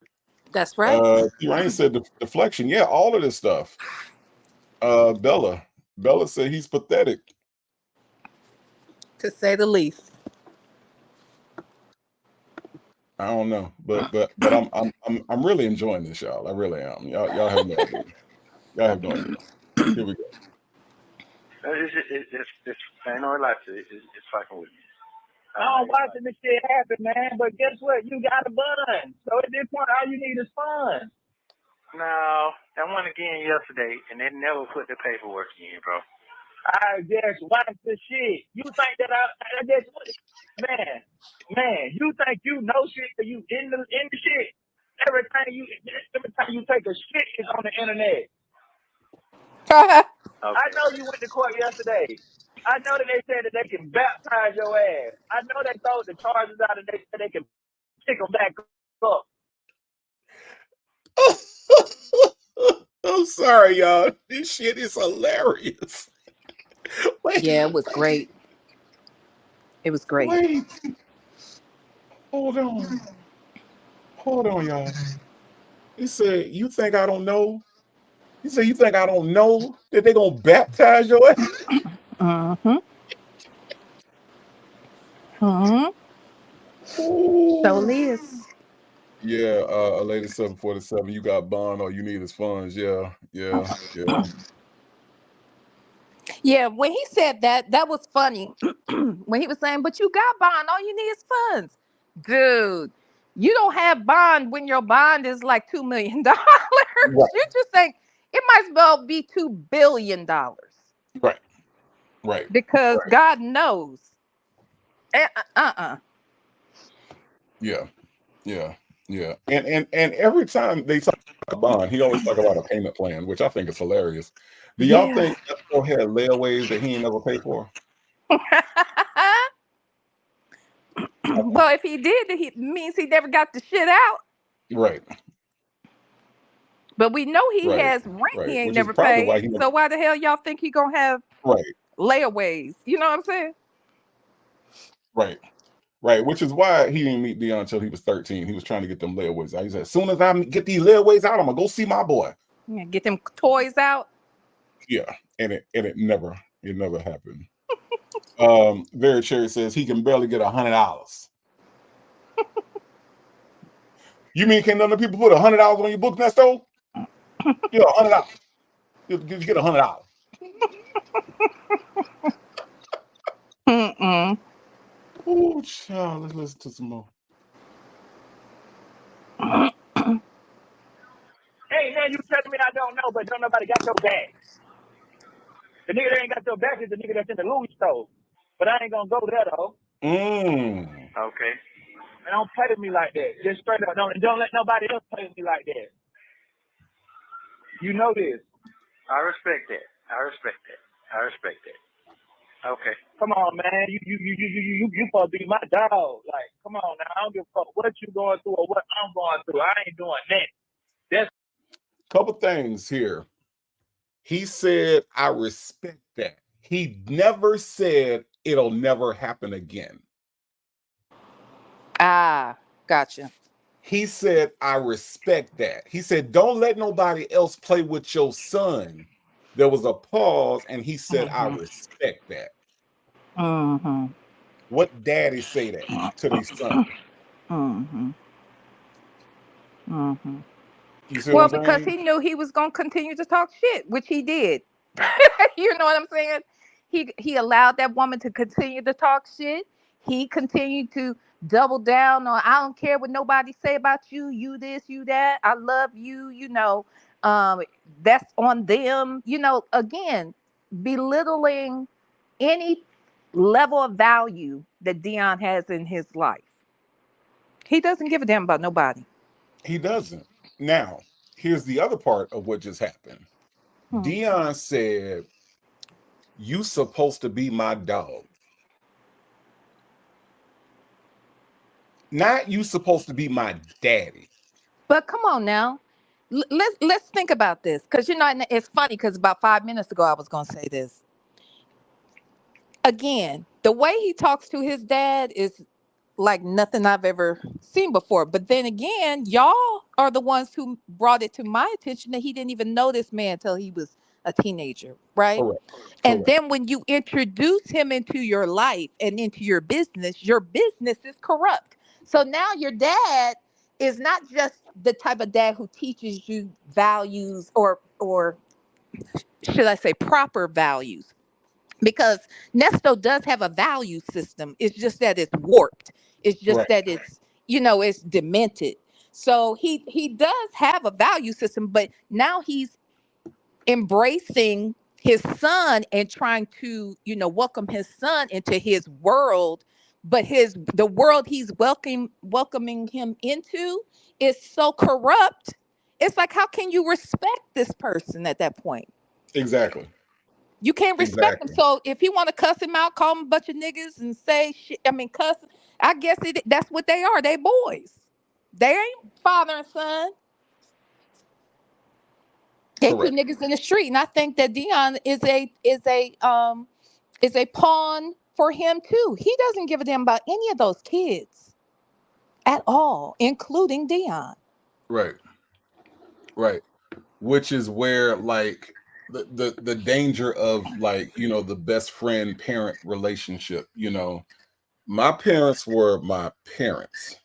Speaker 2: That's right.
Speaker 1: T-Rain said deflection. Yeah, all of this stuff. Bella said he's pathetic.
Speaker 2: To say the least.
Speaker 1: I don't know, but I'm really enjoying this, y'all. I really am. Y'all have no idea. Y'all have no idea. Here we go.
Speaker 4: It's I know a lot to it. It's fucking with me.
Speaker 5: I'm watching this shit happen, man. But guess what? You got a bun. So at this point, all you need is fun.
Speaker 4: No, I went again yesterday, and they never put the paperwork in, bro.
Speaker 5: I just watch the shit. You think that I guess what? Man, you think you know shit because you in the shit. Every time you take a shit is on the internet.
Speaker 4: Okay.
Speaker 5: I know you went to court yesterday. I know that they said that they can baptize your ass. I know they throwed the charges out and they said they can pick them back up.
Speaker 1: I'm sorry, y'all. This shit is hilarious. Wait,
Speaker 2: Yeah, it was great. It was great.
Speaker 1: wait. Hold on, y'all. He said, "You think I don't know?" He said, "You think I don't know that they're gonna baptize your ass?"
Speaker 2: Mm-hmm. Mm-hmm. So
Speaker 1: Ooh.
Speaker 2: Liz.
Speaker 1: Yeah, a lady 747. You got bond, all you need is funds. Yeah.
Speaker 2: Yeah, when he said that, that was funny. When he was saying, but you got bond, all you need is funds. Dude, you don't have bond when your bond is like $2 million.
Speaker 1: Right,
Speaker 2: You just think it might as well be $2 billion.
Speaker 1: right, right.
Speaker 2: Because God knows. Uh-uh.
Speaker 1: Yeah, yeah. Yeah, and every time they talk about bond, he always talk about a payment plan, which I think is hilarious. Do y'all
Speaker 2: Yeah.
Speaker 1: think Nesto had layaways that he ain't never paid for?
Speaker 2: Well, if he did, then he means he never got the shit out.
Speaker 1: Right,
Speaker 2: But we know he
Speaker 1: right,
Speaker 2: has rent he
Speaker 1: right.
Speaker 2: ain't
Speaker 1: Which is
Speaker 2: never
Speaker 1: probably why
Speaker 2: paid.
Speaker 1: he never.
Speaker 2: So why the hell y'all think he gonna have
Speaker 1: Right,
Speaker 2: layaways? You know what I'm saying?
Speaker 1: right, right. Which is why he didn't meet Deon until he was 13. He was trying to get them layaways out. He said, as soon as I get these layaways out, I'm gonna go see my boy.
Speaker 2: Yeah, get them toys out.
Speaker 1: Yeah, and it never happened. Very Cherry says he can barely get $100. You mean can none of the people put $100 on your book, Nesto? Yeah, $100. You get $100.
Speaker 2: Mm-mm.
Speaker 1: Oh, child, let's listen to some more.
Speaker 5: Hey man, you telling me I don't know, but don't nobody got your back. The nigga that ain't got your back is the nigga that's in the Louis store. But I ain't gonna go there though.
Speaker 4: Okay.
Speaker 5: And don't play with me like that. Just straight up. Don't let nobody else play with me like that. You know this.
Speaker 4: I respect that. Okay.
Speaker 5: Come on, man. You supposed to be my dog. Like, come on now. I don't give a fuck what you going through or what I'm going through. I ain't doing that. That's
Speaker 1: Couple things here. He said, I respect that. He never said it'll never happen again.
Speaker 2: Ah, gotcha.
Speaker 1: He said, I respect that. He said, don't let nobody else play with your son. There was a pause, and he said, I respect that.
Speaker 2: Mm-hmm.
Speaker 1: What daddy say that to their son?
Speaker 2: Mm-hmm. Mm-hmm.
Speaker 1: You see
Speaker 2: Well,
Speaker 1: what I'm
Speaker 2: because
Speaker 1: saying?
Speaker 2: he knew he was gonna continue to talk shit, which he did. You know what I'm saying? He allowed that woman to continue to talk shit. He continued to double down on I don't care what nobody say about you, you this, you that. I love you, um, that's on them. Again, belittling any level of value that Deon has in his life. He doesn't give a damn about nobody.
Speaker 1: He doesn't. Now, here's the other part of what just happened.
Speaker 2: Hmm.
Speaker 1: Deon said, you supposed to be my dog. Not you supposed to be my daddy.
Speaker 2: But come on now. Let's think about this, because and it's funny because about 5 minutes ago I was gonna say this again. The way he talks to his dad is like nothing I've ever seen before. But then again, y'all are the ones who brought it to my attention that he didn't even know this man until he was a teenager, right?
Speaker 1: Correct.
Speaker 2: And
Speaker 1: Correct.
Speaker 2: then when you introduce him into your life and into your business is corrupt. So now your dad is not just the type of dad who teaches you values or should I say proper values, because Nesto does have a value system. It's just that it's warped. It's just
Speaker 1: Right.
Speaker 2: that it's demented. So he does have a value system, but now he's embracing his son and trying to welcome his son into his world, but the world he's welcoming him into is so corrupt. It's like, how can you respect this person at that point?
Speaker 1: Exactly.
Speaker 2: You can't respect him.
Speaker 1: Exactly.
Speaker 2: So if you want to cuss him out, call him a bunch of niggas and say shit, cuss, I guess that's what they are. They boys. They ain't father and son. They two
Speaker 1: Correct.
Speaker 2: niggas in the street. And I think that Deon is a pawn for him too. He doesn't give a damn about any of those kids at all, including Deon.
Speaker 1: Right. Right. Which is where like the danger of like, the best friend parent relationship, my parents were my parents.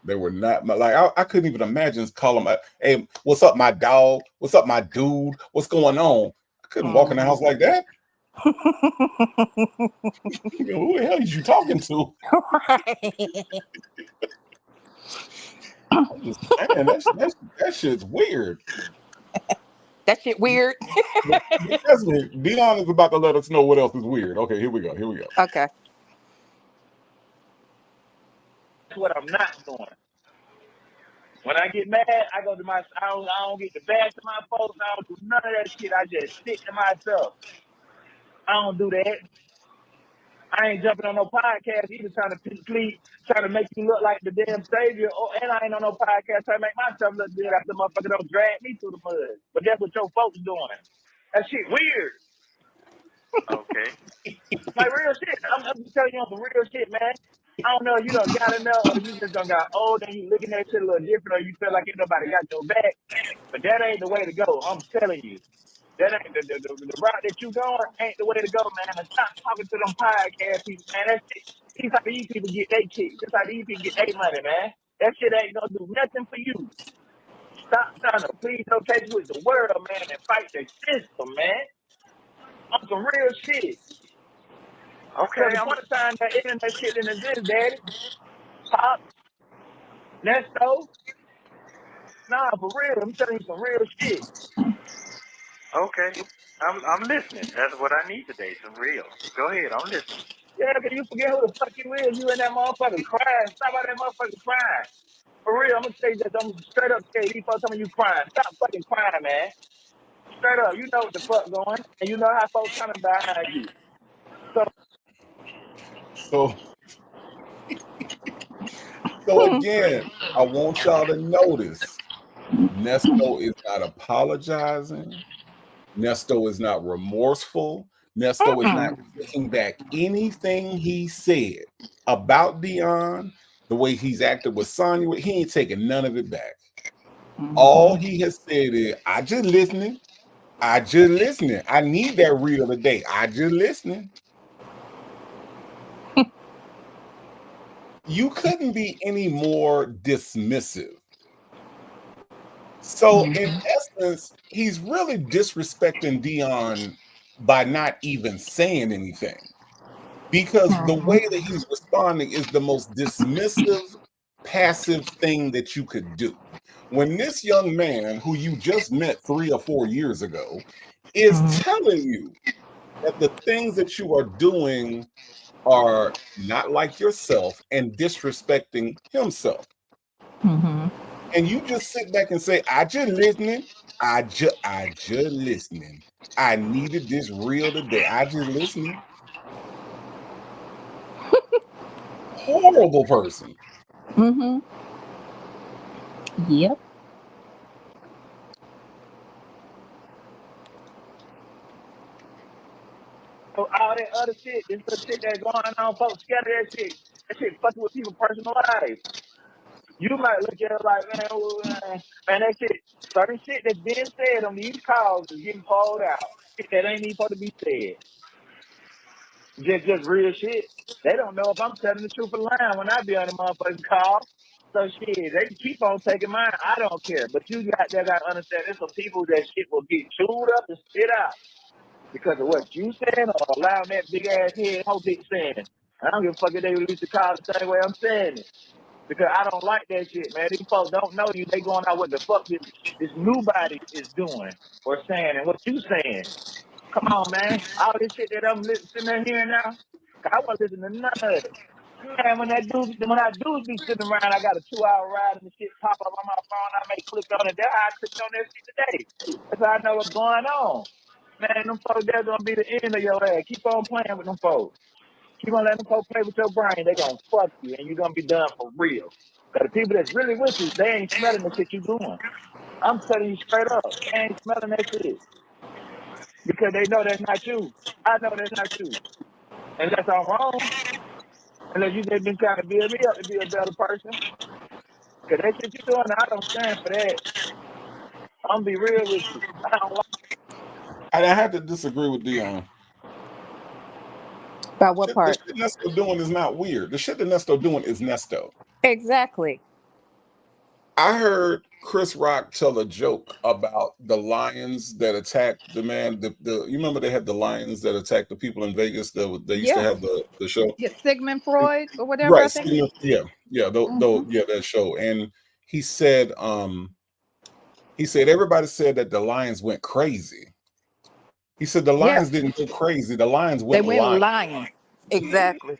Speaker 1: They were not my, like I couldn't even imagine calling my, hey, what's up, my dog? What's up, my dude? What's going on? I couldn't walk in the
Speaker 2: Mhm.
Speaker 1: house like that. Who the hell is you talking to? I'm just saying that shit's weird.
Speaker 2: That shit weird.
Speaker 1: But trust me, Deon is about to let us know what else is weird. Okay, here we go.
Speaker 2: Okay.
Speaker 5: what I'm not doing. When I get mad, I go to I don't get the bash to my folks. I don't do none of that shit. I just sit to myself. I don't do that. I ain't jumping on no podcast either trying to make you look like the damn savior. And I ain't on no podcast trying to make myself look good after the motherfucker don't drag me through the mud. But that's what your folks doing. That shit weird.
Speaker 4: Okay.
Speaker 5: Like real shit. I'm just telling you on some real shit, man. I don't know if you done got enough or you just done got old and you looking at shit a little different or you feel like ain't nobody got your back. But that ain't the way to go. I'm telling you. That ain't the route that you going ain't the way to go, man. And stop talking to them podcast people, man. That shit, these how these people get their kicks. This how these people get their money, man. That shit ain't gonna do nothing for you. Stop trying to please no case with the world, man, and fight the system, man. On some real shit.
Speaker 4: Okay.
Speaker 5: Because the point of time that internet shit didn't exist, daddy. Pop, Nesto. Nah, for real. I'm telling you some real shit.
Speaker 4: Okay. I'm listening. That's what I need today. Some real. Go ahead. I'm listening.
Speaker 5: Yeah, because you forget who the fuck you is. You in that motherfucker crying. Stop out that motherfucker crying. For real, I'm gonna tell you this. I'm straight up tell you, these folks telling you crying. Stop fucking crying, man. Straight up, you know what the fuck going, and you know how folks coming behind you.
Speaker 1: So again, I want y'all to notice Nesto is not apologizing. Nesto is not remorseful. Nesto is not taking back anything he said about Deon, the way he's acted with Sonya. He ain't taking none of it back. All he has said is, I just listening. I just listening. I need that reel today. I just listening. You couldn't be any more dismissive. So in essence, he's really disrespecting Deon by not even saying anything. Because the way that he's responding is the most dismissive, passive thing that you could do. When this young man, who you just met 3 or 4 years ago, is telling you that the things that you are doing are not like yourself and disrespecting himself. And you just sit back and say, I just listening. I just listening. I needed this reel today. I just listening. Horrible person.
Speaker 2: Yep.
Speaker 5: So all that other shit, this other shit that's going on, folks scared of that shit. That shit fucking with people's personal lives. You might look at it like, man, that shit, certain shit that's being said on these calls is getting pulled out. Shit that ain't even supposed to be said. Just real shit. They don't know if I'm telling the truth or lying when I be on the motherfucking call. So shit, they can keep on taking mine. I don't care. But you got to understand there's some people that shit will get chewed up and spit out because of what you saying or allowing that big ass head hoe bitch saying. I don't give a fuck if they release the call the same way I'm saying it. Because I don't like that shit, man. These folks don't know you. They going out what the fuck this new body is doing or saying and what you saying. Come on, man. All this shit that I'm sitting there hearing now, I want to listen to none of it. Man, when I do be sitting around, I got a 2-hour ride and the shit pop up on my phone. I may click on it. That's how I clicked on that shit today. That's how I know what's going on. Man, them folks, that's going to be the end of your ass. Keep on playing with them folks. Keep on letting them folks play with your brain. They going to fuck you and you're going to be done for real. Because the people that's really with you, they ain't smelling the shit you doing. I'm telling you straight up. They ain't smelling that shit. Because they know that's not you. I know that's not you. Unless I'm wrong. Unless you just been trying to build me up to be a better person. Because that shit you doing, I don't stand for that. I'm going to be real with you. I don't like
Speaker 1: And I have to disagree with Deon.
Speaker 2: About what
Speaker 1: The
Speaker 2: part?
Speaker 1: shit Nesto doing is not weird. The shit that Nesto doing is Nesto.
Speaker 2: Exactly.
Speaker 1: I heard Chris Rock tell a joke about the lions that attacked the man. You remember they had the lions that attacked the people in Vegas. They used to have the show.
Speaker 2: Yeah, Sigmund Freud or whatever,
Speaker 1: Right.
Speaker 2: I think.
Speaker 1: That show. And he said everybody said that the lions went crazy. He said the
Speaker 2: Yeah.
Speaker 1: lions didn't go crazy. The lions
Speaker 2: They
Speaker 1: went
Speaker 2: went
Speaker 1: lion.
Speaker 2: lying. Exactly.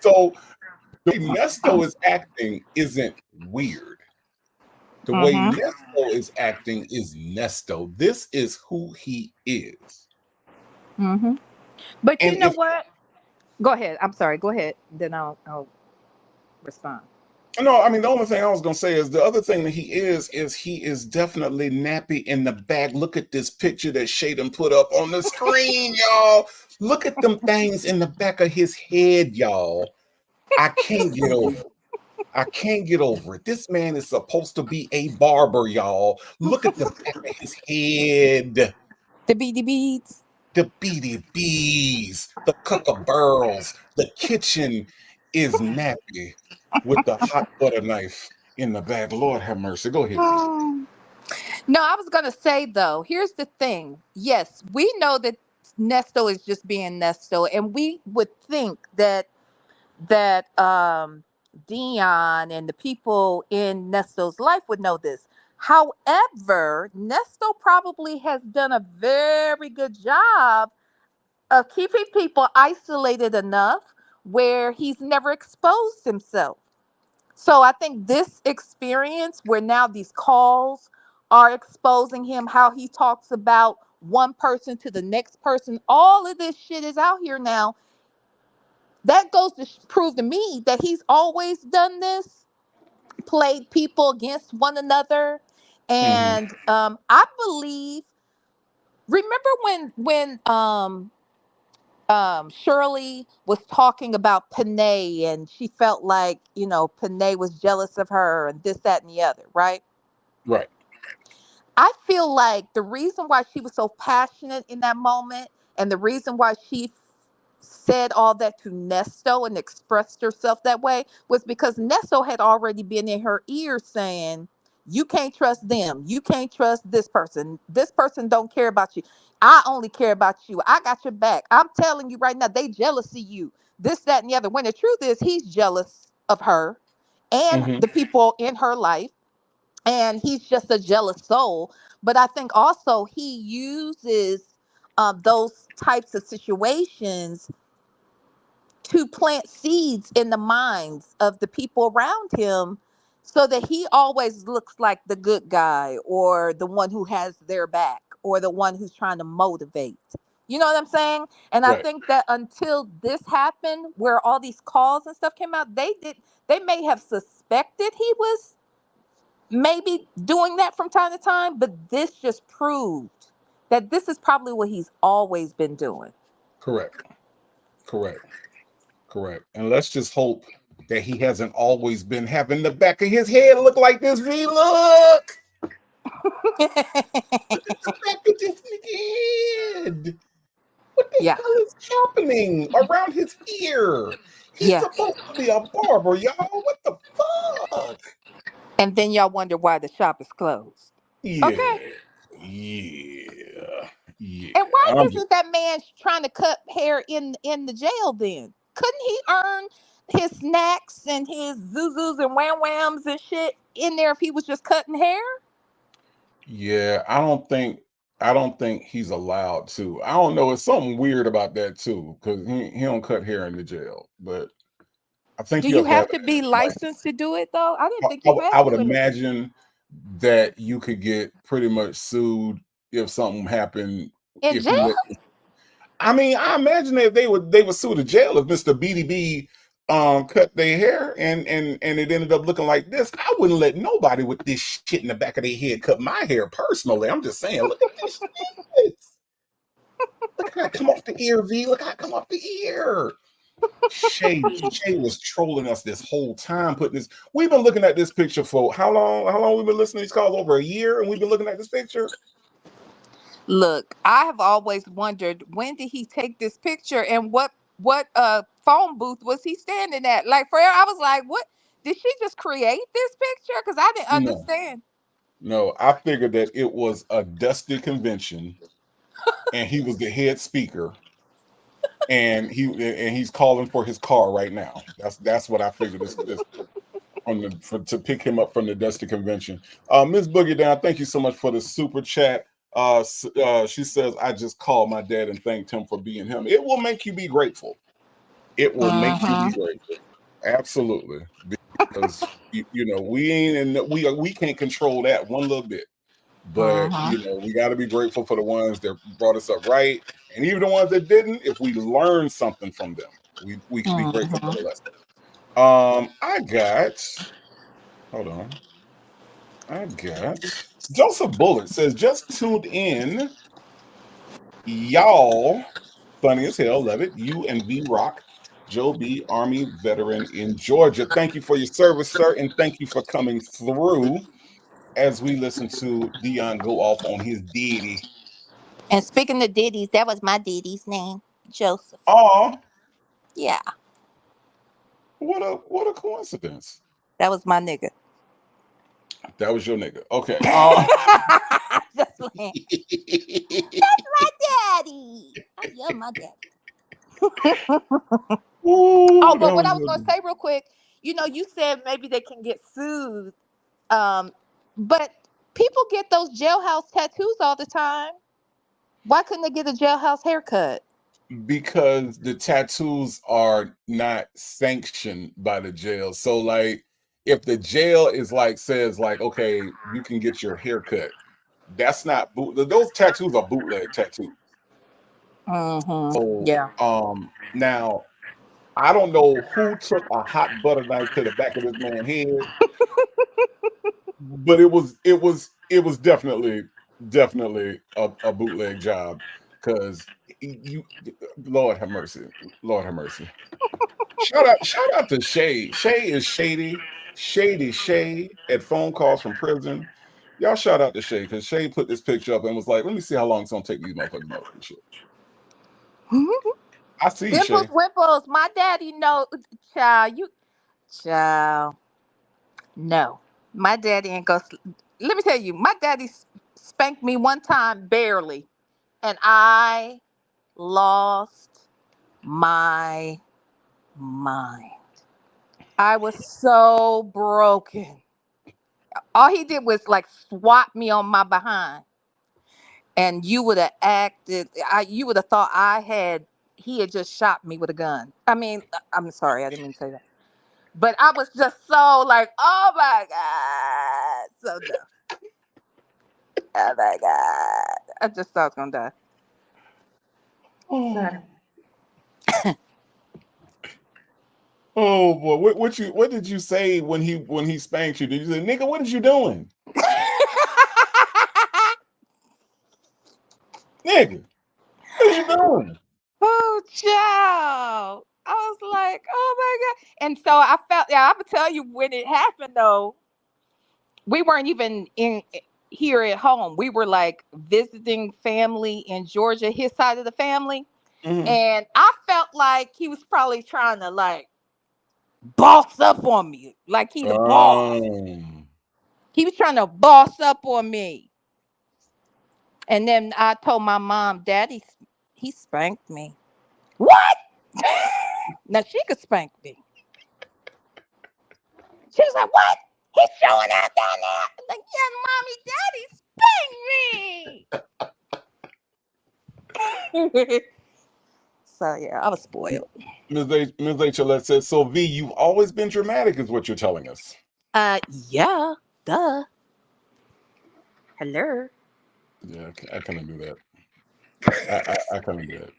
Speaker 1: So the way Nesto is acting isn't weird. The way Nesto is acting is Nesto. This is who he is.
Speaker 2: But you
Speaker 1: And
Speaker 2: know
Speaker 1: if
Speaker 2: what? Go ahead. I'm sorry. Go ahead. Then I'll respond.
Speaker 1: no, I mean the only thing I was gonna say is the other thing that he is definitely nappy in the back. Look at this picture that Shaden put up on the screen, y'all. Look at them things in the back of his head, y'all. I can't get over it. I can't get over it. This man is supposed to be a barber, y'all. Look at the back of his head.
Speaker 2: The beady beads.
Speaker 1: The beady bees, the cookaburls, the kitchen is nappy with the hot butter knife in the bag. Lord have mercy. Go ahead, V.
Speaker 2: Oh. No, I was gonna say though. Here's the thing. Yes, we know that Nesto is just being Nesto, and we would think that Deon and the people in Nesto's life would know this. However, Nesto probably has done a very good job of keeping people isolated enough where he's never exposed himself. So I think this experience where now these calls are exposing him, how he talks about one person to the next person, all of this shit is out here now. That goes to prove to me that he's always done this, played people against one another.
Speaker 1: Mm-hmm.
Speaker 2: And I believe, remember when Shirley was talking about Panay and she felt like, Panay was jealous of her and this, that, and the other, right?
Speaker 1: Right.
Speaker 2: I feel like the reason why she was so passionate in that moment and the reason why she said all that to Nesto and expressed herself that way was because Nesto had already been in her ear saying, you can't trust them. You can't trust this person. This person don't care about you. I only care about you. I got your back. I'm telling you right now, they jealous of you. This, that, and the other. When the truth is, he's jealous of her and
Speaker 1: Mm-hmm.
Speaker 2: the people in her life, and he's just a jealous soul. But I think also he uses those types of situations to plant seeds in the minds of the people around him so that he always looks like the good guy or the one who has their back or the one who's trying to motivate. You know what I'm saying? And I
Speaker 1: Right.
Speaker 2: think that until this happened, where all these calls and stuff came out, they may have suspected he was maybe doing that from time to time, but this just proved that this is probably what he's always been doing.
Speaker 1: Correct. Correct. Correct. And let's just hope that he hasn't always been having the back of his head look like this. V, look. Look at the back of this nigga head. What the
Speaker 2: Yeah.
Speaker 1: hell is happening around his ear? He's
Speaker 2: Yeah.
Speaker 1: supposed to be a barber, y'all. What the fuck?
Speaker 2: And then y'all wonder why the shop is closed. Okay.
Speaker 1: Yeah. Yeah. Yeah.
Speaker 2: And why
Speaker 1: I'm just
Speaker 2: isn't that man trying to cut hair in the jail then? Couldn't he earn his snacks and his zuzus and wham whams and shit in there if he was just cutting hair?
Speaker 1: yeah, I don't think he's allowed to. I don't know. It's something weird about that too, because he don't cut hair in the jail. But I think
Speaker 2: Do
Speaker 1: you
Speaker 2: you
Speaker 1: have to have
Speaker 2: have to be
Speaker 1: a license.
Speaker 2: licensed to do it though? I didn't think
Speaker 1: I,
Speaker 2: you
Speaker 1: would-
Speaker 2: had
Speaker 1: I would
Speaker 2: to.
Speaker 1: imagine that you could get pretty much sued if something happened
Speaker 2: In
Speaker 1: if you
Speaker 2: jail?
Speaker 1: let. I mean, I imagine that they would sue the jail if Mr. BDB cut their hair and it ended up looking like this. I wouldn't let nobody with this shit in the back of their head cut my hair personally. I'm just saying, look at this shit. Look how it come off the ear, V. Look how it come off the ear. Shay was trolling us this whole time, putting this. We've been looking at this picture for how long? How long we've been listening to these calls? Over a year, and we've been looking at this picture.
Speaker 2: Look, I have always wondered, when did he take this picture and what phone booth was he standing at? Like forever, I was like, what, did she just create this picture? Because I didn't
Speaker 1: No,
Speaker 2: understand.
Speaker 1: no, I figured that it was a dusty convention, and he was the head speaker, and he's calling for his car right now. That's what I figured. This to pick him up from the dusty convention. Ms. Boogie Down, thank you so much for the super chat. She says, I just called my dad and thanked him for being him. It will make you be grateful. It will make you be
Speaker 2: Mm-hmm.
Speaker 1: grateful. Absolutely. because we ain't and we can't control that one little bit. But we got to be grateful for the ones that brought us up right, and even the ones that didn't. If we learn something from them, we can be grateful for the lesson. I got. Hold on. I got Joseph Bullet says just tuned in. Y'all funny as hell, love it. You and V Rock, Joe B, Army veteran in Georgia. Thank you for your service, sir, and thank you for coming through as we listen to Deon go off on his deity.
Speaker 2: And speaking of Diddy's, that was my Diddy's name, Joseph.
Speaker 1: Oh,
Speaker 2: Yeah,
Speaker 1: what a coincidence.
Speaker 2: that was my nigga.
Speaker 1: That was your nigga. Okay.
Speaker 2: Just playing. That's my daddy. I love my daddy.
Speaker 1: Ooh,
Speaker 2: But what I was going to say real quick, you said maybe they can get sued, but people get those jailhouse tattoos all the time. Why couldn't they get a jailhouse haircut?
Speaker 1: because the tattoos are not sanctioned by the jail. So like if the jail is says okay, you can get your haircut, that's not those tattoos are bootleg tattoos. So
Speaker 2: Yeah.
Speaker 1: now I don't know who took a hot butter knife to the back of this man's head, but it was definitely a bootleg job, because you Lord have mercy. Lord have mercy. Shout out to Shay. Shay is shady Shay at phone calls from prison. Y'all shout out to Shay, because Shay put this picture up and was like, let me see how long it's gonna take these motherfuckers to know this shit. I see you, Shay.
Speaker 2: Wimples, my daddy know, child, no, my daddy ain't go. Let me tell you, my daddy spanked me one time barely, and I lost my mind. I was so broken. All he did was swat me on my behind, and you would have acted. You would have thought he had just shot me with a gun. I mean, I'm sorry, I didn't mean to say that, but I was just so oh my god, so dumb. Oh my god, I just thought I was gonna die.
Speaker 1: Oh. Oh boy, what did you say when he spanked you? Did you say, nigga, what is you doing? Nigga, what is you doing?
Speaker 2: Oh, child. I was like, oh my god. And so I felt, yeah, I would tell you when it happened though, we weren't even in here at home. We were visiting family in Georgia, his side of the family.
Speaker 1: Mm-hmm.
Speaker 2: And I felt like he was probably trying to boss up on me. Like he the boss. He was trying to boss up on me. And then I told my mom, Daddy, he spanked me. What? Now she could spank me. She was like, what? He's showing out down there. I'm like, yeah, mommy, daddy, spank me. So yeah, I was spoiled.
Speaker 1: Ms. H. says, so V, you've always been dramatic, is what you're telling us.
Speaker 2: Yeah, duh. Hello.
Speaker 1: Yeah, I kind of do that. I kind of do that.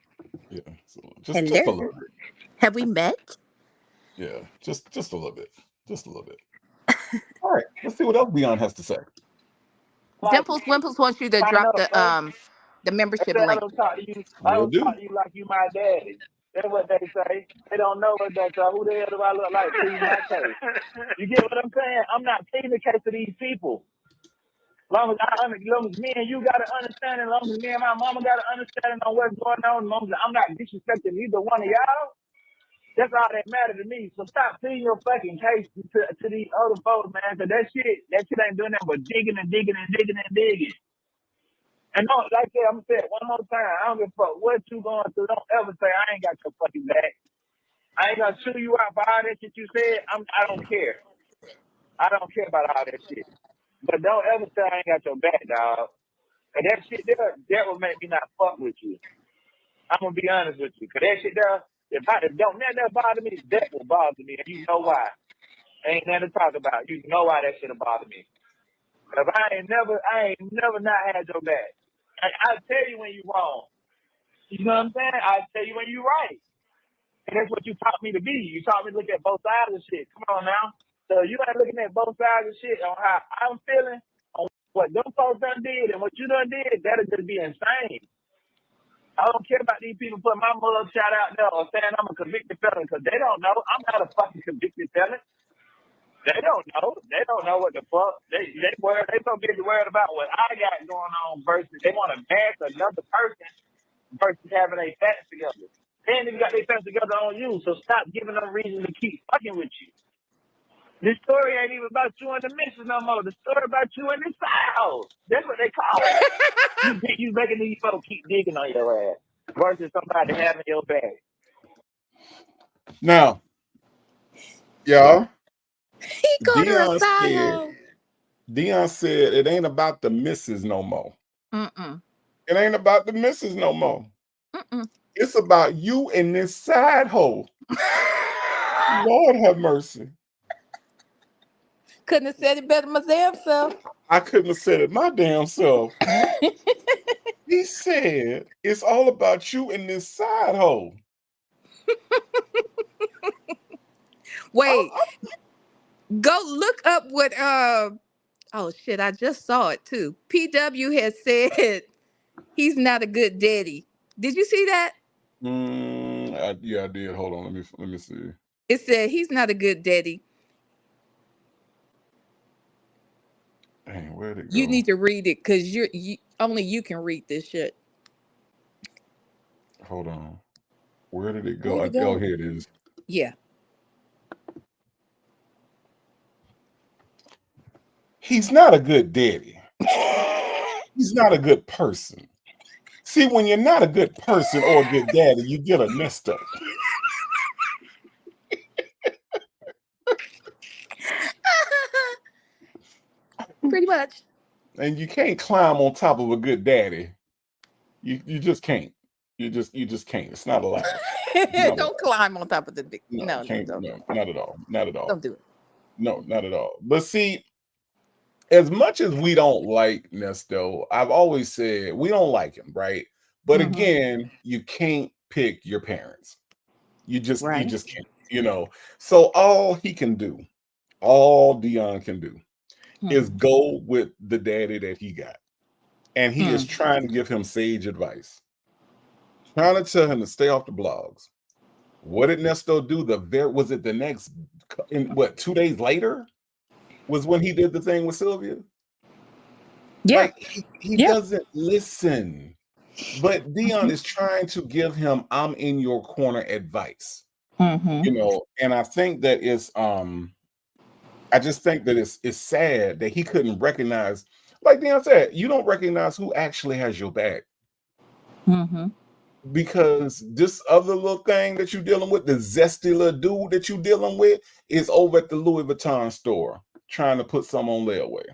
Speaker 1: Yeah, so just a little bit.
Speaker 2: Have we met?
Speaker 1: Yeah, just a little bit. Just a little bit. All right, let's see what else Deon has to say.
Speaker 2: Dimples Wimples wants you to drop the membership
Speaker 5: I
Speaker 2: link.
Speaker 5: don't talk to you. I
Speaker 1: Will
Speaker 5: don't
Speaker 1: do.
Speaker 5: talk to you like you my daddy. That's what they say. They don't know what they say. Who the hell do I look like? Please my case. You get what I'm saying? I'm not pleading the case to these people. Long as me and you got an understanding, long as me and my mama got an understanding on what's going on, long as I'm not disrespecting either one of y'all, that's all that matters to me. So stop pleading your fucking case to these other folks, man, because that shit ain't doing nothing but digging and digging and digging and digging. And no, like I said, I'm gonna say it one more time. I don't give a fuck what you going through. Don't ever say I ain't got your fucking back. I ain't gonna chew you out for all that shit you said. I don't care. I don't care about all that shit. But don't ever say I ain't got your back, dog. And that shit there, that will make me not fuck with you. I'm gonna be honest with you. Cause that shit there, if don't let that bother me, that will bother me. And you know why. Ain't nothing to talk about. You know why that shit bother me. Cause I ain't never not had your back. I tell you when you wrong. You know what I'm saying? I tell you when you right. And that's what you taught me to be. You taught me to look at both sides of shit. Come on now. So you ain't looking at both sides of shit on how I'm feeling, on what them folks done did and what you done did, that'll just be insane. I don't care about these people putting my mug shot out there or saying I'm a convicted felon because they don't know. I'm not a fucking convicted felon. They don't know. They don't know what the fuck. They so busy worried about what I got going on versus they want to bash another person versus having their facts together. They ain't even got their facts together on you, so stop giving them reason to keep fucking with you. This story ain't even about you and the missus no more. The story about you and the house. That's what they call it. You making these folks keep digging on your ass versus somebody having your back.
Speaker 1: Now, y'all,
Speaker 2: He called her a
Speaker 1: Deon
Speaker 2: side
Speaker 1: said,
Speaker 2: hoe.
Speaker 1: it ain't about the missus no more.
Speaker 2: Mm-mm.
Speaker 1: It ain't about the missus no more.
Speaker 2: Mm-mm.
Speaker 1: It's about you and this side hoe. Lord have mercy.
Speaker 2: Couldn't have said it better my damn self.
Speaker 1: I couldn't have said it my damn self. He said, it's all about you and this side hoe.
Speaker 2: Wait, go look up what oh shit, I just saw it too. PW has said he's not a good daddy. Did you see that?
Speaker 1: Yeah, I did. Hold on, let me see.
Speaker 2: It said he's not a good daddy.
Speaker 1: Dang, where'd it
Speaker 2: You
Speaker 1: go?
Speaker 2: need to read it because only you can read this shit.
Speaker 1: Hold on. Where did it go?
Speaker 2: Where'd it go?
Speaker 1: Oh, here it is.
Speaker 2: Yeah.
Speaker 1: He's not a good daddy. He's not a good person. See, when you're not a good person or a good daddy, you get a Nesto.
Speaker 2: Pretty much.
Speaker 1: And you can't climb on top of a good daddy. You just can't. You just can't. It's not allowed. It's not allowed.
Speaker 2: Don't climb on top of the dick.
Speaker 1: No,
Speaker 2: No,
Speaker 1: can't.
Speaker 2: don't.
Speaker 1: No, not at all. Not at all.
Speaker 2: Don't do it.
Speaker 1: No, not at all. But see, as much as we don't like Nesto, I've always said we don't like him, right? But
Speaker 2: Mm-hmm.
Speaker 1: again, you can't pick your parents. You just
Speaker 2: Right.
Speaker 1: can't, So all he can do, all Deon can do is go with the daddy that he got. And he is trying to give him sage advice. Trying to tell him to stay off the blogs. What did Nesto do? Was it the next 2 days later? Was when he did the thing with Sylvia?
Speaker 2: Yeah.
Speaker 1: Like he doesn't listen. But Deon is trying to give him I'm in your corner advice. And I think that I just think that it's sad that he couldn't recognize, like Deon said, you don't recognize who actually has your back. Because this other little thing that you're dealing with, the zesty little dude that you're dealing with, is over at the Louis Vuitton store trying to put some on layaway.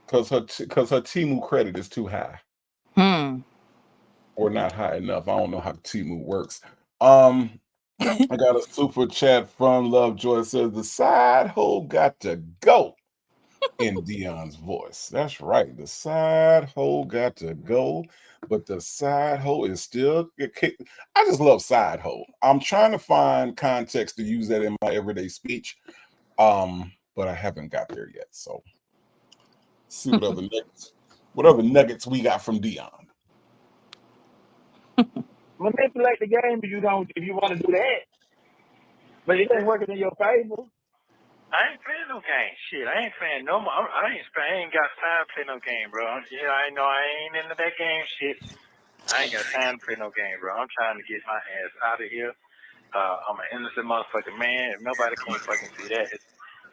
Speaker 1: Because her Temu credit is too high. Or not high enough. I don't know how Temu works. I got a super chat from Lovejoy. It says the side hoe got to go in Deon's voice. That's right. The side hoe got to go, but the side hoe is still. I just love side hoe. I'm trying to find context to use that in my everyday speech, but I haven't got there yet. So, see what other nuggets we got from Deon.
Speaker 5: Manipulate the game if you want to do that. But it ain't working in your favor.
Speaker 4: I ain't playing no game. Shit, I ain't playing no more. I ain't got time to play no game, bro. I know I ain't into that game shit. I ain't got time to play no game, bro. I'm trying to get my ass out of here. I'm an innocent motherfucking man. If nobody can't fucking see that,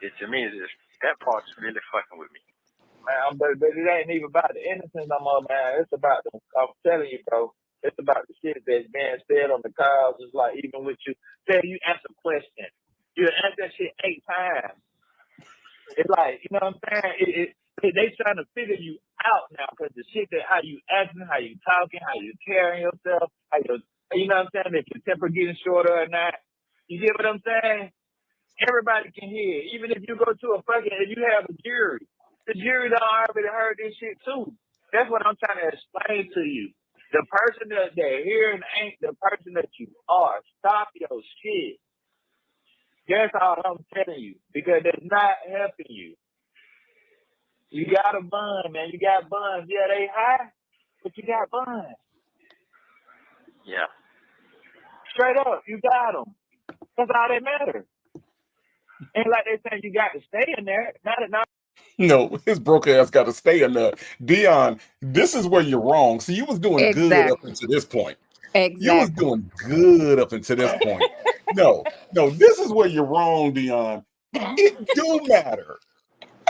Speaker 4: it to me is just that part's really fucking with me.
Speaker 5: Man, but it ain't even about the innocence no more, man. It's about I'm telling you, bro. It's about the shit that's being said on the calls. It's like even with you, say you ask a question, you ask that shit 8 times. It's like, you know what I'm saying? They trying to figure you out now because the shit that how you acting, how you talking, how you carrying yourself, you know what I'm saying? If your temper getting shorter or not, You get what I'm saying? Everybody can hear. Even if you go to a fucking, if you have a jury, the jury done already heard this shit too. That's what I'm trying to explain to you. The person that they're hearing ain't the person that you are. Stop your shit. That's all I'm telling you. Because it's not helping you. You got a bun, man. You got buns. Yeah, they high, but you got buns.
Speaker 4: Yeah.
Speaker 5: Straight up, you got them. That's all that matters. Ain't like they saying you got to stay in there. Not
Speaker 1: No, his broke ass got to stay in there. Deon, this is where you're wrong. See, you was doing good up
Speaker 2: Exactly.
Speaker 1: until this point. You was
Speaker 2: Exactly.
Speaker 1: doing good up until this point. No, this is where you're wrong, Deon. It do matter.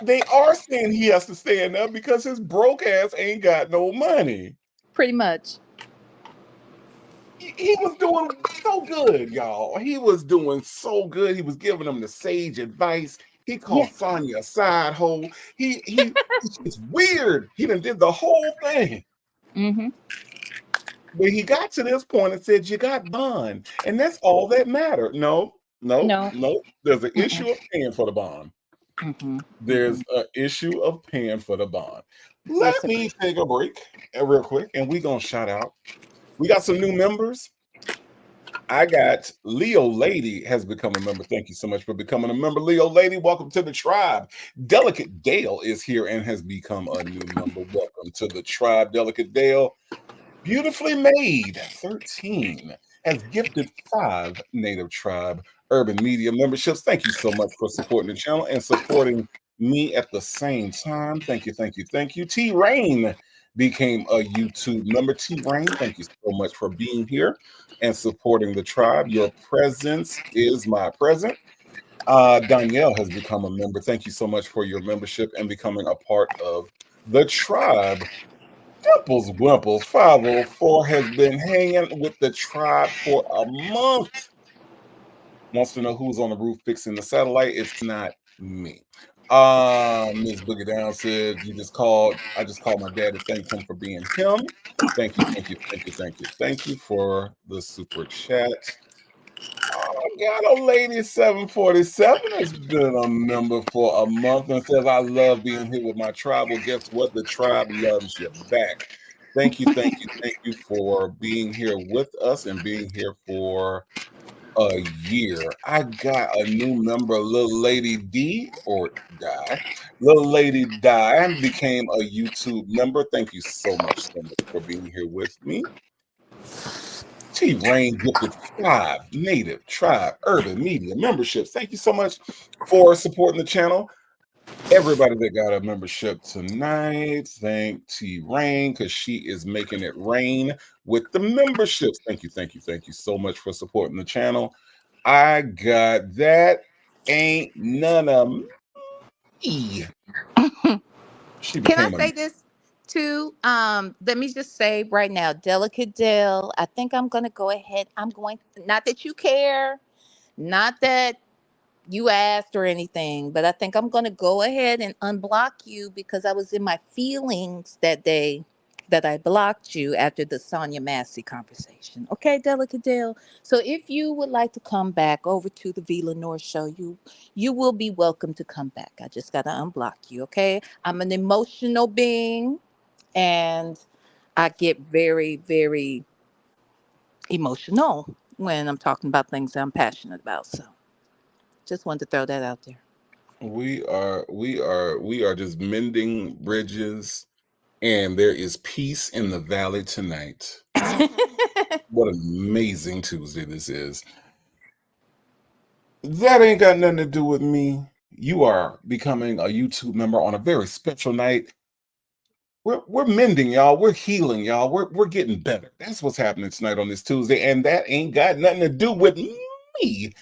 Speaker 1: They are saying he has to stay in there because his broke ass ain't got no money.
Speaker 2: Pretty much.
Speaker 1: He was doing so good, y'all. He was doing so good. He was giving them the sage advice. He called
Speaker 2: Yes.
Speaker 1: Sonya a side hole. It's weird. He done did the whole thing.
Speaker 2: Mm-hmm.
Speaker 1: But he got to this point and said, you got bond. And that's all that mattered. No.
Speaker 2: No.
Speaker 1: There's an
Speaker 2: Mm-mm.
Speaker 1: issue of paying for the bond.
Speaker 2: Mm-hmm.
Speaker 1: There's an issue of paying for the bond.
Speaker 2: Yes,
Speaker 1: Let
Speaker 2: sir.
Speaker 1: me take a break real quick, and we're going to shout out. We got some new members. I got Leo Lady has become a member. Thank you so much for becoming a member, Leo Lady. Welcome to the tribe. Delicate Dale is here and has become a new member. Welcome to the tribe, Delicate Dale. Beautifully Made 13 has gifted 5 Native Tribe Urban Media memberships. Thank you so much for supporting the channel and supporting me at the same time. Thank you, thank you, thank you. T Rain became a YouTube member. T Rain, thank you so much for being here and supporting the tribe. Your presence is my present. Danielle has become a member. Thank you so much for your membership and becoming a part of the tribe. Dimples Wimples 504 has been hanging with the tribe for a month. Wants to know who's on the roof fixing the satellite. It's not me. Ms. Boogie Down said, I just called my dad to thank him for being him. Thank you, thank you, thank you, thank you, thank you for the super chat. I got a lady 747 has been a member for a month and says, I love being here with my tribe. Well, guess what? The tribe loves you back. Thank you, thank you, thank you for being here with us and being here for a year. I got a new member, Little Lady D or Die. Little Lady Die became a YouTube member. Thank you so much for being here with me. T Rain gifted 5 Native Tribe Urban Media memberships. Thank you so much for supporting the channel. Everybody that got a membership tonight, thank T Rain because she is making it rain with the memberships. Thank you, thank you, thank you so much for supporting the channel. I got that. Ain't none of me. She
Speaker 2: Can I
Speaker 1: became a
Speaker 2: say this too? Let me just say right now, Delicate Dale, I think I'm gonna go ahead. Not that you care, not that you asked or anything, but I think I'm gonna go ahead and unblock you because I was in my feelings that day that I blocked you after the Sonya Massey conversation. Okay, Delicate Dale. So if you would like to come back over to the V Lenore show, you will be welcome to come back. I just gotta unblock you, okay? I'm an emotional being and I get very, very emotional when I'm talking about things that I'm passionate about. So just wanted to throw that out there.
Speaker 1: we are just mending bridges, and there is peace in the valley tonight. What an amazing Tuesday this is. That ain't got nothing to do with me. You are becoming a YouTube member on a very special night. We're mending, y'all. We're healing, y'all. We're getting better. That's what's happening tonight on this Tuesday, and that ain't got nothing to do with me.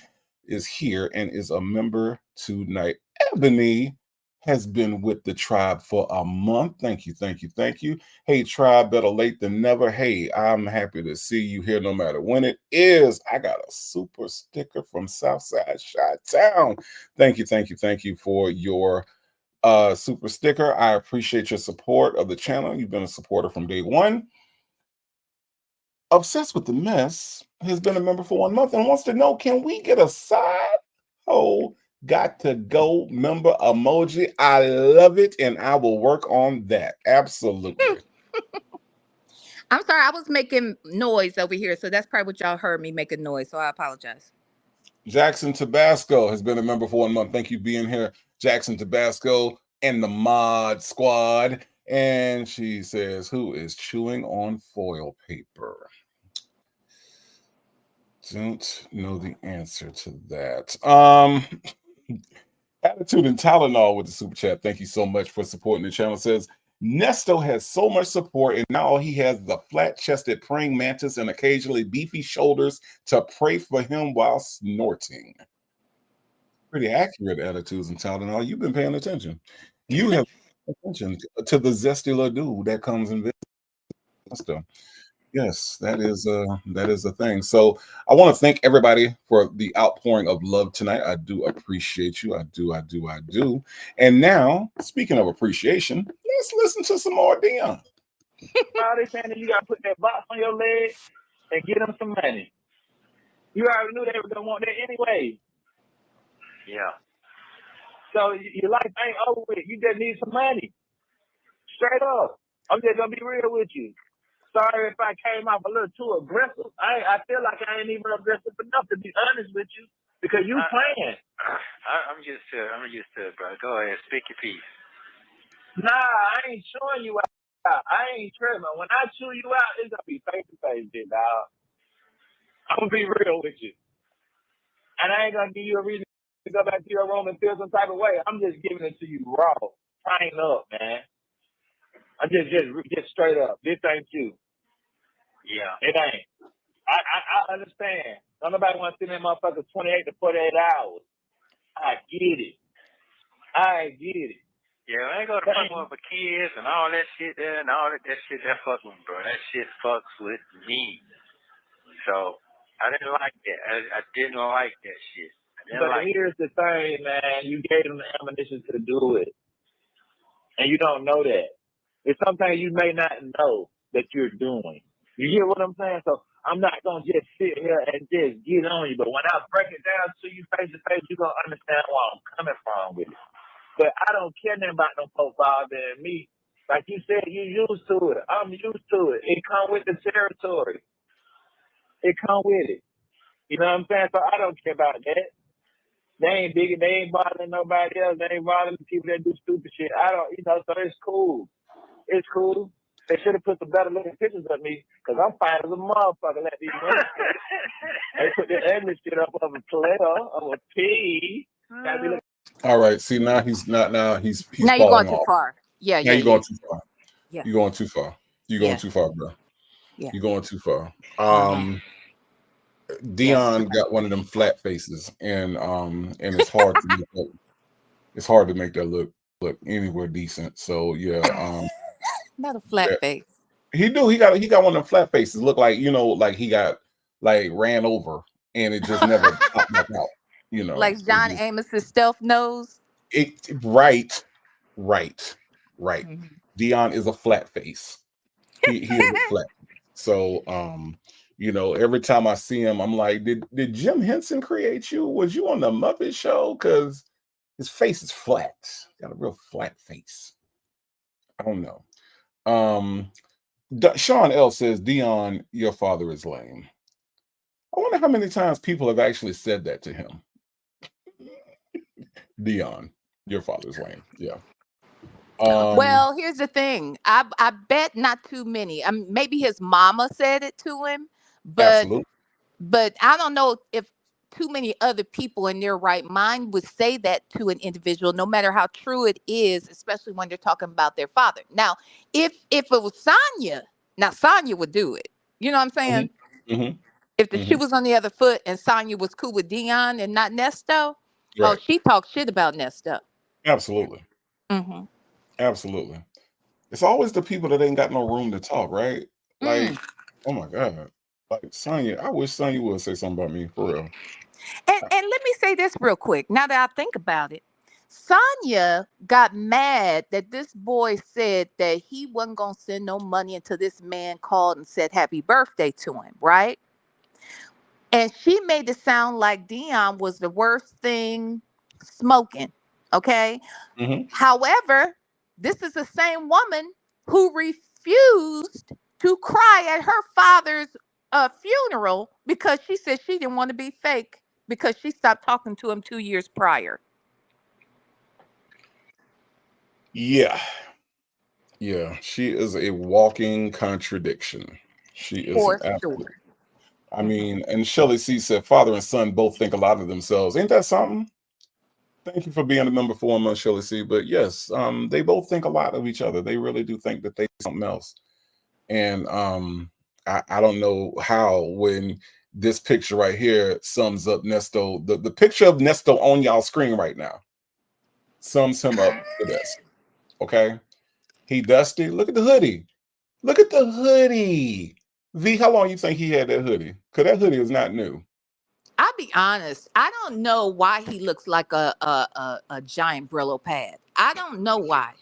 Speaker 1: Is here and is a member tonight. Ebony has been with the tribe for a month. Thank you, thank you, thank you. Hey, tribe, better late than never. Hey, I'm happy to see you here no matter when it is. I got a super sticker from Southside Chi-Town. Thank you, thank you, thank you for your super sticker. I appreciate your support of the channel. You've been a supporter from day one. Obsessed with the Mess has been a member for 1 month and wants to know, can we get a side hoe got to go member emoji? I love it, and I will work on that. Absolutely.
Speaker 2: I'm sorry, I was making noise over here, so that's probably what y'all heard me making noise. So I apologize.
Speaker 1: Jackson Tabasco has been a member for 1 month. Thank you being here, Jackson Tabasco and the Mod Squad. And she says, who is chewing on foil paper? Don't know the answer to that. Attitude and Tylenol with the super chat. Thank you so much for supporting the channel. Says Nesto has so much support, and now he has the flat-chested praying mantis and occasionally beefy shoulders to pray for him while snorting. Pretty accurate attitudes and Tylenol. You've been paying attention. You have attention to the zesty little dude that comes and visits Nesto. Yes, that is a thing. So I want to thank everybody for the outpouring of love tonight. I do appreciate you. I do. And now, speaking of appreciation, let's listen to some more Deon.
Speaker 5: All they saying is you gotta put that box on your leg and get them some money. You already knew they were gonna want that anyway.
Speaker 4: Yeah.
Speaker 5: So your life ain't over with. You just need some money. Straight up. I'm just gonna be real with you. Sorry if I came off a little too aggressive. I feel like I ain't even aggressive enough, to be honest with you, because you playing.
Speaker 4: I'm used to it, bro. Go ahead, speak your piece.
Speaker 5: Nah, I ain't showing you out. I ain't tripping. When I chew you out, it's gonna be face to face, big dog. I'm gonna be real with you, and I ain't gonna give you a reason to go back to your room and feel some type of way. I'm just giving it to you raw. Tighten up, man. I'm just straight up. This ain't you.
Speaker 4: Yeah.
Speaker 5: It ain't. I understand. Nobody wants to see that motherfucker 28 to 48 hours. I get it.
Speaker 4: Yeah, I ain't gonna fuck with my kids and all that shit there and all that shit that fuck with me, bro. That shit fucks with me. So I didn't like that. I didn't like that shit.
Speaker 5: But here's the thing, man. You gave them the ammunition to do it. And you don't know that. It's something you may not know that you're doing. You hear what I'm saying? So I'm not going to just sit here and just get on you. But when I break it down to you face to face, you're going to understand where I'm coming from with it. But I don't care nothing about no folks bothering me. Like you said, you're used to it. I'm used to it. It come with the territory. It come with it. You know what I'm saying? So I don't care about that. They ain't big. They ain't bothering nobody else. They ain't bothering the people that do stupid shit. I don't, so it's cool. It's cool. They should have put some better looking pictures of me, because I'm fine as a motherfucker. Let these they put the ugly shit up of a player, of a P.
Speaker 1: All right. See, now he's not. Now he's
Speaker 2: now you're going too far. Yeah,
Speaker 1: now you're going too far.
Speaker 2: Yeah.
Speaker 1: You're going too far. You're going too far, bro.
Speaker 2: Yeah.
Speaker 1: You're going too far. Deon
Speaker 2: Yes.
Speaker 1: got one of them flat faces, and it's hard to make that look anywhere decent. So yeah,
Speaker 2: not a flat face.
Speaker 1: He got one of them flat faces. Look like, like he got like ran over and it just never popped back out.
Speaker 2: Like John Amos's stealth nose.
Speaker 1: Right. Mm-hmm. Deon is a flat face. He is a flat. So every time I see him, I'm like, did Jim Henson create you? Was you on the Muppet Show? Because his face is flat. Got a real flat face. I don't know. Sean L says, Deon, your father is lame. I wonder how many times people have actually said that to him. Deon, your father's lame. Yeah.
Speaker 2: Well, here's the thing. I bet not too many. Maybe his mama said it to him,
Speaker 1: absolutely.
Speaker 2: But I don't know if too many other people in their right mind would say that to an individual, no matter how true it is, especially when they're talking about their father. Now, if it was Sonya, now Sonya would do it. You know what I'm saying?
Speaker 1: Mm-hmm.
Speaker 2: If the shoe was on the other foot and Sonya was cool with Deon and not Nesto,
Speaker 1: right.
Speaker 2: She talks shit about Nesto.
Speaker 1: Absolutely.
Speaker 2: Mm-hmm.
Speaker 1: Absolutely. It's always the people that ain't got no room to talk, right? Like, oh my God. Like Sonya, I wish Sonya would say something about me, for real.
Speaker 2: And let me say this real quick. Now that I think about it, Sonya got mad that this boy said that he wasn't going to send no money until this man called and said happy birthday to him, right? And she made it sound like Deon was the worst thing smoking. Okay.
Speaker 1: Hmm.
Speaker 2: However, this is the same woman who refused to cry at her father's funeral because she said she didn't want to be fake because she stopped talking to him 2 years prior.
Speaker 1: Yeah. Yeah. She is a walking contradiction. She is an
Speaker 2: For
Speaker 1: absolute.
Speaker 2: sure.
Speaker 1: I mean, and Shelley C said, father and son both think a lot of themselves. Ain't that something? Thank you for being a member for 1 month, Shelley C. But yes, they both think a lot of each other. They really do think that they something else. And I don't know how when this picture right here sums up Nesto, the picture of Nesto on y'all screen right now sums him up the best. Okay. He dusty. Look at the hoodie. Look at the hoodie. V, how long you think he had that hoodie? Because that hoodie is not new.
Speaker 2: I'll be honest. I don't know why he looks like a giant Brillo pad. I don't know why,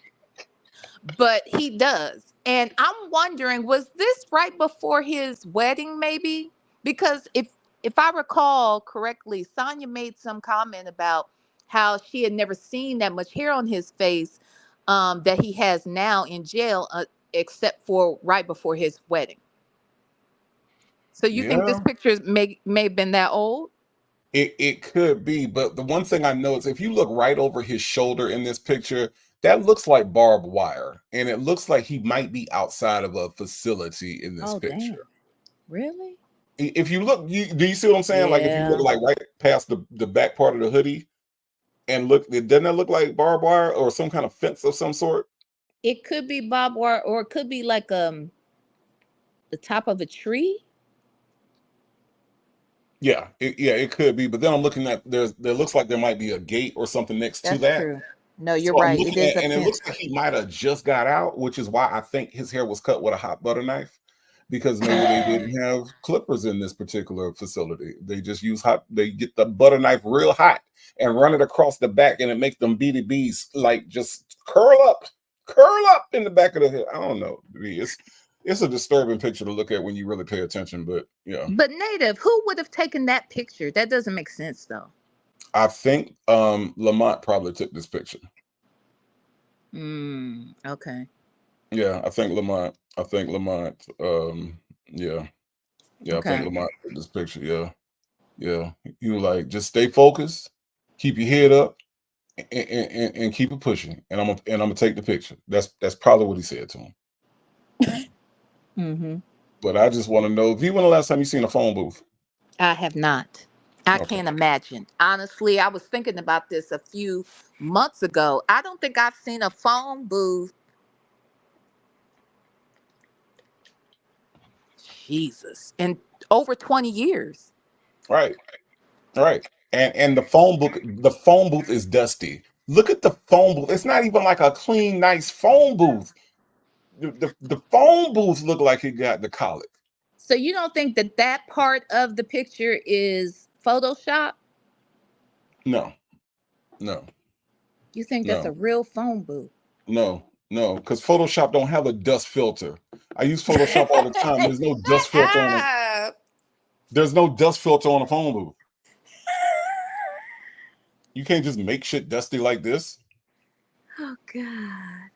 Speaker 2: but he does. And I'm wondering, was this right before his wedding, maybe? Because if I recall correctly, Sonya made some comment about how she had never seen that much hair on his face that he has now in jail, except for right before his wedding. So you think this
Speaker 1: Yeah.
Speaker 2: picture may have been that old?
Speaker 1: It could be, but the one thing I know is if you look right over his shoulder in this picture, that looks like barbed wire, and it looks like he might be outside of a facility in this
Speaker 2: Oh, damn.
Speaker 1: picture.
Speaker 2: Really?
Speaker 1: If you look, do you see what I'm saying? Like if you look
Speaker 2: Yeah.
Speaker 1: like right past the back part of the hoodie and look, doesn't that look like barbed wire or some kind of fence of some sort?
Speaker 2: It could be barbed wire, or it could be like the top of a tree.
Speaker 1: Yeah, it could be. But then I'm looking at there looks like there might be a gate or something next to
Speaker 2: That's
Speaker 1: that.
Speaker 2: true. No, you're
Speaker 1: So I'm
Speaker 2: right. It
Speaker 1: looking
Speaker 2: is
Speaker 1: at,
Speaker 2: a
Speaker 1: and it looks
Speaker 2: fence.
Speaker 1: like he might have just got out, which is why I think his hair was cut with a hot butter knife, because maybe they didn't have clippers in this particular facility. They just use they get the butter knife real hot and run it across the back, and it makes them BDBs like just curl up in the back of the head. I don't know. It's a disturbing picture to look at when you really pay attention, but yeah.
Speaker 2: But Native, who would have taken that picture? That doesn't make sense, though.
Speaker 1: I think Lamont probably took this picture.
Speaker 2: Okay.
Speaker 1: Yeah, I think Lamont. I think Lamont. Yeah, yeah. I think
Speaker 2: Okay.
Speaker 1: Lamont took this picture. Yeah, yeah. He was like, just stay focused, keep your head up, and keep it pushing. And I'm gonna take the picture. That's probably what he said to him.
Speaker 2: Mm-hmm.
Speaker 1: But I just want to know, V, when the last time you seen a phone booth?
Speaker 2: I have not. I
Speaker 1: Okay.
Speaker 2: can't imagine. Honestly, I was thinking about this a few months ago. I don't think I've seen a phone booth. Jesus, in over 20 years.
Speaker 1: Right. Right. And the phone booth is dusty. Look at the phone booth. It's not even like a clean, nice phone booth. The phone booth looked like it got the colic.
Speaker 2: So you don't think that that part of the picture is Photoshop?
Speaker 1: No, no,
Speaker 2: You think that's a
Speaker 1: no,
Speaker 2: real phone booth?
Speaker 1: no, because Photoshop don't have a dust filter. I use Photoshop all the time. There's no dust filter on a phone booth. You can't just make shit dusty like this.
Speaker 2: Oh God.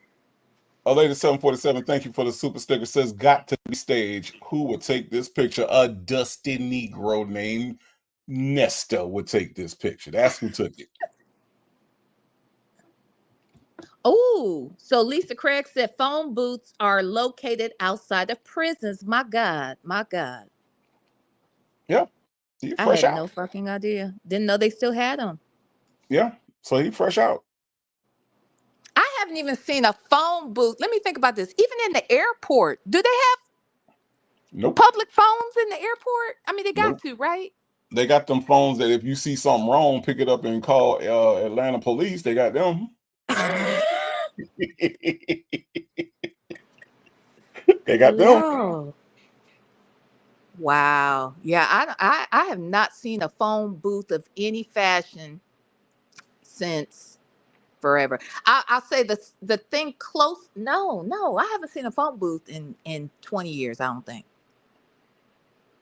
Speaker 1: A lady 747, thank you for the super sticker. Says got to be stage. Who would take this picture? A dusty Negro named Nesto would take this picture. That's who took it.
Speaker 2: Oh, so Lisa Craig said phone booths are located outside of prisons. My God, my God.
Speaker 1: Yeah. He
Speaker 2: I
Speaker 1: fresh
Speaker 2: had
Speaker 1: out.
Speaker 2: no fucking idea. Didn't know they still had them.
Speaker 1: Yeah. So he fresh out.
Speaker 2: I haven't even seen a phone booth. Let me think about this. Even in the airport, do they have
Speaker 1: Nope.
Speaker 2: public phones in the airport? I mean, they got
Speaker 1: Nope.
Speaker 2: to, right?
Speaker 1: They got them phones that if you see something wrong, pick it up and call Atlanta police. They got them. They got them.
Speaker 2: Hello. Wow. Yeah, I have not seen a phone booth of any fashion since. forever. I'll say the thing close. No, I haven't seen a phone booth in 20 years. I don't think.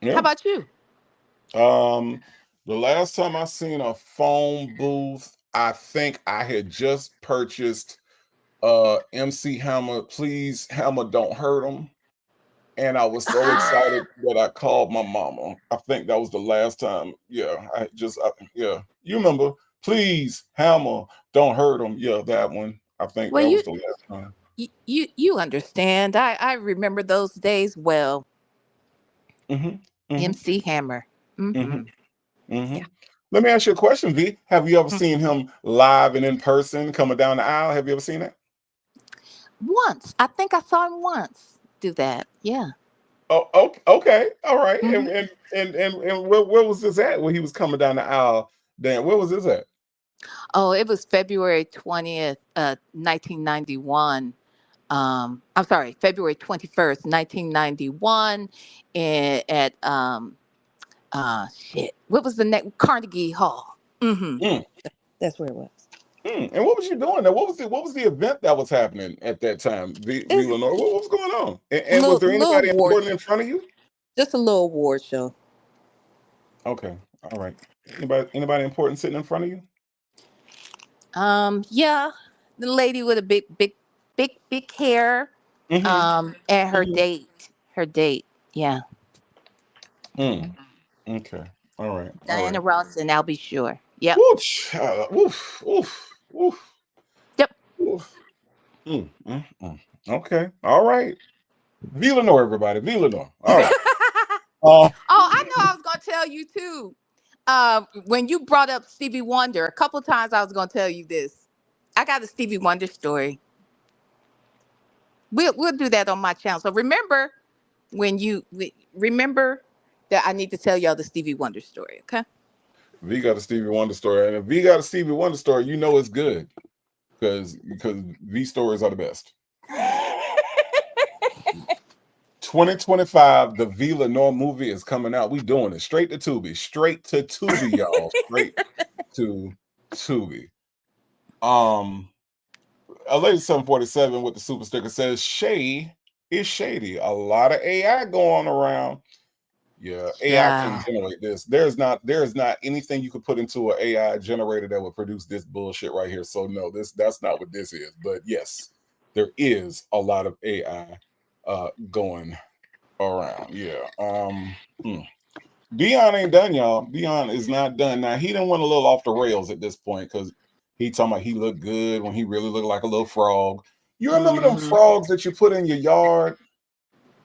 Speaker 2: How
Speaker 1: Yeah.
Speaker 2: about you?
Speaker 1: The last time I seen a phone booth, I think I had just purchased MC Hammer, Please Hammer Don't Hurt Him. And I was so excited that I called my mama. I think that was the last time. Yeah, yeah. You remember? Please Hammer Don't Hurt Him. Yeah, that one. I think
Speaker 2: Well,
Speaker 1: that was the last time.
Speaker 2: you understand. I remember those days well.
Speaker 1: Mm-hmm. Mm-hmm.
Speaker 2: MC Hammer.
Speaker 1: Mm-hmm. Mm-hmm.
Speaker 2: Yeah.
Speaker 1: Let me ask you a question, V. Have you ever seen him live and in person coming down the aisle? Have you ever seen that?
Speaker 2: Once. I think I saw him once do that. Yeah.
Speaker 1: Oh, okay, all right.
Speaker 2: hmm
Speaker 1: And where was this at when he was coming down the aisle? Dan, where was this at?
Speaker 2: Oh, it was February 20th, 1991. I'm sorry, February 21st, 1991, at shit. What was the next Carnegie Hall? Mm-hmm.
Speaker 1: Mm,
Speaker 2: That's where it was.
Speaker 1: And what was you doing there? What was the event that was happening at that time? V
Speaker 2: It's
Speaker 1: Lenore, what was going on? And was
Speaker 2: little
Speaker 1: there
Speaker 2: little
Speaker 1: anybody
Speaker 2: award,
Speaker 1: important in front of you?
Speaker 2: just a little award show.
Speaker 1: Okay, all right. Anybody important sitting in front of you?
Speaker 2: Yeah, the lady with a big hair.
Speaker 1: Mm-hmm.
Speaker 2: And her
Speaker 1: Mm-hmm.
Speaker 2: date, yeah,
Speaker 1: Okay. All right. All
Speaker 2: Diana
Speaker 1: right.
Speaker 2: Ross, and I'll be sure. Yep,
Speaker 1: Woo, child. Woof. Woof. Woof.
Speaker 2: yep.
Speaker 1: Woof. Mm. Okay. All right. V Lenore, everybody. V Lenore. All right. Uh,
Speaker 2: Oh, I know. I was gonna tell you too. When you brought up Stevie Wonder, a couple times I was gonna tell you this. I got a Stevie Wonder story. We'll do that on my channel. So remember remember that I need to tell y'all the Stevie Wonder story. Okay.
Speaker 1: V got a Stevie Wonder story, and if V got a Stevie Wonder story, you know it's good because V stories are the best. 2025, the V Lenore movie is coming out. We doing it straight to Tubi, y'all, straight to Tubi. A lady 747 with the super sticker says Shay is shady. A lot of AI going around. Yeah, AI can't
Speaker 2: Child.
Speaker 1: generate this. There is not anything you could put into an AI generator that would produce this bullshit right here. So no, that's not what this is. But yes, there is a lot of AI going around. Yeah. Hmm. Deon ain't done, y'all. Deon is not done. Now he done went a little off the rails at this point because he talking about he looked good when he really looked like a little frog. You remember them
Speaker 2: hmm
Speaker 1: frogs that you put in your yard?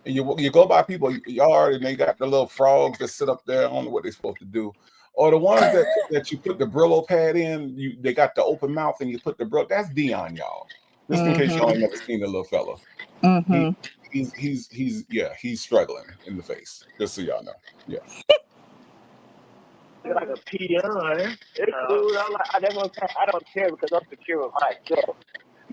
Speaker 1: And you go by people's yard and they got the little frogs that sit up there. I don't know what they're supposed to do. Or the ones that you put the Brillo pad in, they got the open mouth and you put the Brillo. That's Dion, y'all. Just in case y'all ain't
Speaker 2: hmm
Speaker 1: never seen the little fella. He
Speaker 2: hmm
Speaker 1: he's struggling in the face. Just so y'all know. Yeah.
Speaker 5: Like a peon. It's cool. That's what I'm saying. I don't care because I'm secure with myself.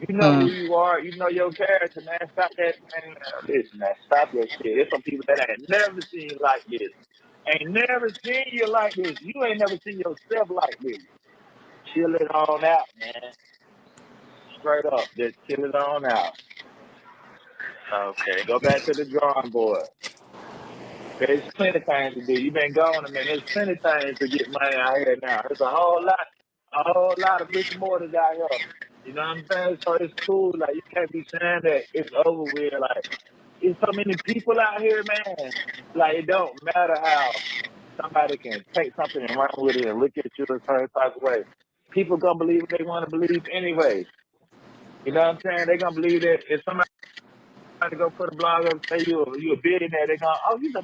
Speaker 5: You know who you are. You know your character, man. Stop that, man. Listen, man. Stop that shit. There's some people that ain't never seen you like this. Ain't never seen you like this. You ain't never seen yourself like this. Chill it on out, man. Straight up. Just chill it on out.
Speaker 4: Okay.
Speaker 5: Go back to the drawing board. There's plenty of things to do. You've been gone a minute. There's plenty of things to get money out here now. There's a whole lot of bricks and mortars out here. You know what I'm saying? So it's cool. Like, you can't be saying that it's over with. Like, there's so many people out here, man. Like, it don't matter how somebody can take something and run with it and look at you a certain type of way. People gonna believe what they want to believe anyway. You know what I'm saying? They gonna believe that if somebody go put a blog up and say you a billionaire, they gonna, oh, he's a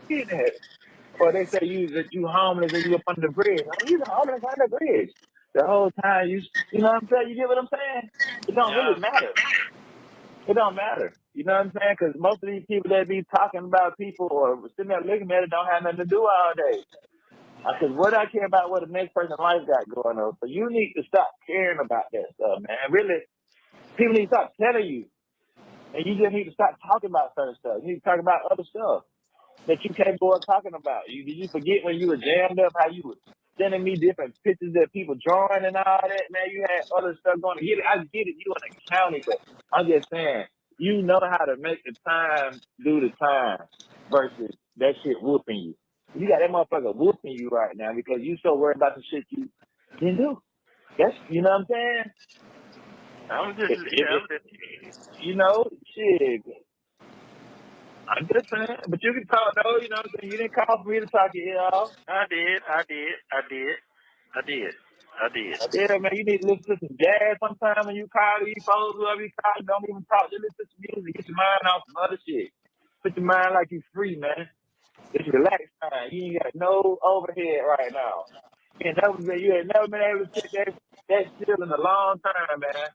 Speaker 5: billionaire. Or they say you homeless and you up under the bridge. Oh, you homeless under the bridge. The whole time you know what I'm saying? You get what I'm saying? It don't really
Speaker 4: Yeah.
Speaker 5: matter. It don't matter. You know what I'm saying? Because most of these people that be talking about people or sitting there looking at it don't have nothing to do all day. Because what I care about what the next person's life got going on. So you need to stop caring about that stuff, man. Really, people need to stop telling you. And you just need to stop talking about certain stuff. You need to talk about other stuff that you capable of talking about. You forget when you were jammed up how you was sending me different pictures that people drawing and all that, man. You had other stuff going to get it. I get it. You in the county, but I'm just saying, you know how to make the time do the time versus that shit whooping you. You got that motherfucker whooping you right now because you so worried about the shit you didn't do. That's, you know what I'm saying?
Speaker 4: I'm just,
Speaker 5: You know, shit. I'm just saying, but you can talk though, you know what I'm saying? You didn't call for me to talk your ear off.
Speaker 4: I did.
Speaker 5: Yeah, man, you need to listen to some jazz sometime when you call these folks, whoever you call, don't even talk, just listen to some music, get your mind off some other shit. Put your mind like you free, man. It's relaxed time. You ain't got no overhead right now. You ain't never been able to sit that still in a long time, man.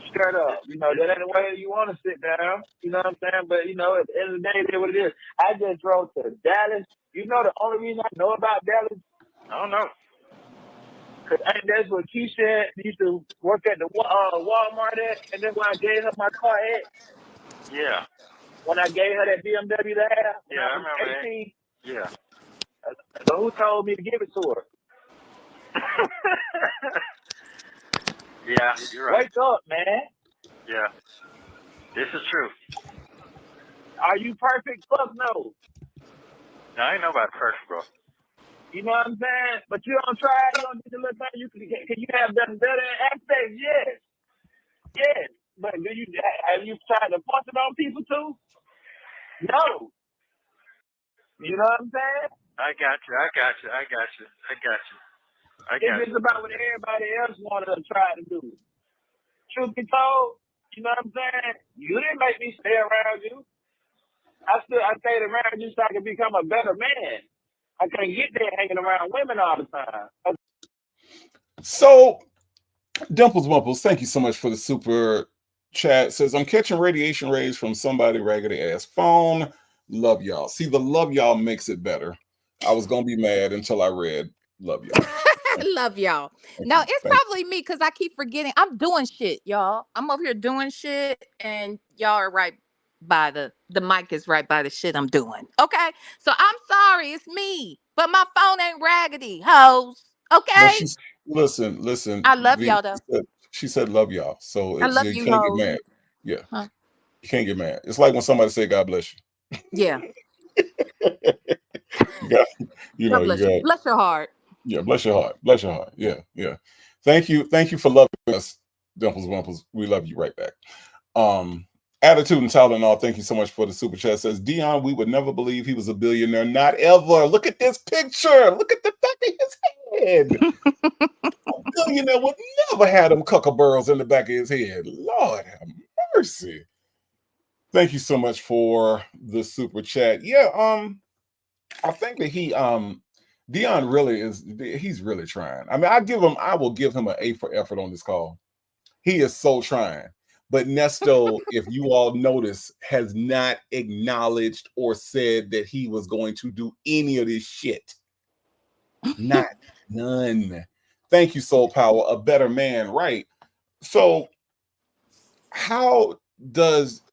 Speaker 5: Straight up. You know, that ain't the way you want to sit down. You know what I'm saying? But, you know, at the end of the day, it is what it is. I just drove to Dallas. You know the only reason I know about Dallas?
Speaker 4: I don't know.
Speaker 5: Because that's what Keisha used to work at the Walmart at. And then when I gave her my car at.
Speaker 4: Yeah.
Speaker 5: When I gave her that BMW to have.
Speaker 4: Yeah, I remember
Speaker 5: 18,
Speaker 4: that. Yeah.
Speaker 5: So who told me to give it to her?
Speaker 4: Yeah, you're right.
Speaker 5: Wake up, man.
Speaker 4: Yeah. This is true.
Speaker 5: Are you perfect? Fuck no.
Speaker 4: No, I ain't nobody perfect, bro.
Speaker 5: You know what I'm saying? But you don't try, you don't do the little thing. Can you have done better aspects? Yes. Yes. But have you tried to force it on people too? No. You know what I'm saying?
Speaker 4: I got you.
Speaker 5: It's just about what everybody else wanted to try to do. Truth be told, you know what I'm saying? You didn't make me stay around you. I stayed around you so I could become a better man. I couldn't get there hanging around women all the time.
Speaker 1: So, Dimples Wumples, thank you so much for the super chat. Says, I'm catching radiation rays from somebody raggedy ass phone. Love y'all. See, the love y'all makes it better. I was going to be mad until I read love y'all.
Speaker 2: Love y'all. No, it's probably me because I keep forgetting. I'm doing shit, y'all. I'm over here doing shit, and y'all are right by the mic is right by the shit I'm doing. Okay, so I'm sorry, it's me, but my phone ain't raggedy, hoes. Okay,
Speaker 1: But she's listen.
Speaker 2: I love y'all though.
Speaker 1: She said love y'all, so
Speaker 2: I love
Speaker 1: you
Speaker 2: you,
Speaker 1: can't get
Speaker 2: hoes.
Speaker 1: mad. Yeah,
Speaker 2: Huh?
Speaker 1: you can't get mad. It's like when somebody say God bless you.
Speaker 2: Yeah.
Speaker 1: You got, you know,
Speaker 2: God
Speaker 1: you
Speaker 2: bless you.
Speaker 1: got.
Speaker 2: Bless your heart.
Speaker 1: Yeah, bless your heart. Bless your heart. Yeah, yeah. Thank you for loving us, Dimples Wumples. We love you right back. Attitude and Tylenol, thank you so much for the super chat. Says Deon, we would never believe he was a billionaire. Not ever. Look at this picture. Look at the back of his head. A billionaire would never have them cuckaburls in the back of his head. Lord have mercy. Thank you so much for the super chat. Yeah, I think that Deon really he's really trying. I mean, I will give him an A for effort on this call. He is so trying. But Nesto, if you all notice, has not acknowledged or said that he was going to do any of this shit. None. Thank you, Soul Power, a better man, right? So how does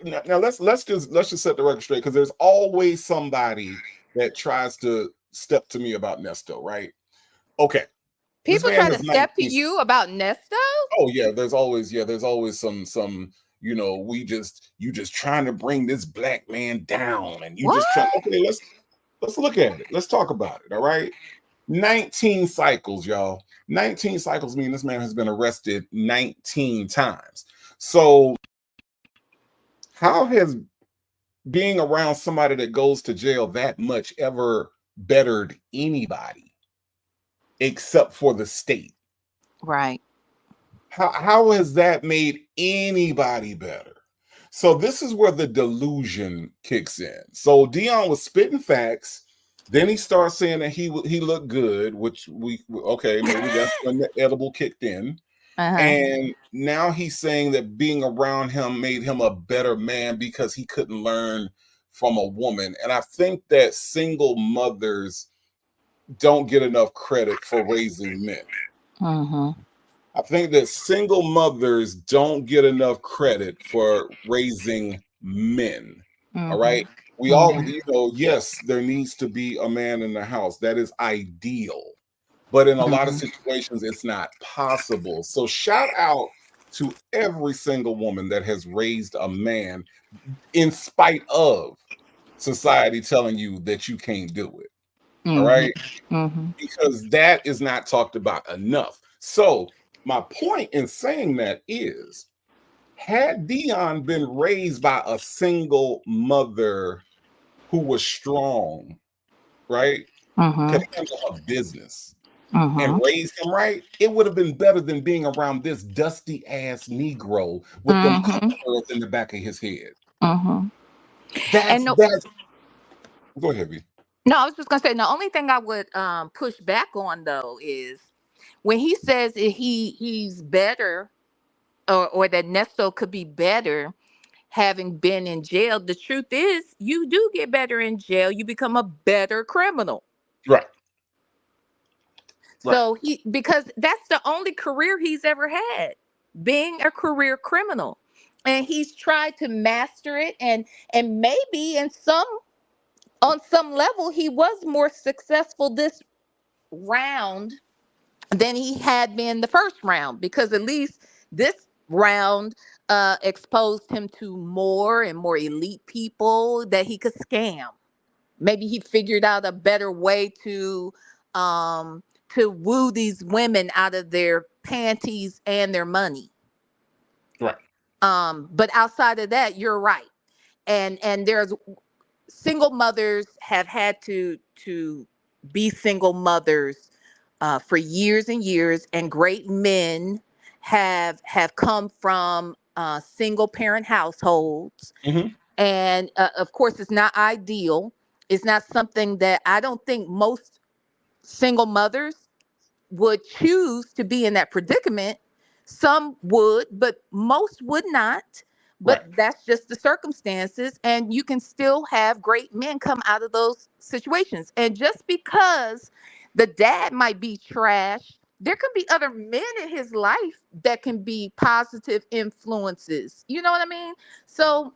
Speaker 1: now let's just set the record straight, because there's always somebody that tries to step to me about Nesto, right? Okay. This
Speaker 2: People
Speaker 1: man
Speaker 2: try to
Speaker 1: has
Speaker 2: step to
Speaker 1: 19.
Speaker 2: you about Nesto?
Speaker 1: Oh yeah, there's always some, you just trying to bring this black man down, and you
Speaker 2: What?
Speaker 1: just trying. Okay, let's look at it. Let's talk about it. All right. 19 cycles, y'all. 19 cycles mean this man has been arrested 19 times. So how has being around somebody that goes to jail that much ever bettered anybody except for the state?
Speaker 2: Right.
Speaker 1: How has that made anybody better? So this is where the delusion kicks in. So Deon was spitting facts. Then he starts saying that he looked good, which maybe that's when the edible kicked in. And now he's saying that being around him made him a better man because he couldn't learn from a woman. And I think that single mothers don't get enough credit for raising men. I think that single mothers don't get enough credit for raising men. All right. We all, yes, there needs to be a man in the house. That is ideal. But in a lot of
Speaker 2: Mhm.
Speaker 1: situations, it's not possible. So shout out to every single woman that has raised a man in spite of society telling you that you can't do it. All
Speaker 2: Mhm.
Speaker 1: right.
Speaker 2: Mhm.
Speaker 1: Because that is not talked about enough. So my point in saying that is, had Deon been raised by a single mother who was strong, right, could
Speaker 2: Mhm.
Speaker 1: handle her business and
Speaker 2: Mhm.
Speaker 1: raise him right, it would have been better than being around this dusty ass Negro with them
Speaker 2: Mhm.
Speaker 1: curls in the back of his head.
Speaker 2: Mhm. And
Speaker 1: That's
Speaker 2: no,
Speaker 1: that's go ahead, V.
Speaker 2: no, I was just gonna say the only thing I would push back on though is when he says that he's better, or that Nesto could be better having been in jail. The truth is, you do get better in jail. You become a better criminal.
Speaker 1: Right, right,
Speaker 2: So because that's the only career he's ever had, being a career criminal. And he's tried to master it, and maybe on some level he was more successful this round than he had been the first round, because at least this round exposed him to more and more elite people that he could scam. Maybe he figured out a better way um to woo these women out of their panties and their money.
Speaker 1: right.
Speaker 2: But outside of that, you're right. And there's single mothers have had to be single mothers for years and years, and great men have come from single parent households.
Speaker 1: Hmm.
Speaker 2: And of course, it's not ideal. It's not something that I don't think most single mothers would choose to be in that predicament. Some would, but most would not. But
Speaker 1: Right,
Speaker 2: that's just the circumstances. And you can still have great men come out of those situations. And just because the dad might be trash, there can be other men in his life that can be positive influences. You know what I mean? So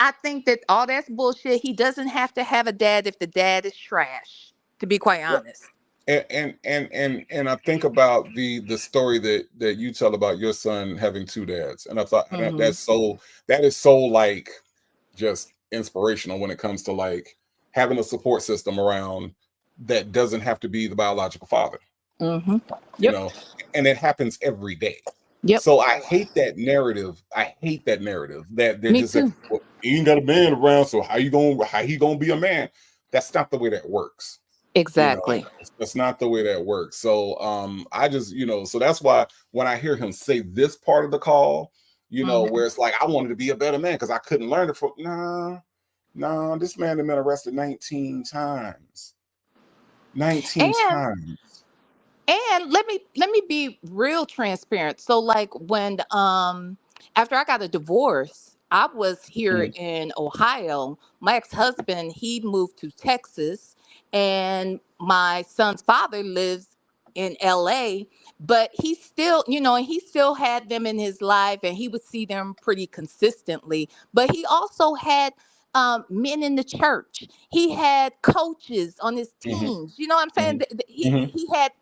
Speaker 2: I think that all that's bullshit. He doesn't have to have a dad if the dad is trash, to be quite
Speaker 1: right.
Speaker 2: honest.
Speaker 1: And I think about the story that you tell about your son having two dads, and I thought
Speaker 2: Hmm.
Speaker 1: that is so like just inspirational when it comes to like having a support system around that doesn't have to be the biological father,
Speaker 2: Hmm.
Speaker 1: you
Speaker 2: Yep.
Speaker 1: know, and it happens every day.
Speaker 2: Yep.
Speaker 1: So I hate that narrative. I hate that narrative that they're
Speaker 2: Me
Speaker 1: just like,
Speaker 2: too.
Speaker 1: well, he ain't got a man around, so how he gonna be a man? That's not the way that works. You know,
Speaker 2: Exactly.
Speaker 1: that's not the way that works. So I just, so that's why when I hear him say this part of the call,
Speaker 2: Hmm.
Speaker 1: where it's like I wanted to be a better man because I couldn't learn it from this man had been arrested 19 times. 19
Speaker 2: And
Speaker 1: times.
Speaker 2: And let me be real transparent. So like when after I got a divorce, I was here
Speaker 1: Mhm,
Speaker 2: in Ohio. My ex-husband, he moved to Texas, and my son's father lives in LA, but he still, he still had them in his life and he would see them pretty consistently. But he also had men in the church. He had coaches on his
Speaker 1: mhm,
Speaker 2: teams. You know what I'm saying?
Speaker 1: mhm, mhm.
Speaker 2: He had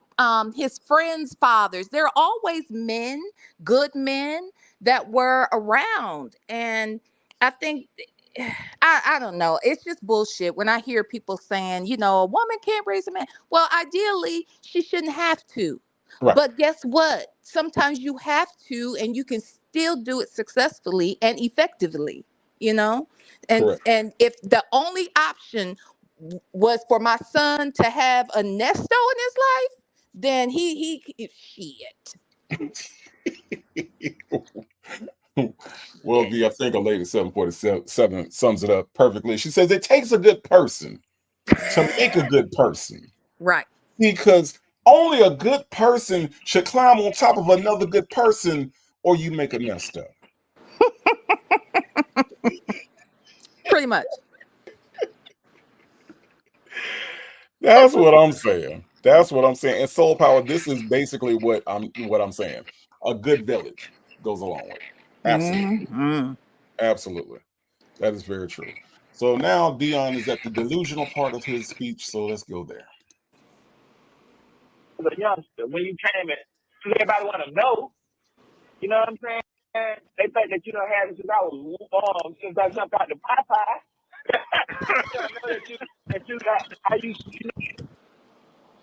Speaker 2: his friends' fathers. There are always men, good men that were around. And I think I don't know. It's just bullshit when I hear people saying, a woman can't raise a man. Well, ideally, she shouldn't have to.
Speaker 1: Right.
Speaker 2: But guess what? Sometimes you have to, and you can still do it successfully and effectively, you know? And
Speaker 1: Correct.
Speaker 2: and if the only option was for my son to have a Nesto in his life, then shit.
Speaker 1: Well,
Speaker 2: Shit.
Speaker 1: V, I think a lady 747 sums it up perfectly. She says it takes a good person to make a good person,
Speaker 2: Right.
Speaker 1: because only a good person should climb on top of another good person, or you make a nest up.
Speaker 2: Pretty much.
Speaker 1: That's what I'm saying. That's what I'm saying. And soul power, this is basically what I'm saying. A good village goes a long way. Absolutely.
Speaker 2: Hmm.
Speaker 1: Absolutely. That is very true. So now Deon is at the delusional part of his speech, so let's go there.
Speaker 5: As a youngster, when you came in, everybody want to know. You know what I'm saying? They think that you don't have it since I jumped out the Popeye. I know that you got how you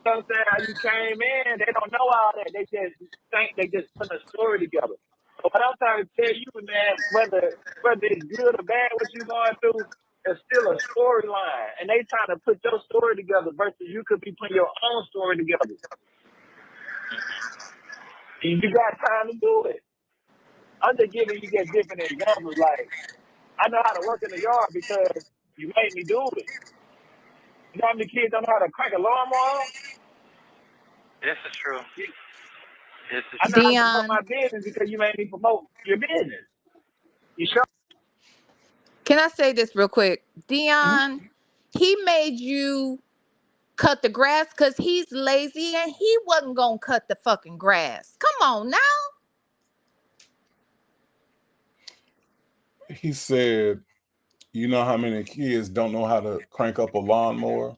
Speaker 5: know what I'm saying, how you came in. They don't know all that. They just think they just put a story together. So what I'm trying to tell you, man, whether it's good or bad what you're going through, it's still a storyline. And they trying to put your story together versus you could be putting your own story together. You got time to do it. I'm just giving you just different examples. Like, I know how to work in the yard because you made me do it. You know how many kids don't know how to crank a lawnmower?
Speaker 4: This is true.
Speaker 5: I know how to promote
Speaker 2: Deon,
Speaker 5: my business because you made me promote your business. You sure?
Speaker 2: can I say this real quick? Deon, he made you cut the grass because he's lazy and he wasn't gonna cut the fucking grass. Come on now.
Speaker 1: He said, you know how many kids don't know how to crank up a lawnmower?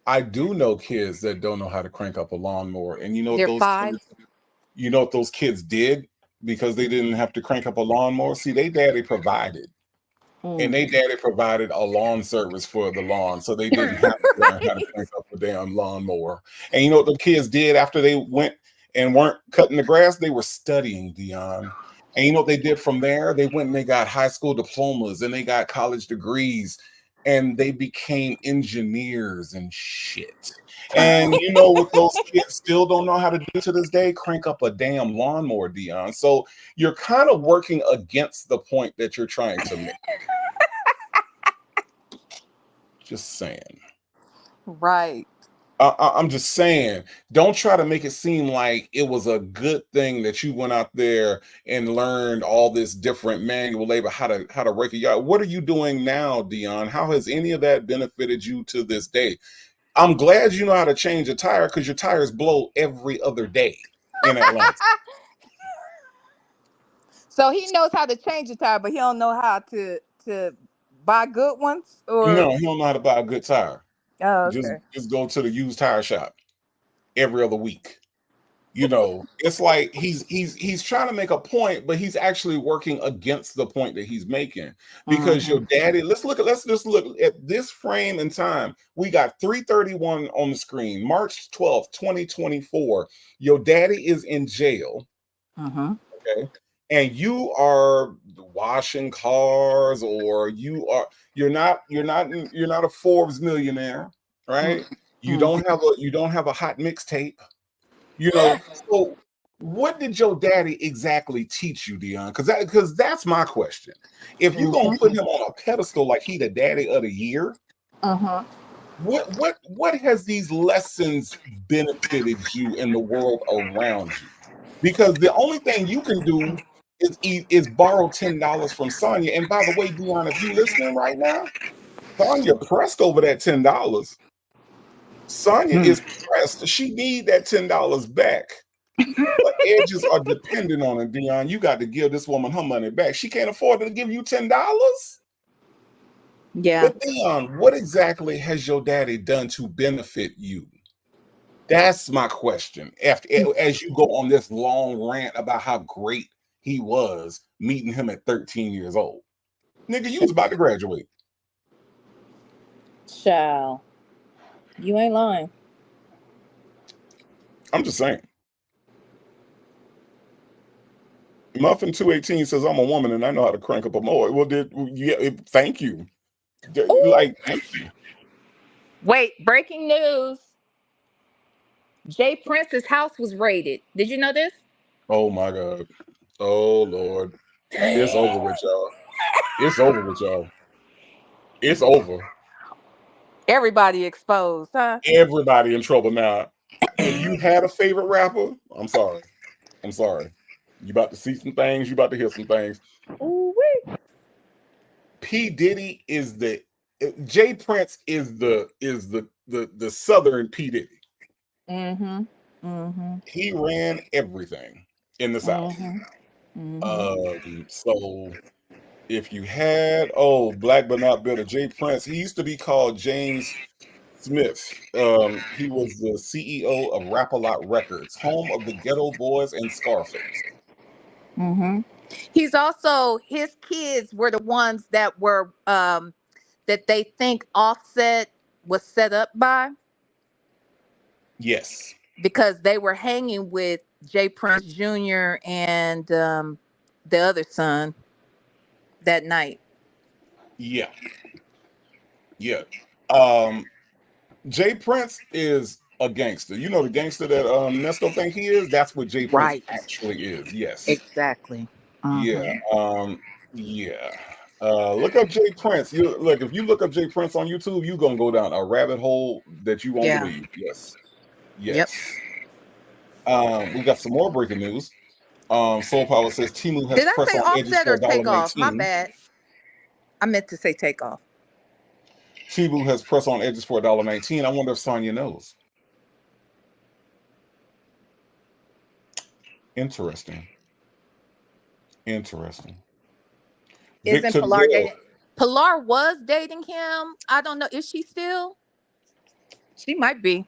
Speaker 1: I do know kids that don't know how to crank up a lawnmower. And you know what
Speaker 2: They're
Speaker 1: those
Speaker 2: 5.
Speaker 1: kids, did because they didn't have to crank up a lawnmower? See, they daddy provided. And they daddy provided a lawn service for the lawn, so they didn't have to learn how to crank up a damn lawnmower. And you know what the kids did after they went and weren't cutting the grass? They were studying, Deon. And you know what they did from there? They went and they got high school diplomas and they got college degrees and they became engineers and shit. And you know what those kids still don't know how to do to this day? Crank up a damn lawnmower, Deon. So you're kind of working against the point that you're trying to make. Just saying.
Speaker 2: Right.
Speaker 1: I'm just saying, don't try to make it seem like it was a good thing that you went out there and learned all this different manual labor, how to rake a yard. What are you doing now, Deon? How has any of that benefited you to this day? I'm glad you know how to change a tire because your tires blow every other day in Atlanta.
Speaker 2: So he knows how to change a tire, but he don't know how to buy good ones, or
Speaker 1: No, he don't know how to buy a good tire.
Speaker 2: oh,
Speaker 1: Just
Speaker 2: okay.
Speaker 1: just go to the used tire shop every other week. You know, it's like he's trying to make a point, but he's actually working against the point that he's making because your daddy. Let's just look at this frame in time. We got 331 on the screen, March 12th, 2024. Your daddy is in jail. Okay. And you are washing cars, or you're not a Forbes millionaire, right? You don't have a hot mixtape. So what did your daddy exactly teach you, Deon? Because that's my question. If you're gonna put him on a pedestal like he the daddy of the year, what has these lessons benefited you in the world around you? Because the only thing you can do is borrow $10 from Sonya. And by the way, Deon, if you listening right now, Sonya pressed over that $10. Sonya is pressed. She need that $10 back. The edges are dependent on it, Deon. You got to give this woman her money back. She can't afford to give you $10.
Speaker 2: Yeah.
Speaker 1: But Deon, what exactly has your daddy done to benefit you? That's my question. As you go on this long rant about how great he was meeting him at 13 years old. Nigga, you was about to graduate.
Speaker 2: Child, you ain't lying.
Speaker 1: I'm just saying. Muffin 218 says I'm a woman and I know how to crank up a mower. Well, thank you. Like, thank you.
Speaker 2: Wait, breaking news. Jay Prince's house was raided. Did you know this?
Speaker 1: Oh my God. Oh Lord. It's over with y'all. It's over with y'all. It's over.
Speaker 2: Everybody exposed, huh?
Speaker 1: Everybody in trouble now. If you had a favorite rapper, I'm sorry. I'm sorry. You about to see some things. You about to hear some things.
Speaker 2: Ooh-wee.
Speaker 1: P Diddy is Jay Prince is the Southern P Diddy.
Speaker 2: Mm-hmm. Mm-hmm.
Speaker 1: He ran everything in the South.
Speaker 2: Mm-hmm. Mm-hmm.
Speaker 1: So if you had black but not bitter, Jay Prince. He used to be called James Smith. He was the CEO of Rap-A-Lot Records, home of the Ghetto Boys and Scarface.
Speaker 2: Mm-hmm. He's also, his kids were the ones that were that they think Offset was set up by,
Speaker 1: Yes.
Speaker 2: because they were hanging with Jay Prince Jr. and the other son that night.
Speaker 1: Yeah. Yeah. Um, Jay Prince is a gangster. You know the gangster that Nesto think he is? That's what Jay Prince
Speaker 2: Right.
Speaker 1: actually is. Yes.
Speaker 2: Exactly.
Speaker 1: Yeah.
Speaker 2: Mm-hmm.
Speaker 1: Yeah. Look up Jay Prince. You look if you look up Jay Prince on YouTube, you're gonna go down a rabbit hole that you won't
Speaker 2: Yeah.
Speaker 1: believe. Yes.
Speaker 2: Yep.
Speaker 1: Yes. We got some more breaking news. Soul Power says Timu has
Speaker 2: Did I
Speaker 1: press
Speaker 2: say
Speaker 1: on edges
Speaker 2: Offset
Speaker 1: for
Speaker 2: or Takeoff? My
Speaker 1: $1.19.
Speaker 2: bad. I meant to say Takeoff.
Speaker 1: Timu has press on edges for $1.19. I wonder if Sonya knows. Interesting. Interesting.
Speaker 2: Isn't
Speaker 1: Victor
Speaker 2: Pilar
Speaker 1: Dale
Speaker 2: dating? Pilar was dating him. I don't know. Is she still? She might be.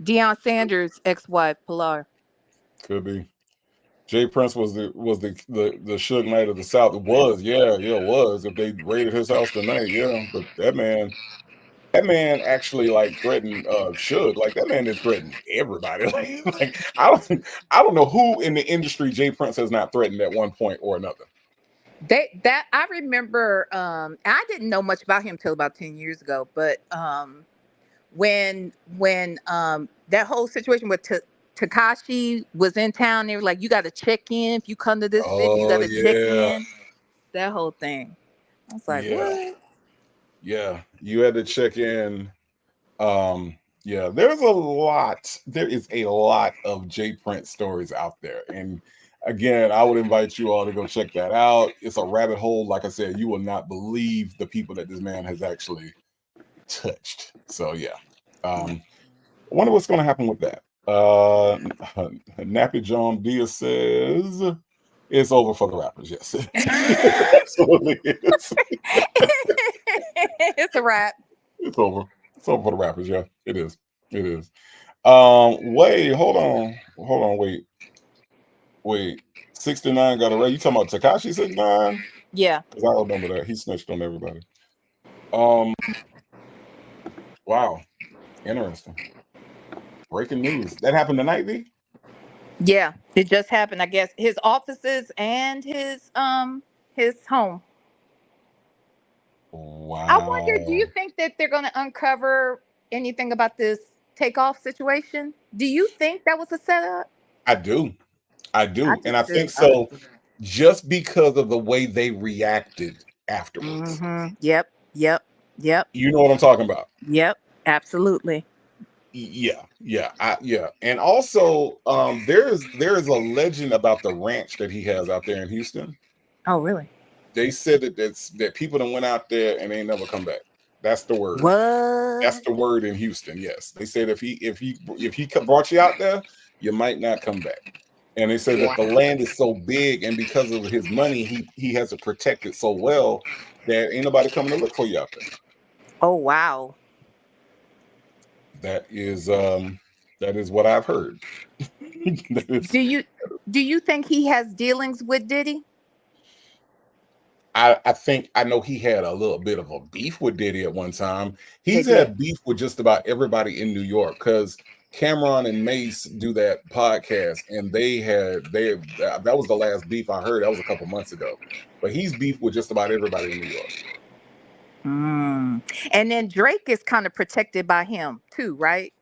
Speaker 2: Deion Sanders' ex-wife, Pilar.
Speaker 1: could be. Jay Prince was the Suge Knight of the South. It was, yeah, it was. If they raided his house tonight, yeah. But that man actually like threatened Suge. Like that man did threaten everybody. Like I don't know who in the industry Jay Prince has not threatened at one point or another.
Speaker 2: That I remember. I didn't know much about him till about 10 years ago. But when that whole situation with Takashi was in town, they were like, "You got to check in if you come to this city. You got
Speaker 1: Oh
Speaker 2: to check
Speaker 1: yeah,
Speaker 2: in." That whole thing. I was like,
Speaker 1: yeah,
Speaker 2: "What?"
Speaker 1: yeah. You had to check in. Yeah, there is a lot of Jay Prince stories out there. And again, I would invite you all to go check that out. It's a rabbit hole. Like I said, you will not believe the people that this man has actually touched. So yeah. I wonder what's gonna happen with that. Nappy John Diaz says it's over for the rappers, yes. It absolutely is.
Speaker 2: It's a wrap.
Speaker 1: It's over. It's over for the rappers, yeah. It is. It is. Wait, wait. 69 got a raid. You talking about Takashi 69?
Speaker 2: Yeah.
Speaker 1: Because I remember that. He snitched on everybody. Um, wow. Interesting. Breaking news. That happened tonight, V?
Speaker 2: Yeah, it just happened. I guess his offices and his home. I wonder, do you
Speaker 1: Wow.
Speaker 2: think that they're going to uncover anything about this takeoff situation? Do you think that was a setup?
Speaker 1: I do. I
Speaker 2: I
Speaker 1: do.
Speaker 2: do
Speaker 1: And I
Speaker 2: too.
Speaker 1: think
Speaker 2: I
Speaker 1: so
Speaker 2: do.
Speaker 1: just because of the way they reacted afterwards.
Speaker 2: Mm-hmm. Yep. Yep. Yep.
Speaker 1: You know what I'm talking about?
Speaker 2: Yep. Absolutely.
Speaker 1: Yeah. And also, there is a legend about the ranch that he has out there in Houston.
Speaker 2: Oh, really?
Speaker 1: They said that people that went out there and they ain't never come back. That's the word. That's
Speaker 2: What?
Speaker 1: the word in Houston. Yes, they said if he brought you out there, you might not come back. And they said that the
Speaker 2: Wow.
Speaker 1: land is so big, and because of his money, he has it protected so well that ain't nobody coming to look for you out there.
Speaker 2: Oh, wow.
Speaker 1: That is what I've heard. That is
Speaker 2: Do you do you think he has dealings with Diddy?
Speaker 1: I think I know he had a little bit of a beef with Diddy at one time.
Speaker 2: They
Speaker 1: He's
Speaker 2: did.
Speaker 1: had beef with just about everybody in New York because Cameron and Mace do that podcast, and that was the last beef I heard. That was a couple months ago, but he's beef with just about everybody in New York.
Speaker 2: Mm. And then Drake is kind of protected by him too, right?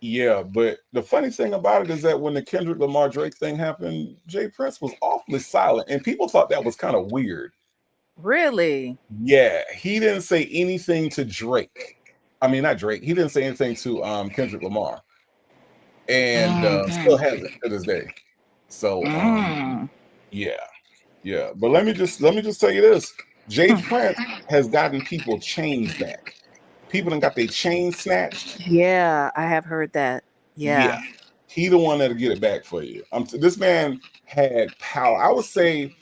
Speaker 1: Yeah, but the funny thing about it is that when the Kendrick Lamar Drake thing happened, Jay Prince was awfully silent, and people thought that was kind of weird.
Speaker 2: Really?
Speaker 1: Yeah, he didn't say anything to Drake. I mean, not Drake. He didn't say anything to Kendrick Lamar, and still
Speaker 2: Mm-hmm.
Speaker 1: hasn't to this day. So
Speaker 2: Mm.
Speaker 1: yeah, yeah. But let me just tell you this: Jay
Speaker 2: Hmm.
Speaker 1: Prince has gotten people chains back. People done got their chains snatched.
Speaker 2: Yeah, I have heard that.
Speaker 1: Yeah,
Speaker 2: Yeah.
Speaker 1: he the one that'll get it back for you. This man had power. I would say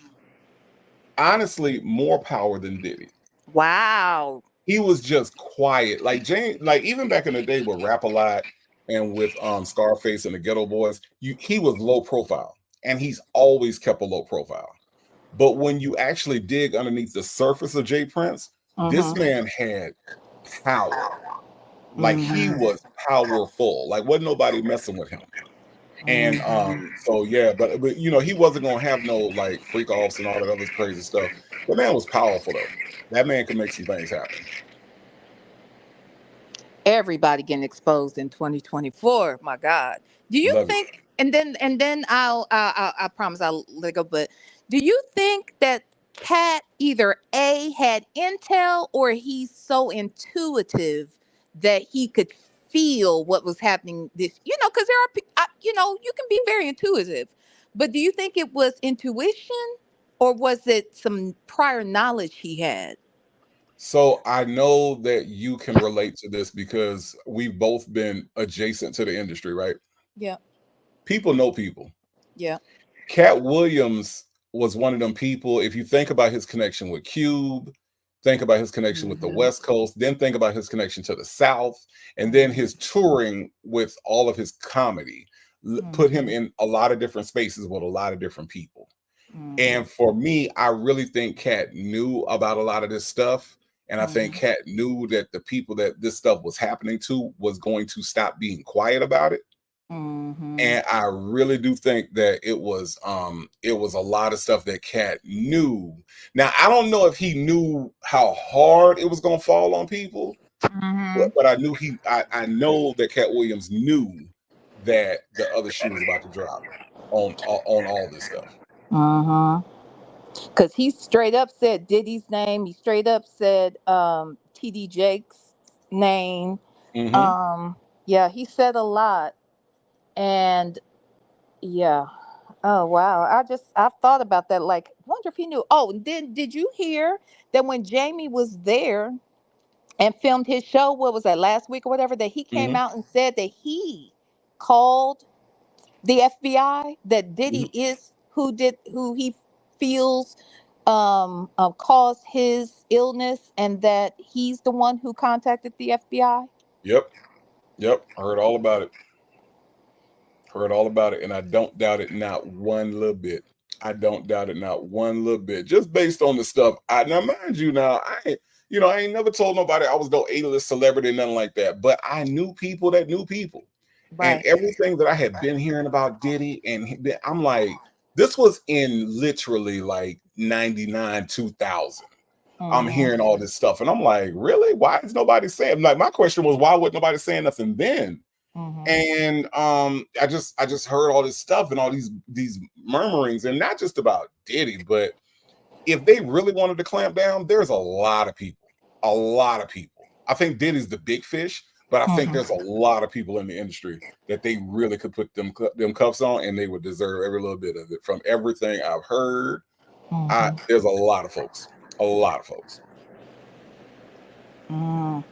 Speaker 1: Honestly, more power than Diddy.
Speaker 2: Wow.
Speaker 1: He was just quiet. Like James, like even back in the day with Rap a Lot and with Scarface and the Ghetto Boys, he was low profile. And he's always kept a low profile. But when you actually dig underneath the surface of Jay Prince, this man had power. Like he was powerful. Like wasn't nobody messing with him. And so yeah, but you know, he wasn't gonna have no like freak offs and all that other crazy stuff. The man was powerful though. That man could make some things happen.
Speaker 2: Everybody getting exposed in 2024. My God. Do you
Speaker 1: Love it.
Speaker 2: think? And then I promise I'll let it go. But do you think that Cat either A had intel or he's so intuitive that he could feel what was happening? This, because there are, you can be very intuitive. But do you think it was intuition or was it some prior knowledge he had?
Speaker 1: So I know that you can relate to this because we've both been adjacent to the industry, right?
Speaker 2: Yeah.
Speaker 1: People know people.
Speaker 2: Yeah.
Speaker 1: Cat Williams was one of them people. If you think about his connection with Cube, think about his connection with the
Speaker 2: Mm-hmm.
Speaker 1: West Coast, then think about his connection to the South, and then
Speaker 2: Mm-hmm.
Speaker 1: his touring with all of his comedy put him
Speaker 2: Mm-hmm.
Speaker 1: in a lot of different spaces with a lot of different people.
Speaker 2: Mm-hmm.
Speaker 1: And for me, I really think Cat knew about a lot of this stuff. And I think
Speaker 2: Mm-hmm.
Speaker 1: Cat knew that the people that this stuff was happening to was going to stop being quiet about it.
Speaker 2: Mm-hmm.
Speaker 1: And I really do think that it was a lot of stuff that Cat knew. Now I don't know if he knew how hard it was gonna fall on people,
Speaker 2: Mm-hmm.
Speaker 1: but I know that Cat Williams knew that the other shoe was about to drop on all this stuff.
Speaker 2: Mm-hmm. Because he straight up said Diddy's name. He straight up said TD Jake's name.
Speaker 1: Hmm.
Speaker 2: Um, yeah, he said a lot. And yeah. Oh wow. I've thought about that. Like, wonder if he knew. Oh, and then did you hear that when Jamie was there and filmed his show, what was that, last week or whatever, that he came
Speaker 1: Hmm.
Speaker 2: out and said that he called the FBI, that Diddy
Speaker 1: Hmm.
Speaker 2: is who he feels caused his illness, and that he's the one who contacted the FBI.
Speaker 1: Yep, yep. Heard all about it. Heard all about it, and I don't doubt it not one little bit. I don't doubt it not one little bit. Just based on the stuff. Now, mind you, now I ain't never told nobody I was no A-list celebrity, nothing like that. But I knew people that knew people, and
Speaker 2: Right.
Speaker 1: everything that I had been hearing about Diddy, and I'm like, this was in literally like 99, 2000. I'm
Speaker 2: Mm-hmm.
Speaker 1: hearing all this stuff, and I'm like, really? Why is nobody saying? Like, my question was, why would nobody saying nothing then?
Speaker 2: Mm-hmm.
Speaker 1: And I just heard all this stuff and all these murmurings, and not just about Diddy, but if they really wanted to clamp down, there's a lot of people. I think Diddy's the big fish, but I think there's a
Speaker 2: Mm-hmm.
Speaker 1: lot of people in the industry that they really could put them cuffs on, and they would deserve every little bit of it. From everything I've heard,
Speaker 2: Mm-hmm.
Speaker 1: there's a lot of folks.
Speaker 2: Mm.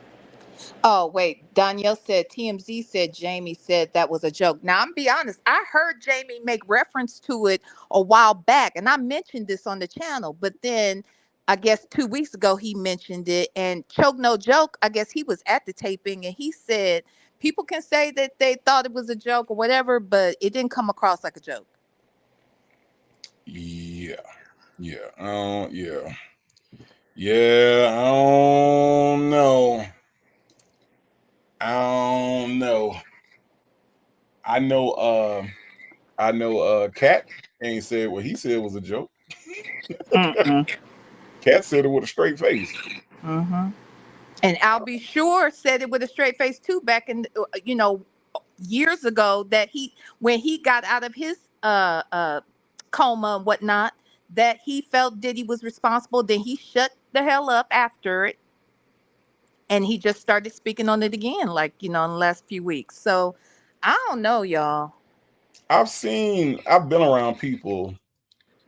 Speaker 2: Oh wait, Danielle said TMZ said Jamie said that was a joke. Now I'm be honest, I heard Jamie make reference to it a while back, and I mentioned this on the channel. But then, I guess 2 weeks ago he mentioned it, and choke no joke. I guess he was at the taping, and he said people can say that they thought it was a joke or whatever, but it didn't come across like a joke.
Speaker 1: Yeah, yeah, yeah, yeah. I don't know. I don't know. I know Cat ain't said what he said was a joke.
Speaker 2: Mm-mm.
Speaker 1: Cat said it with a straight face.
Speaker 2: Mm-hmm. And I'll be sure said it with a straight face too back in years ago, that he, when he got out of his coma and whatnot, that he felt Diddy was responsible. Then he shut the hell up after it, and he just started speaking on it again, like, in the last few weeks. So I don't know, y'all.
Speaker 1: I've been around people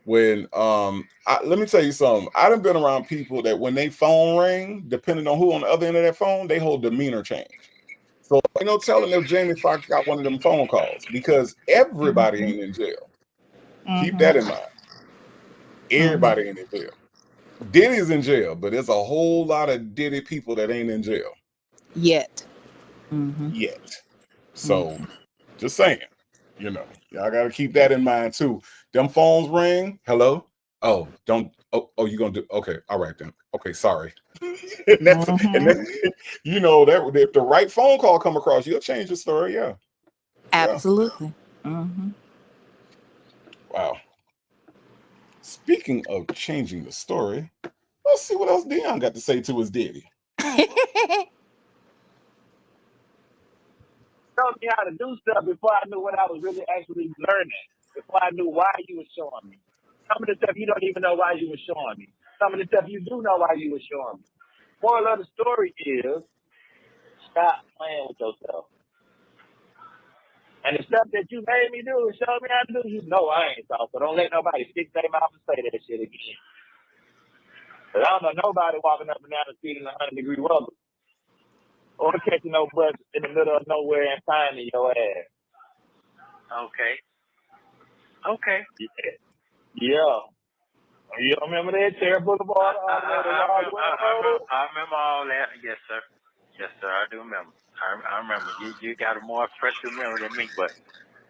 Speaker 1: when let me tell you something. I done been around people that when they phone ring, depending on who on the other end of that phone, they hold demeanor change. So ain't no telling if Jamie Foxx got one of them phone calls because everybody
Speaker 2: Mm-hmm.
Speaker 1: ain't in jail. Keep that in
Speaker 2: Mm-hmm.
Speaker 1: mind.
Speaker 2: Mm-hmm.
Speaker 1: Everybody ain't in jail. Diddy's in jail, but there's a whole lot of Diddy people that ain't in jail
Speaker 2: Yet. Mm-hmm.
Speaker 1: yet. So just saying, y'all got to keep that in mind too. Them phones ring. Hello. Oh, don't. Oh, you gonna do? Okay, all right then. Okay, sorry. and that's and
Speaker 2: Mm-hmm.
Speaker 1: that, that if the right phone call come across, you'll change the story. Yeah, yeah.
Speaker 2: Absolutely. Mm-hmm.
Speaker 1: Wow. Speaking of changing the story, let's see what else Deon got to say to his daddy.
Speaker 5: Showed me how to do stuff before I knew what I was really actually learning. Before I knew why you were showing me. Some of the stuff you don't even know why you were showing me. Some of the stuff you do know why you were showing me. Moral of the story is stop playing with yourself. And the stuff that you made me do and showed me how to do, you know I ain't soft. So don't let nobody stick their mouth and say that shit again. But I don't know nobody walking up and down the street in 100-degree weather or catching no bus in the middle of nowhere and finding your ass.
Speaker 4: Okay. Okay.
Speaker 5: Yeah. You don't remember that? Terra Boulevard?
Speaker 4: I remember all that. Yes, sir. Yes, sir. I do remember. I remember. You got a more fresh memory than me, but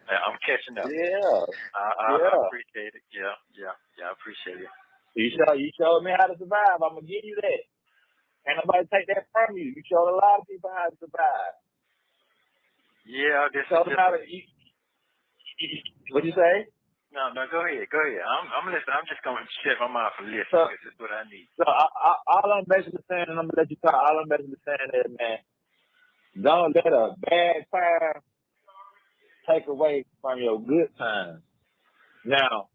Speaker 4: I'm catching up.
Speaker 5: Yeah.
Speaker 4: I appreciate it. Yeah. I appreciate it.
Speaker 5: You showed me how to survive. I'm gonna give you that. Ain't nobody take that from you. You showed a lot of people how to survive.
Speaker 4: Yeah, this
Speaker 5: showed
Speaker 4: is
Speaker 5: them how to eat. What'd you say?
Speaker 4: No, go ahead. Go ahead. I'm listening. I'm just gonna shut my mouth and listen.
Speaker 5: So,
Speaker 4: this is what I need.
Speaker 5: So all I'm basically saying, and I'm gonna let you talk. All I'm basically saying is, man, don't let a bad time take away from your good times. Now,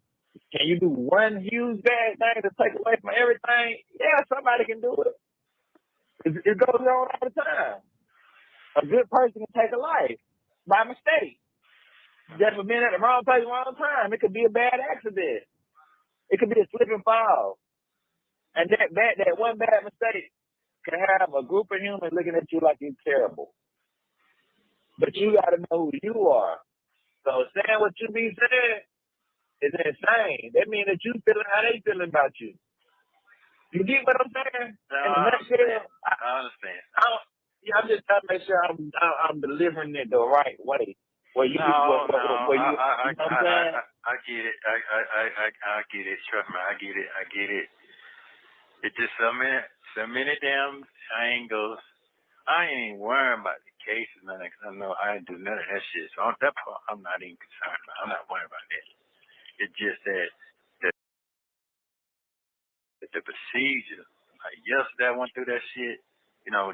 Speaker 5: can you do one huge bad thing to take away from everything? Yeah, somebody can do it. It goes on all the time. A good person can take a life by mistake. Just for being at the wrong place, wrong time. It could be a bad accident. It could be a slip and fall. And that one bad mistake can have a group of humans looking at you like you're terrible. But you got to know who you are. So saying what you be saying is insane. That means that you feeling how they feeling about you. You get what I'm saying?
Speaker 4: No,
Speaker 5: In a nutshell,
Speaker 4: I understand.
Speaker 5: I'm just trying to make sure I'm delivering it the right way. Where you, where you,
Speaker 4: I
Speaker 5: know what I'm saying?
Speaker 4: I get it. I get it. Trust me, I get it. It's just so many damn angles. I ain't worrying about the cases, man, because I know I ain't do none of that shit. So on that part, I'm not even concerned about. I'm not worried about that. It's just that the procedure. Like yesterday, I went through that shit.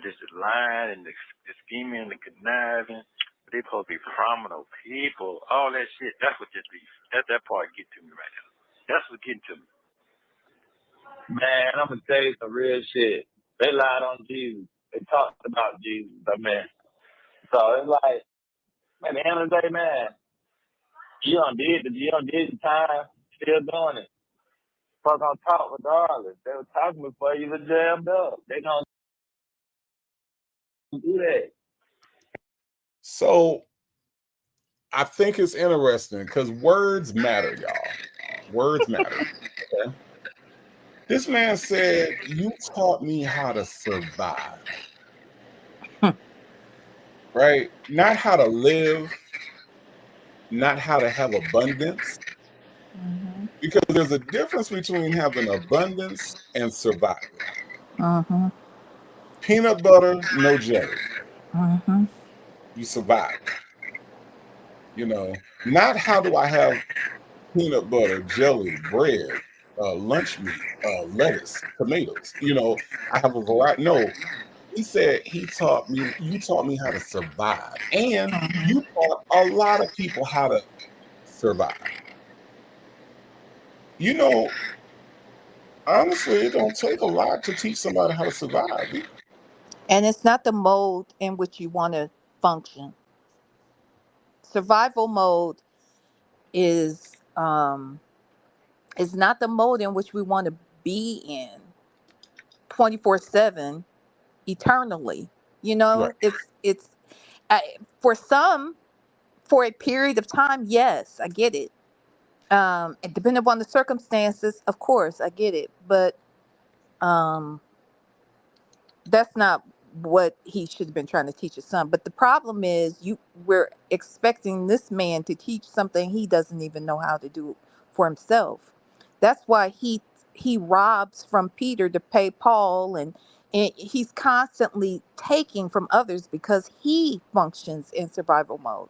Speaker 4: Just the line and the scheming and the conniving. They supposed to be prominent people. All that shit. That's what just be. That part get to me right now. That's what getting to me.
Speaker 5: Man, I'm gonna tell you some real shit. They lied on Jesus. They talked about Jesus. So it's like, man, at the end of the day, man, you done did the time, still doing it. Fuck on talk regardless. They were talking before you were jammed up. They gonna do that.
Speaker 1: So I think it's interesting because words matter, y'all. Words matter. Okay? This man said, "You taught me how to survive." Right? Not how to live, not how to have abundance.
Speaker 2: Mm-hmm.
Speaker 1: Because there's a difference between having abundance and surviving.
Speaker 2: Mm-hmm.
Speaker 1: Peanut butter, no jelly.
Speaker 2: Mm-hmm.
Speaker 1: You survive. Not how do I have peanut butter, jelly, bread, lunch meat, lettuce, tomatoes. I have a variety. No, he said you taught me how to survive. And you taught a lot of people how to survive. Honestly, it don't take a lot to teach somebody how to survive.
Speaker 2: And it's not the mode in which you want to function. Survival mode is not the mode in which we want to be in 24/7 eternally.
Speaker 1: Right.
Speaker 2: It's for some, for a period of time, yes, I get it. And depending upon the circumstances, of course, I get it. But Um, that's not what he should have been trying to teach his son. But the problem is, we're expecting this man to teach something he doesn't even know how to do for himself. That's why he robs from Peter to pay Paul, and he's constantly taking from others because he functions in survival mode.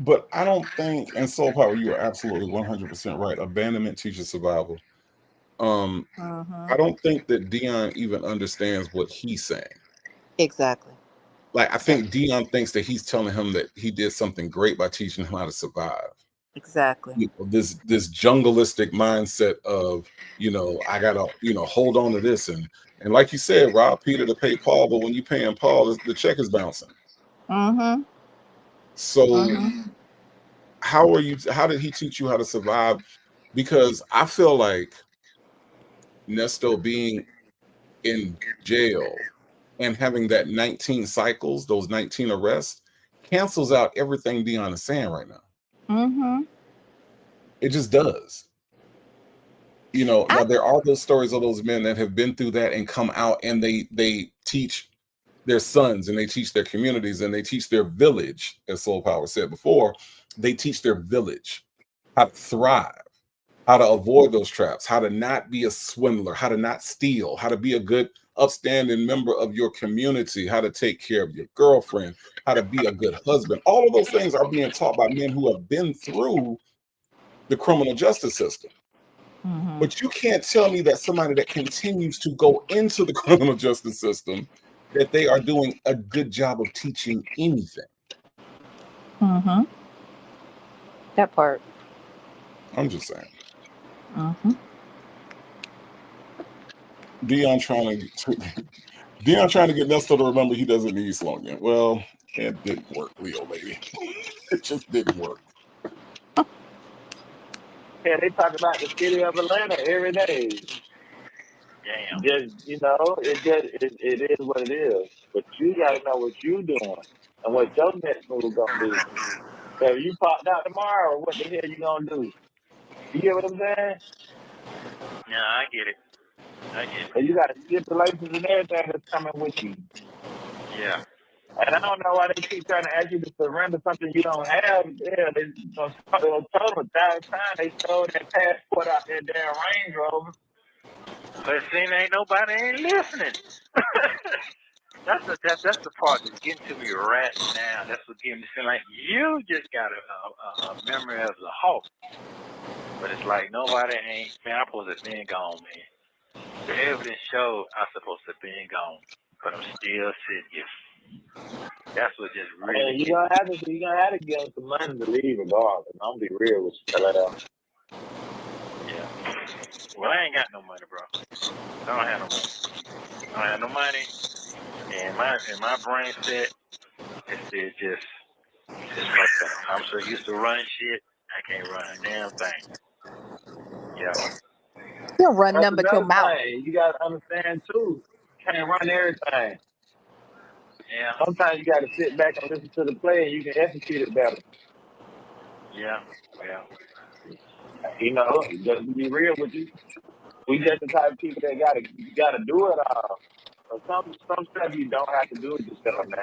Speaker 1: But I don't think, and Soul Power, you are absolutely 100% right. Abandonment teaches survival.
Speaker 2: Hmm.
Speaker 1: I don't think that Deon even understands what he's saying.
Speaker 2: Exactly.
Speaker 1: Like, I think Deon thinks that he's telling him that he did something great by teaching him how to survive.
Speaker 2: Exactly.
Speaker 1: This jungleistic mindset of, I gotta, hold on to this, and like you said, rob Peter to pay Paul, but when you paying Paul, the check is bouncing.
Speaker 2: Mm-hmm.
Speaker 1: So
Speaker 2: Mm-hmm.
Speaker 1: how did he teach you how to survive? Because I feel like Nesto being in jail and having that 19 cycles, those 19 arrests, cancels out everything Deon is saying right now.
Speaker 2: Mm-hmm.
Speaker 1: It just does.
Speaker 2: I
Speaker 1: Now there are those stories of those men that have been through that and come out, and they teach their sons, and they teach their communities, and they teach their village, as Soul Power said before. They teach their village how to thrive, how to avoid those traps, how to not be a swindler, how to not steal, how to be a good, upstanding member of your community, how to take care of your girlfriend, how to be a good husband. All of those things are being taught by men who have been through the criminal justice system.
Speaker 2: Mm-hmm.
Speaker 1: But you can't tell me that somebody that continues to go into the criminal justice system, that they are doing a good job of teaching anything.
Speaker 2: Mm-hmm. That part.
Speaker 1: I'm just saying.
Speaker 2: Mm-hmm.
Speaker 1: Dion trying to Dion trying to get Nesto to remember he doesn't need slogan. Well, it didn't work, Leo lady. It just didn't work.
Speaker 5: Yeah, they talk about the city of Atlanta every day.
Speaker 4: Damn.
Speaker 5: Just it is what it is. But you gotta know what you doing and what your next move gonna be. So if you popped out tomorrow, what the hell you gonna do? You get what I'm saying?
Speaker 4: Yeah, I get it. I get it.
Speaker 5: And you got stipulations and everything that's coming with you.
Speaker 4: Yeah.
Speaker 5: And I don't know why they keep trying to ask you to surrender something you don't have. Yeah, they told them 1,000 times they stole that passport out that damn Range Rover.
Speaker 4: But see, ain't nobody ain't listening. That's the part that's getting to me right now. That's what getting me feeling like you just got a memory of the Hawk. But it's like nobody ain't, man, I'm supposed to have been gone, man. The evidence showed I'm supposed to have been gone. But I'm still sitting here. That's what just
Speaker 5: I
Speaker 4: really
Speaker 5: mean,
Speaker 4: gets me.
Speaker 5: you're gonna have to give them some money to leave regardless. I'm gonna be real with you, fella.
Speaker 4: Yeah. Well, I ain't got no money, bro. I don't have no money. I don't have no money. And my brain set is still just fucked up. I'm so used to running shit, I can't run a damn thing. Yeah.
Speaker 2: You don't run
Speaker 5: That's
Speaker 2: nothing but your
Speaker 5: another
Speaker 2: mouth.
Speaker 5: thing. You gotta understand too. You can't run everything.
Speaker 4: Yeah.
Speaker 5: Sometimes you gotta sit back and listen to the play and you can execute it better.
Speaker 4: Yeah. Yeah.
Speaker 5: You know, just to be real with you. We just the type of people that gotta do it all. But some stuff you don't have to do it yourself, man.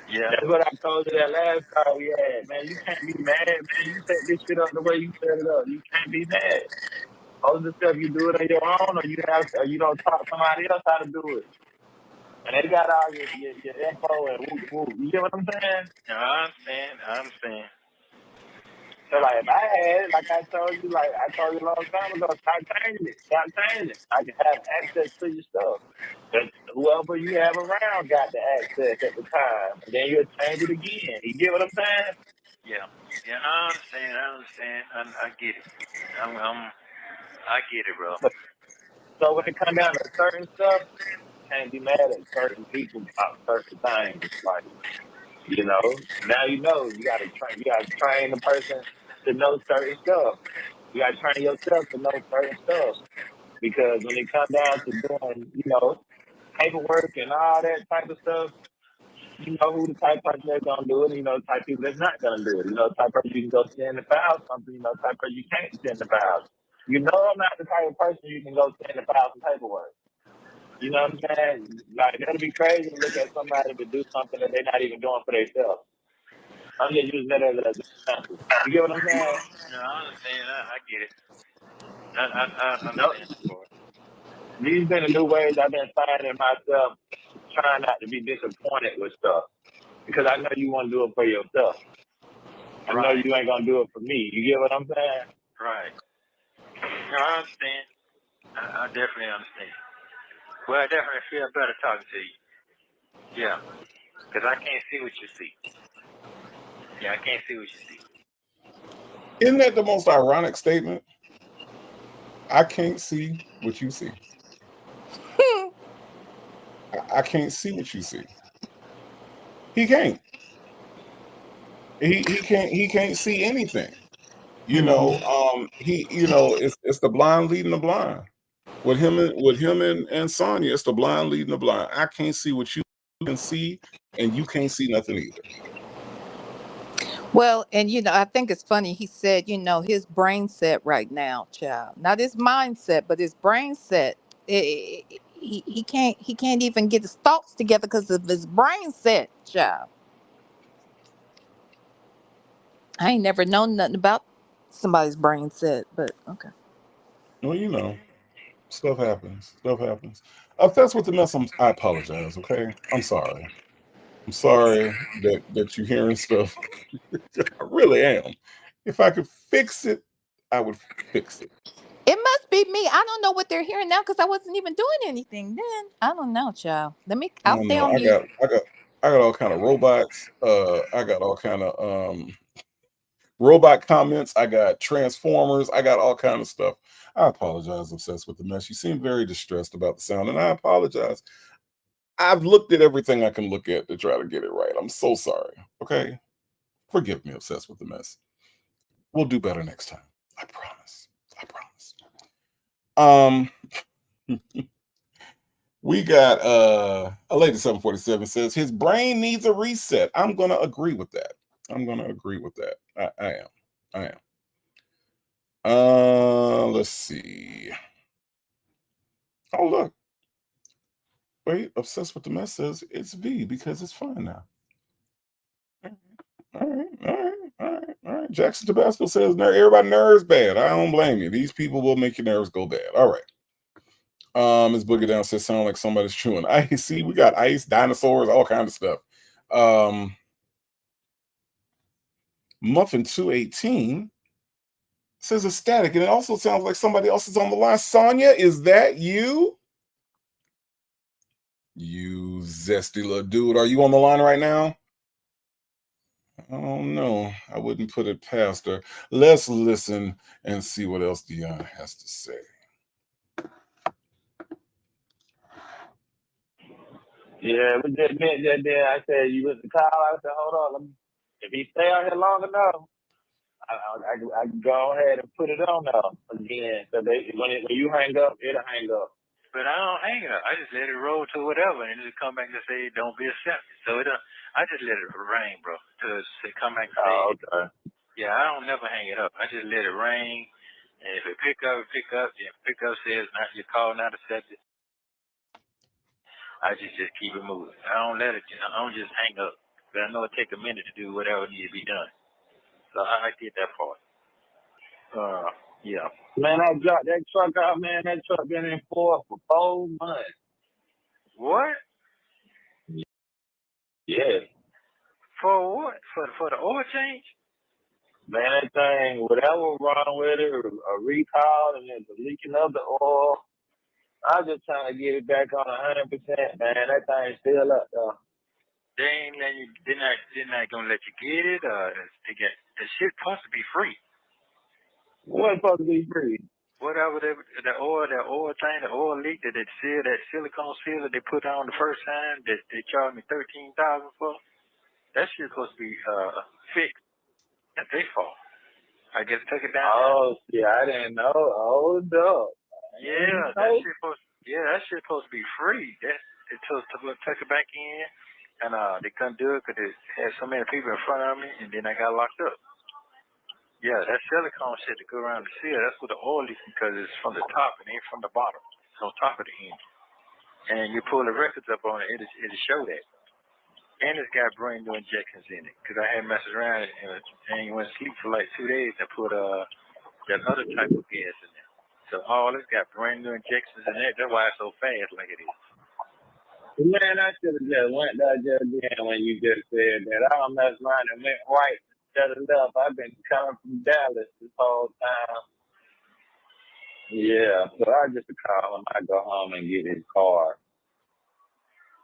Speaker 4: Yeah.
Speaker 5: That's what I told you that last call we had, man. You can't be mad, man. You set this shit up the way you set it up. You can't be mad. All the stuff you do it on your own, or you don't talk somebody else how to do it. And they got all your info and whoop whoop. You get what I'm saying?
Speaker 4: No, I understand. I understand.
Speaker 5: So like if I had it, like I told you a long time ago, stop changing it. Stop changing it. I can have access to your stuff. But whoever you have around got the access at the time. And then you'll change it again. You get what I'm saying?
Speaker 4: Yeah. Yeah, I understand. I understand. I get it. I get it, bro.
Speaker 5: So when it comes down to certain stuff, can't be mad at certain people about certain things. Like, now you gotta train the person to know certain stuff. You gotta train yourself to know certain stuff. Because when it comes down to doing, paperwork and all that type of stuff, you know who the type of person that's gonna do it, and you know the type of people that's not gonna do it. You know the type of person you can go send the file something, you know the type of person you can't send the file. You know I'm not the type of person you can go stand and file some paperwork. You know what I'm saying? Like, that'd be crazy to look at somebody to do something that they're not even doing for themselves. I'm just using that as an example. You get what I'm saying?
Speaker 4: No, I understand. I get it. I
Speaker 5: No.
Speaker 4: understand that part.
Speaker 5: These been the new ways I've been finding myself trying not to be disappointed with stuff. Because I know you want to do it for yourself. I know
Speaker 4: Right.
Speaker 5: you ain't going to do it for me. You get what I'm saying?
Speaker 4: Right. No, I understand. I definitely understand. Well, I definitely feel better talking to you. Yeah. Because I can't see what you see. Yeah, I can't see what you see.
Speaker 1: Isn't that the most ironic statement? I can't see what you see. I can't see what you see. He can't. He can't see anything. It's the blind leading the blind. With him and Sonya, it's the blind leading the blind. I can't see what you can see, and you can't see nothing either.
Speaker 2: Well, and I think it's funny. He said, his brain set right now, child, not his mindset, but his brain set. He can't even get his thoughts together because of his brain set, child. I ain't never known nothing about somebody's brain set, but okay.
Speaker 1: Well, stuff happens. Stuff happens. If that's what the mess, I apologize. Okay, I'm sorry. I'm sorry that you're hearing stuff. I really am. If I could fix it, I would fix it.
Speaker 2: It must be me. I don't know what they're hearing now because I wasn't even doing anything then. I don't know, child.
Speaker 1: I
Speaker 2: I'll
Speaker 1: don't
Speaker 2: stay
Speaker 1: know.
Speaker 2: on
Speaker 1: I
Speaker 2: mute.
Speaker 1: got I got I got all kind of robots. I got all kind of robot comments. I got transformers. I got all kind of stuff. I apologize, obsessed with the mess. You seem very distressed about the sound, and I apologize. I've looked at everything I can look at to try to get it right. I'm so sorry. Okay, forgive me, obsessed with the mess. We'll do better next time. I promise. I promise. Um, we got a lady 747 says his brain needs a reset. I'm gonna agree with that. I'm gonna agree with that. I am. I am. Let's see. Oh look, wait, obsessed with the mess says it's V because it's fun now. All right, all right, all right, all right. Jackson Tabasco says everybody nerves bad. I don't blame you. These people will make your nerves go bad. All right. Ms. Boogie Down says sound like somebody's chewing ice. See, we got ice, dinosaurs, all kind of stuff. Muffin 218 says it's static, and it also sounds like somebody else is on the line. Sonya, is that you? You zesty little dude. Are you on the line right now? I don't know. I wouldn't put it past her. Let's listen and see what else Deon has to say.
Speaker 5: Yeah, we just met that day. I said, you with the call? I said, hold on. If he stay out here long enough, I can go ahead and put it on there again. So when you hang up, it'll hang up.
Speaker 4: But I don't hang it up. I just let it roll to whatever, and it come back and say, "Don't be accepted." So I just let it ring, bro. To come back and say,
Speaker 5: Oh, okay.
Speaker 4: yeah, I don't never hang it up. I just let it ring, and if it pick up, it pick up. If pick up says not your call not accepted, I just keep it moving. I don't let it. I don't just hang up. But I know it take a minute to do whatever needs to be done. So I get that part. Yeah.
Speaker 5: Man, I dropped that truck out, man. That truck been in for 4 months.
Speaker 4: What?
Speaker 5: Yeah.
Speaker 4: For what? For the oil change?
Speaker 5: Man, that thing, whatever wrong with it, or a recall, and then the leaking of the oil. I'm just trying to get it back on 100%, man. That thing's still up, though.
Speaker 4: They ain't letting you. They're not gonna let you get it. The shit supposed to be free.
Speaker 5: What's supposed to be free?
Speaker 4: Whatever the oil thing, the oil leak that that silicone seal that they put on the first time that they charged me $13,000 for. That shit's supposed to be fixed. That's their fault. I guess took it down.
Speaker 5: Oh, yeah, I didn't know. Oh, no.
Speaker 4: Yeah, that shit supposed to be free. They took it back in, and they couldn't do it because they had so many people in front of me, and then I got locked up. Yeah, that silicone shit to go around the seal, that's what the oil leaks because it's from the top and ain't from the bottom. It's on top of the engine. And you pull the records up on it, it'll show that. And it's got brand new injections in it. Because I had messed around and went to sleep for like 2 days and put that other type of gas in there. So all it's got brand new injections in it. That's why it's so fast like it is.
Speaker 5: Man, I should have just went there just then when you just said that. I don't mess around and went right instead of left. I've been coming from Dallas this whole time. Yeah, so I just call him. I go home and get his car.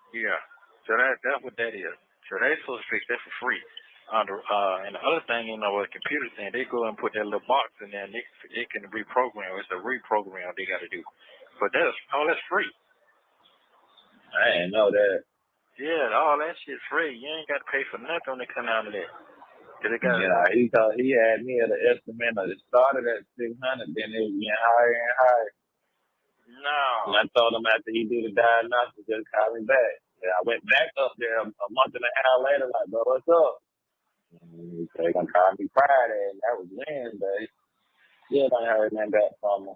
Speaker 4: Yeah. So that's what that is. So they supposed to fix that for free. And the other thing, with a computer thing, they go and put that little box in there and they can reprogram. It's a reprogram they got to do. But that's free.
Speaker 5: I didn't know that.
Speaker 4: Yeah, all that shit's free. You ain't got to pay for nothing when they come out of that.
Speaker 5: Yeah, he had me at an estimate. It started at 600, then it was getting higher and higher.
Speaker 4: No.
Speaker 5: And I told him after he do the diagnosis, just call me back. Yeah, I went back up there a month and a half later, like, bro, what's up? And he said, gonna call me Friday, and that was Wednesday. Still don't heard nothing back from him.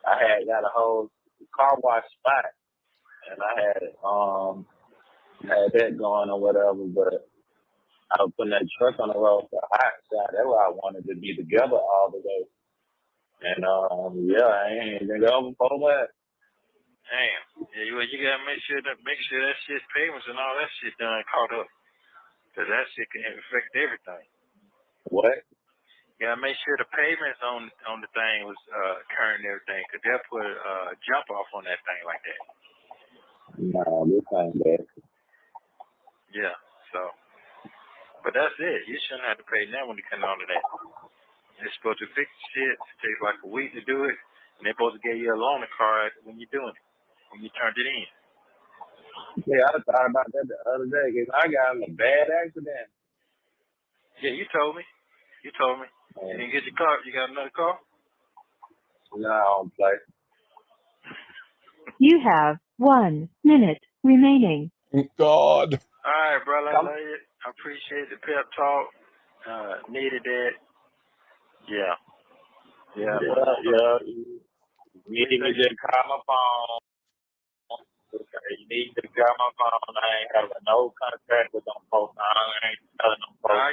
Speaker 5: I had got a whole car wash spot, and I had that going or whatever, but I was putting that truck on the road for a hot shot. That's why I wanted to be together all the way. And I ain't been over for that.
Speaker 4: Damn. Yeah, you gotta make sure that shit's payments and all that shit done caught up. Cause that shit can affect everything.
Speaker 5: What?
Speaker 4: You gotta make sure the payments on the thing was current and everything, cause they'll put a jump off on that thing like that.
Speaker 5: No, this ain't bad.
Speaker 4: Yeah. So, but that's it. You shouldn't have to pay now when you come out of that. They're supposed to fix the shit. It takes like a week to do it, and they're supposed to give you a loaner card when you're doing it, when you turned it in.
Speaker 5: Yeah, I thought about that the other day because I got in a bad accident.
Speaker 4: Yeah, you told me. You didn't get your car. You got another car?
Speaker 5: No, I don't play.
Speaker 6: You have 1 minute remaining.
Speaker 1: God.
Speaker 4: All right, brother. I love you. I appreciate the pep talk. Needed that. Yeah.
Speaker 5: Yeah. You need to just call my phone. You need to call my phone. I ain't having no contact with them folks. I ain't telling them folks.
Speaker 4: I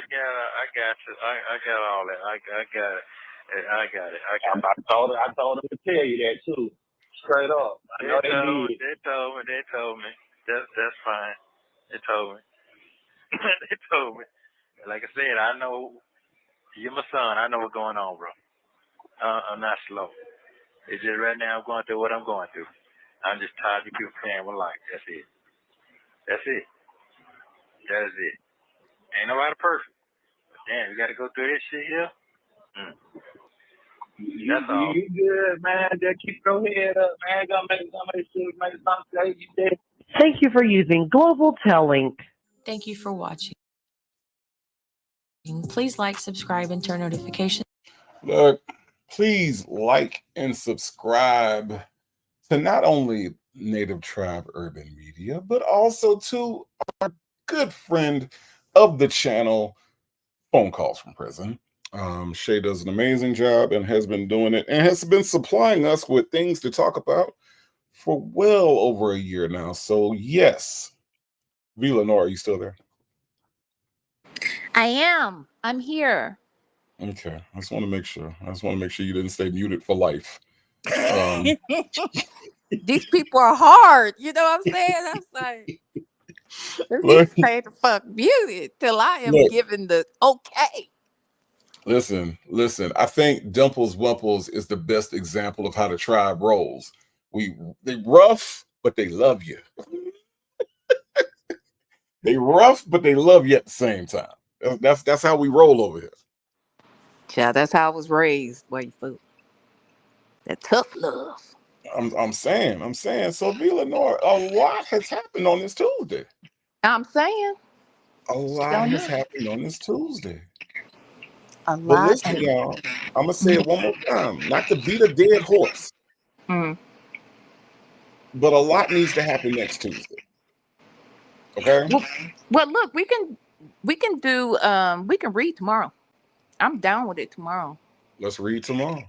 Speaker 4: got you. I got all that. I got it.
Speaker 5: I told them to tell you that too. Straight up. I know they did.
Speaker 4: They told me. That's fine. They told me. They told me. Like I said, I know you're my son. I know what's going on, bro. I'm not slow. It's just right now I'm going through what I'm going through. I'm just tired of people playing with life. That's it. That is it. Ain't nobody perfect. But damn, you got to go through this shit here. That's all.
Speaker 5: You good, man. Just keep your head up, man. Gonna make something you did.
Speaker 6: Thank you for using Global Tellink.
Speaker 3: Thank you for watching. Please like, subscribe, and turn notifications.
Speaker 1: Look, please like and subscribe to not only Native Tribe Urban Media, but also to our good friend of the channel, Phone Calls from Prison. Shay does an amazing job and has been doing it and has been supplying us with things to talk about for well over a year now. So yes, Villanor, are you still there?
Speaker 2: I am. I'm here.
Speaker 1: Okay, I just want to make sure. You didn't stay muted for life.
Speaker 2: These people are hard. You know what I'm saying? I was like, they stay the fuck muted till I am given the okay.
Speaker 1: Listen. I think Dimples Wimples is the best example of how the tribe rolls. They rough, but they love you. They rough, but they love you at the same time. That's how we roll over here.
Speaker 2: Yeah, that's how I was raised. Wait, fool. That tough love.
Speaker 1: I'm saying. So Villanor, a lot has happened on this Tuesday.
Speaker 2: I'm saying.
Speaker 1: A lot has happened on this Tuesday.
Speaker 2: A
Speaker 1: But
Speaker 2: lot.
Speaker 1: listen, y'all, I'm gonna say it one more time, not to beat a dead horse. But a lot needs to happen next Tuesday. Okay.
Speaker 2: Well, look, we can read tomorrow. I'm down with it tomorrow.
Speaker 1: Let's read tomorrow.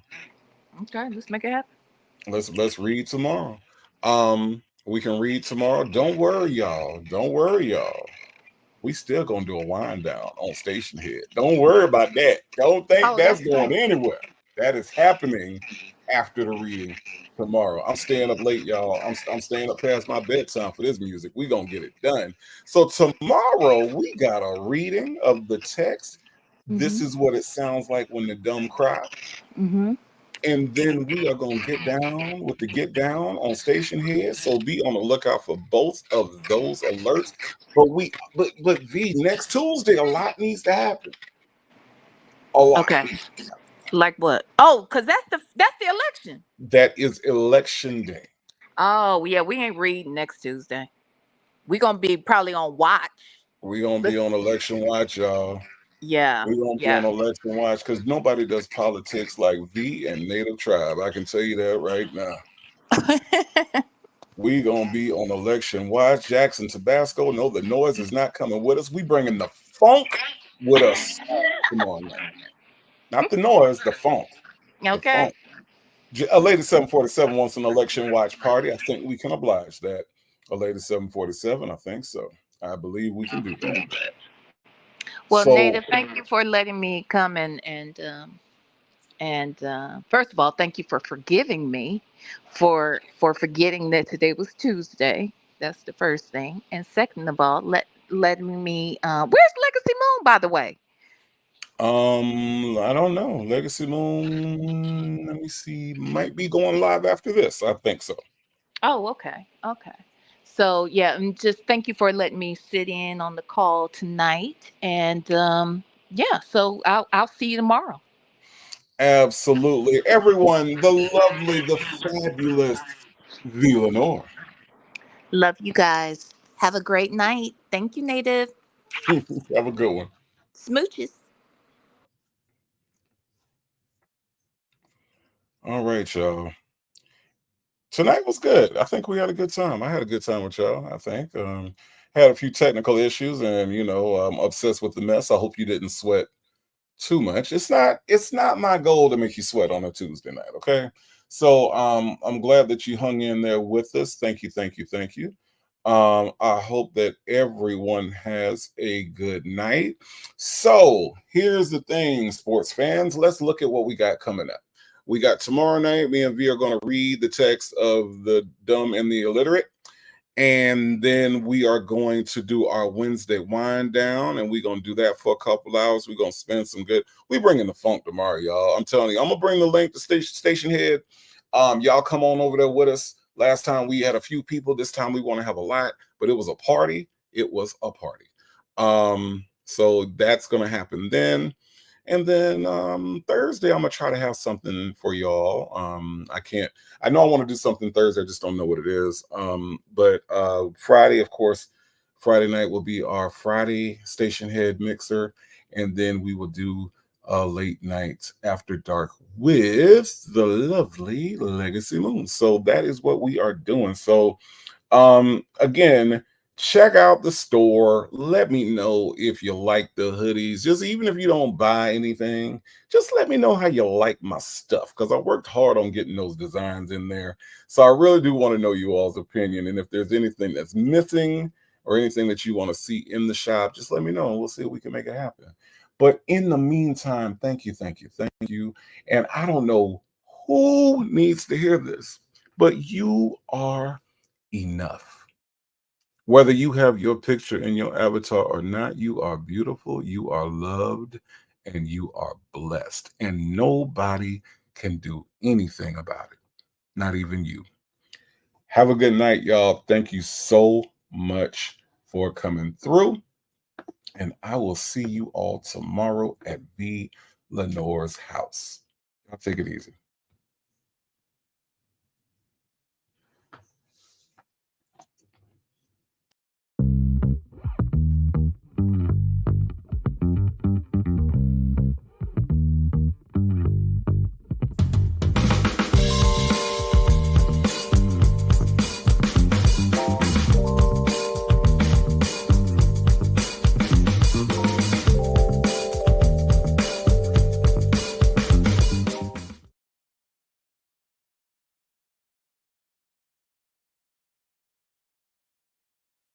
Speaker 2: Okay, let's make it happen.
Speaker 1: Let's read tomorrow. We can read tomorrow. Don't worry, y'all. Don't worry, y'all. We still gonna do a wind down on Station Head. Don't worry about that. Don't think
Speaker 2: Oh,
Speaker 1: that's
Speaker 2: that's
Speaker 1: going
Speaker 2: right.
Speaker 1: anywhere. That is happening after the reading tomorrow. I'm staying up late, y'all. I'm staying up past my bedtime for this music. We gonna get it done. So tomorrow we got a reading of the text. This
Speaker 2: Mhm.
Speaker 1: is what it sounds like when the dumb cry.
Speaker 2: Mhm.
Speaker 1: And then we are gonna get down with the get down on Station Head. So be on the lookout for both of those alerts. But V, next Tuesday, a lot needs to happen. A lot
Speaker 2: Okay.
Speaker 1: needs to happen.
Speaker 2: Like what? Oh, cause that's the election.
Speaker 1: That is election day.
Speaker 2: Oh yeah, we ain't reading next Tuesday. We gonna be probably on watch.
Speaker 1: We're gonna be
Speaker 2: Let's.
Speaker 1: on election watch, y'all.
Speaker 2: Yeah.
Speaker 1: We're gonna be on
Speaker 2: Yeah.
Speaker 1: election watch because nobody does politics like V and Native Tribe. I can tell you that right now. We gonna be on election watch. Jackson Tabasco. No, the noise is not coming with us. We bringing the funk with us tomorrow night. Not the noise, the funk. The
Speaker 2: Okay.
Speaker 1: funk. A lady 747 wants an election watch party. I think we can oblige that. A lady 747, I think so. I believe we can do that.
Speaker 2: Well,
Speaker 1: So
Speaker 2: Native, thank you for letting me come and first of all, thank you for forgiving me for forgetting that today was Tuesday. That's the first thing. And second of all, letting me. Where's Legacy Moon, by the way?
Speaker 1: I don't know. Legacy Moon, let me see. Might be going live after this. I think so.
Speaker 2: Oh, okay, okay. So yeah, and just thank you for letting me sit in on the call tonight. And yeah, so I'll see you tomorrow.
Speaker 1: Absolutely. Everyone, the lovely, the fabulous V Lenore.
Speaker 2: Love you guys. Have a great night. Thank you, Native.
Speaker 1: Have a good one.
Speaker 2: Smooches.
Speaker 1: All right, y'all. Tonight was good. I think we had a good time. I had a good time with y'all. I think had a few technical issues, and I'm obsessed with the mess. I hope you didn't sweat too much. It's not my goal to make you sweat on a Tuesday night. Okay, so I'm glad that you hung in there with us. Thank you, thank you, thank you. I hope that everyone has a good night. So here's the thing, sports fans. Let's look at what we got coming up. We got tomorrow night. Me and V are going to read the text of the dumb and the illiterate. And then we are going to do our Wednesday wind down, and we're going to do that for a couple hours. We're going to spend some good. We bringing the funk tomorrow, y'all. I'm telling you, I'm gonna bring the link to Station Head. Y'all come on over there with us. Last time we had a few people. This time we want to have a lot, but it was a party. It was a party. So that's gonna happen then. And then Thursday, I'm gonna try to have something for y'all. I know I want to do something Thursday, I just don't know what it is. But Friday, of course, Friday night will be our Friday Station Head mixer, and then we will do a late night after dark with the lovely Legacy Moon. So that is what we are doing. So again, check out the store. Let me know if you like the hoodies. Just even if you don't buy anything, just let me know how you like my stuff, because I worked hard on getting those designs in there. So I really do want to know you all's opinion. And if there's anything that's missing or anything that you want to see in the shop, just let me know and we'll see if we can make it happen. But in the meantime, thank you, thank you, thank you. And I don't know who needs to hear this, but you are enough. Whether you have your picture in your avatar or not, you are beautiful, you are loved, and you are blessed. And nobody can do anything about it, not even you. Have a good night, y'all. Thank you so much for coming through. And I will see you all tomorrow at V Lenore's house. Y'all take it easy.